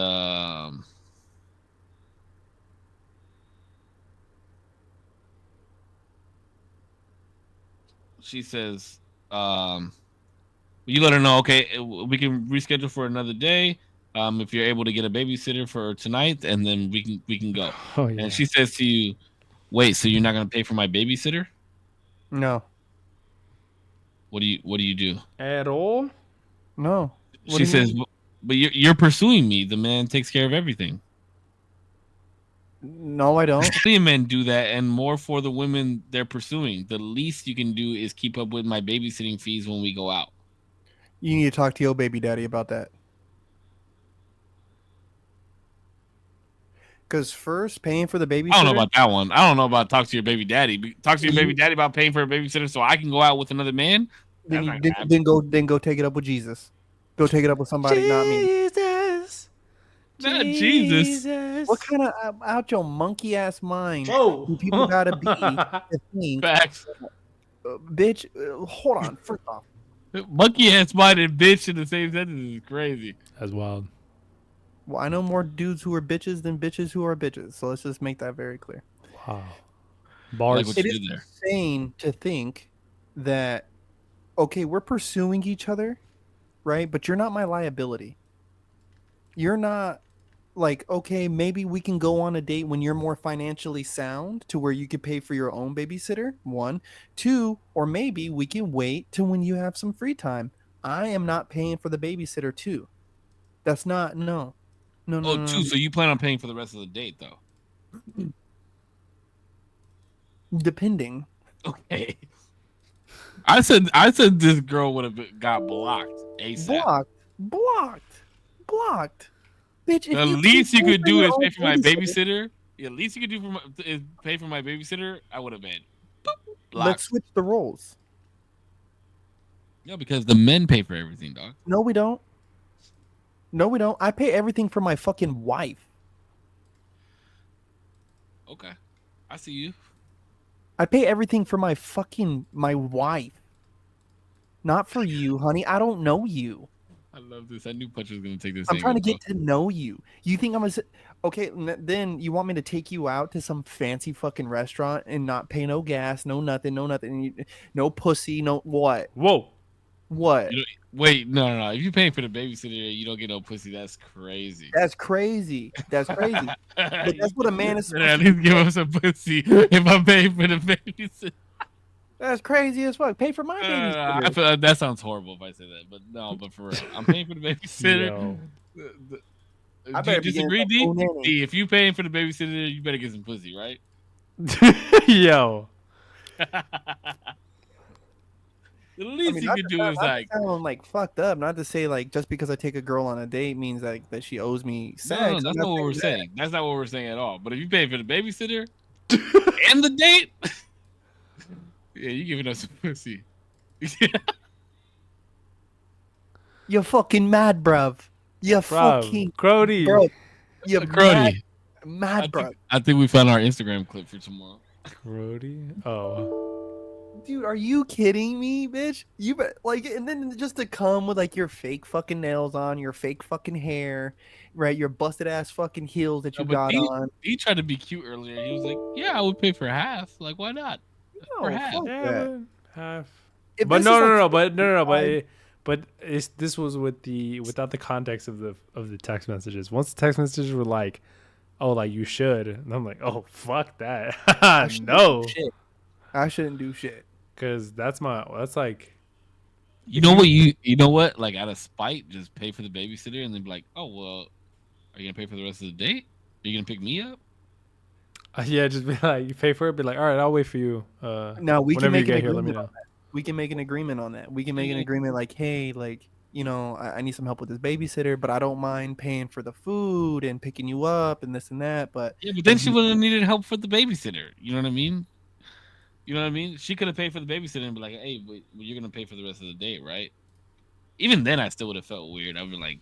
she says, you let her know, okay, we can reschedule for another day. If you're able to get a babysitter for tonight, and then we can go. Oh, yeah. And she says to you, "Wait, so you're not gonna pay for my babysitter?" no. What do you do? At all? No. What She do you says, "But you're pursuing me. The man takes care of everything." No, I don't. Plenty of men do that, and more for the women they're pursuing. The least you can do is keep up with my babysitting fees when we go out. You need to talk to your baby daddy about that. Because first, paying for the babysitter. I don't know about that one. I don't know about talk to your baby daddy. Talk to your baby daddy about paying for a babysitter so I can go out with another man. Then, That's not gonna happen. then go take it up with Jesus. Go take it up with somebody, not me. Jesus. Not Jesus. What kind of out your monkey ass mind Whoa. do people gotta be to think, Facts. bitch? Hold on. First off, Monkey ass mind and bitch in the same sentence is crazy. That's wild. well, I know more dudes who are bitches than bitches who are bitches. So let's just make that very clear. Wow. Bars. Like what It you is did there. insane to think that okay, we're pursuing each other, right? But you're not my liability. You're not like, okay, maybe we can go on a date when you're more financially sound to where you could pay for your own babysitter. One, two, or maybe we can wait till when you have some free time. I am not paying for the babysitter too. That's not no. No, no, Oh, no, two. no. So you plan on paying for the rest of the date, though? Depending. Okay. I said this girl would have got blocked ASAP. Blocked. Bitch, if The you least you can't pay could for do your is own pay for my babysitter, babysitter. The least you could do is pay for my babysitter. I would have been let's blocked. switch the roles. No, because the men pay for everything, dog. No, we don't. No, we don't. I pay everything for my fucking wife. Okay, I see you. I pay everything for my wife. Not for you, honey. I don't know you. I love this. I knew Punch was gonna take this. I'm trying to angle, get to know you. You think I'm gonna okay? Then you want me to take you out to some fancy fucking restaurant and not pay no gas, no nothing, no pussy, no what? Whoa. What? You know, wait, no. If you pay for the babysitter, you don't get no pussy. That's crazy. That's crazy. That's crazy. But that's what a man is supposed At to least do. give us some pussy if I pay for the babysitter. That's crazy as fuck. Pay for my babysitter. I feel that sounds horrible if I say that, but no, but for real, I'm paying for the babysitter. Yo. I Do you better be getting disagree, some D? full nanny. D? If you paying for the babysitter, you better get some pussy, right? Yo. The least you not can to do is like, sound like fucked up. Not to say like just because I take a girl on a date means like that she owes me sex. no, I'm that's not not what we're saying that. saying. That's not what we're saying at all. But if you pay for the babysitter and the date, yeah, you giving us some pussy. You're fucking mad, bruv. You're fucking Crody. bro. You're Crody. mad, bruv. I think we found our Instagram clip for tomorrow. Crody. Oh. Dude, are you kidding me, bitch? You bet, like, and then just to come with like your fake fucking nails on, your fake fucking hair, right? Your busted ass fucking heels that you But got on. he tried to be cute earlier. He was like, "Yeah, I would pay for half. Like, why not? No, For half. fuck Yeah, that. but half. If But this no, is, no, like, no, but this was without the context of the text messages. Once the text messages were like, "Oh, like you should," and I'm like, "Oh, fuck that, I shouldn't no," do shit. I shouldn't do shit. because that's like, You know what? You know what? Like out of spite, just pay for the babysitter and then be like, "Oh well, are you gonna pay for the rest of the date? Are you gonna pick me up?" yeah, just be like, you pay for it, be like, all right, I'll wait for you. Now we can whenever you make an get here, let me agreement know. on that. We can make an agreement on that. We can make an agreement like, hey, like, you know, I need some help with this babysitter, but I don't mind paying for the food and picking you up and this and that. But Yeah, but then she would have needed help for the babysitter. You know what I mean? You know what I mean? She could have paid for the babysitter and be like, "Hey, but you're gonna pay for the rest of the date, right?" Even then, I still would have felt weird. I'd be like,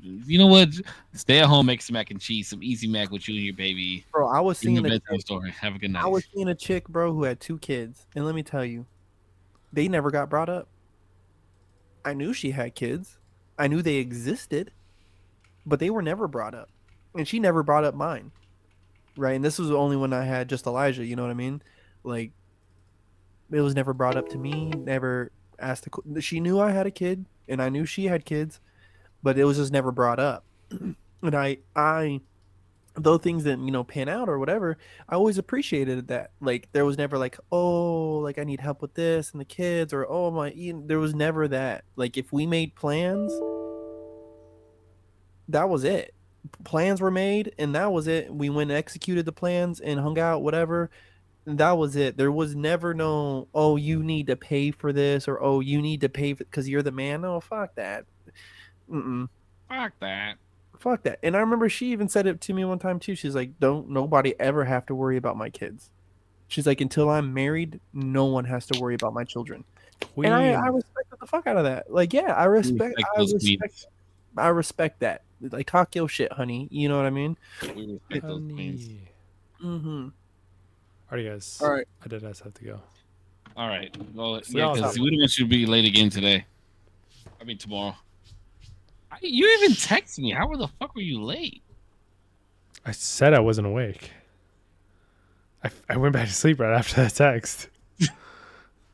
"You know what? Stay at home, make some mac and cheese, some easy mac with you and your baby. bro, I was In the seeing a bedtime story. Have a good night." I was seeing a chick, bro, who had 2 kids, and let me tell you, they never got brought up. I knew she had kids. I knew they existed, but they were never brought up. And she never brought up mine. Right? And this was only when I had just Elijah, you know what I mean? Like, it was never brought up to me, never asked she knew I had a kid and I knew she had kids, but it was just never brought up. And I though things didn't, you know, pan out or whatever, I always appreciated that. Like, there was never like, oh, like I need help with this and the kids, or oh my, there was never that. Like, if we made plans, that was it. Plans were made and that was it. We went and executed the plans and hung out, whatever. And that was it. There was never no, oh, you need to pay for this, or oh, you need to pay for because you're the man. No, fuck that. Fuck that. Fuck that. And I remember she even said it to me one time too. She's like, don't nobody ever have to worry about my kids. She's like, until I'm married, no one has to worry about my children. Queen. And I respect the fuck out of that. Like, yeah, I respect that. Like, talk your shit, honey. You know what I mean? We respect those queens. Honey. Mm-hmm. Alright, guys. All right. I did have to go. All right. Well, So yeah, y'all because have- we don't want you to be late again today. I mean, tomorrow. You even text me. How the fuck were you late? I said I wasn't awake. I went back to sleep right after that text.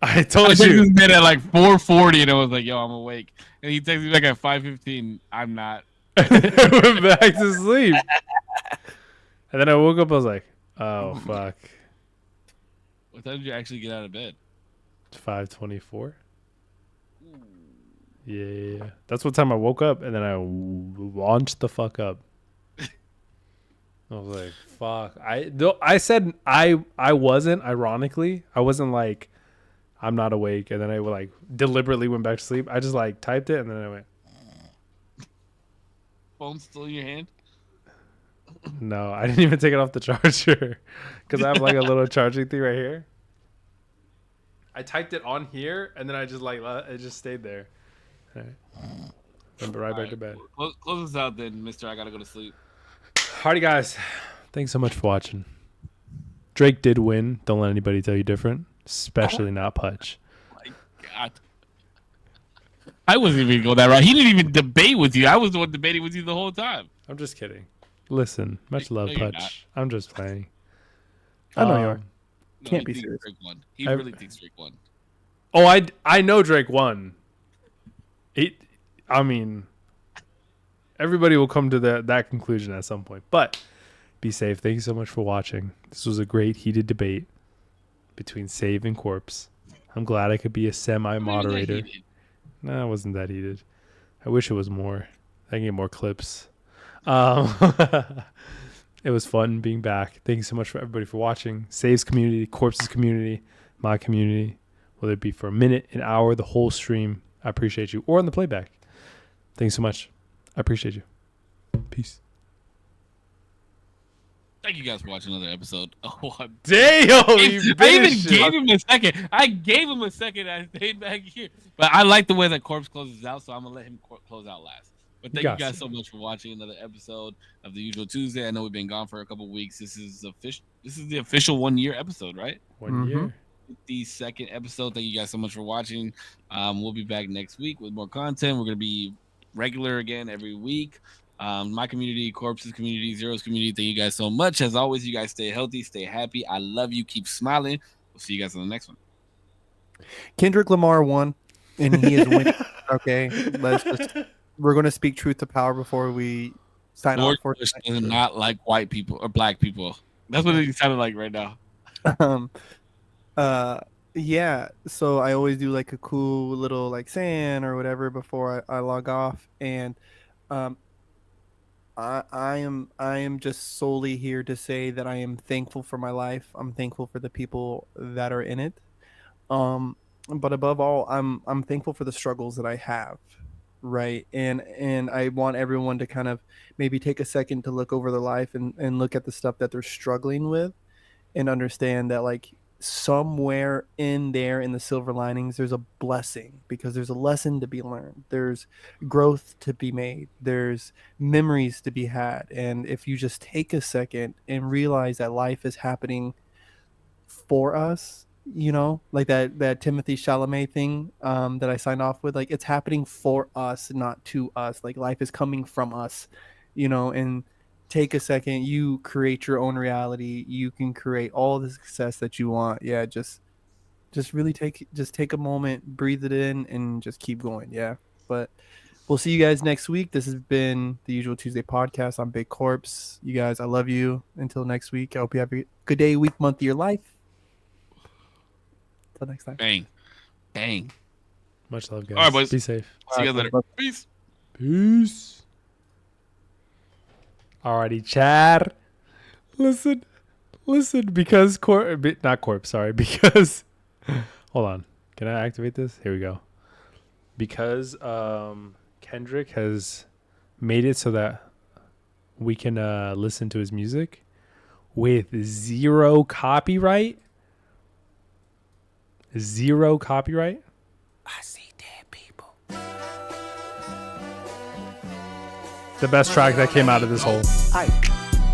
I I told texted you. this man at like 4:40, and I was like, "Yo, I'm awake." And he texted me back at 5:15. I'm not. I went back to sleep. And then I woke up. I was like, "Oh fuck!" What time did you actually get out of bed? It's 5:24. Yeah, that's what time I woke up, and then I launched the fuck up. I was like, "Fuck!" I said I wasn't. Ironically, I wasn't like I'm not awake, and then I like deliberately went back to sleep. I just like typed it, and then I went. Phone still in your hand? No, I didn't even take it off the charger because I have like a little charging thing right here. I typed it on here, and then I just like it just stayed there. All right. Went right back to bed. Close us out then, Mister. I gotta go to sleep. Alrighty, guys. Thanks so much for watching. Drake did win. Don't let anybody tell you different, especially not Putch. My God. I wasn't even going that route. He didn't even debate with you. I was the one debating with you the whole time. I'm just kidding. Listen, much love, No, you're Putch. not. I'm just playing. I know you are. No, Can't he be thinks serious. Drake won. He I- really thinks Drake won. Oh, I know Drake won. I mean, everybody will come to that conclusion at some point. But be safe. Thank you so much for watching. This was a great heated debate between Save and Corpse. I'm glad I could be a semi-moderator. No, it wasn't that heated. I wish it was more. I can get more clips. It was fun being back. Thank you so much for everybody for watching. Save's community, Corpse's community, my community. Whether it be for a minute, an hour, the whole stream. I appreciate you. Or on the playback. Thanks so much. I appreciate you. Peace. Thank you guys for watching another episode. Oh, Damn, I even gave him a second. I gave him a second. I stayed back here. But I like the way that Corpse closes out, so I'm going to let him close out last. But thank you guys so much for watching another episode of The Usual Tuesday. I know we've been gone for a couple weeks. This is the official 1 year episode, right? 1 year. 52nd episode. Thank you guys so much for watching. We'll be back next week with more content. We're going to be regular again every week. My community, Corpse's community, Zero's community. Thank you guys so much. As always, you guys stay healthy, stay happy. I love you. Keep smiling. We'll see you guys on the next one. Kendrick Lamar won, and he is winning. Okay, we're going to speak truth to power before we sign off for Bush does not like white people or black people. That's what it sounded like right now. Yeah, so I always do like a cool little like saying or whatever before I log off, and I am just solely here to say that I am thankful for my life. I'm thankful for the people that are in it. But above all, I'm thankful for the struggles that I have, right? And I want everyone to kind of maybe take a second to look over their life and look at the stuff that they're struggling with and understand that like somewhere in there in the silver linings there's a blessing, because there's a lesson to be learned, there's growth to be made, there's memories to be had. And if you just take a second and realize that life is happening for us, you know, like that Timothy Chalamet thing that I signed off with, like it's happening for us, not to us. Like life is coming from us, you know. And take a second, you create your own reality, you can create all the success that you want. Yeah, just really take a moment, breathe it in, and just keep going. Yeah, but we'll see you guys next week. This has been the Usual Tuesday podcast. I'm Big Corpse. You guys, I love you. Until next week, I hope you have a good day, week, month of your life. Until next time. Bang. Much love, guys. All right, boys. Be safe. See you guys later. Peace. Peace. Alrighty, Chad. Listen, because not Corpse, sorry, because hold on. Can I activate this? Here we go. Because Kendrick has made it so that we can listen to his music with zero copyright. I see dead people. The best track that came out of this whole.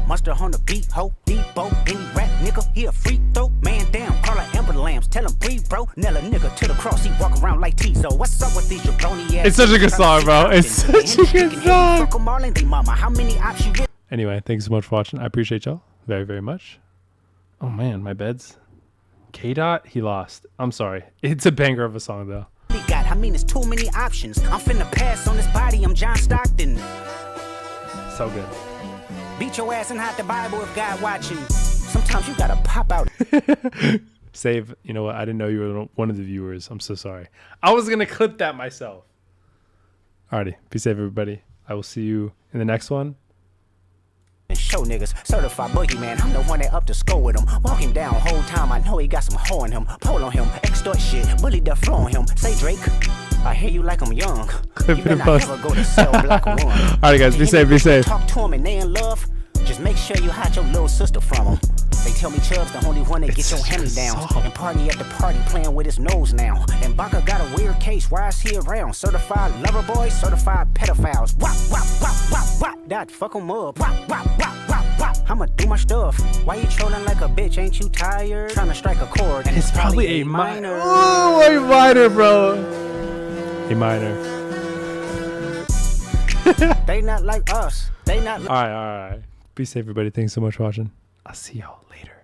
Monster on the beat, ho, Debo, any rap nigga, he a free throw, man down, call her Amber Lambs, tell him breathe, bro, nail a nigga to the cross, he walk around like Tizo, what's up with these jabroni ass? It's such a good song, bro. It's such a good song. How many options you Anyway, thanks so much for watching. I appreciate y'all very, very much. Oh man, my bed's K-Dot, he lost. I'm sorry. It's a banger of a song, though. I mean, it's too many options. I'm finna pass on this body. I'm John Stockton. So good. Beat your ass and hide the Bible if God watching. Sometimes you gotta pop out. Save, you know what? I didn't know you were one of the viewers. I'm so sorry. I was going to clip that myself. Alrighty. Be safe, everybody. I will see you in the next one. And show niggas, certified boogeyman. I'm the one that up to score with him. Walk him down whole time. I know he got some hoe in him. Pole on him, extort shit, bully the flow on him. Say Drake, I hear you like I'm young. Clip You it and better not post. ever go to cell block one. Alright, guys. Be safe. Be safe. Talk to him and they in love. Just make sure you hide your little sister from him. They tell me Chubb's the only one that gets your hand down. And party at the party playing with his nose now. And Baka got a weird case. Why is he around? Certified lover boys, certified pedophiles. Wop, wop, wop, wop, wop. That fuck him up. Wop, wop, wop, wop, wop. I'ma do my stuff. Why you trolling like a bitch? Ain't you tired? Trying to strike a chord. And It's probably a minor. Oh, a minor, bro. A minor. They not like us. They not like All right. Be safe, everybody. Thanks so much for watching. I'll see y'all later.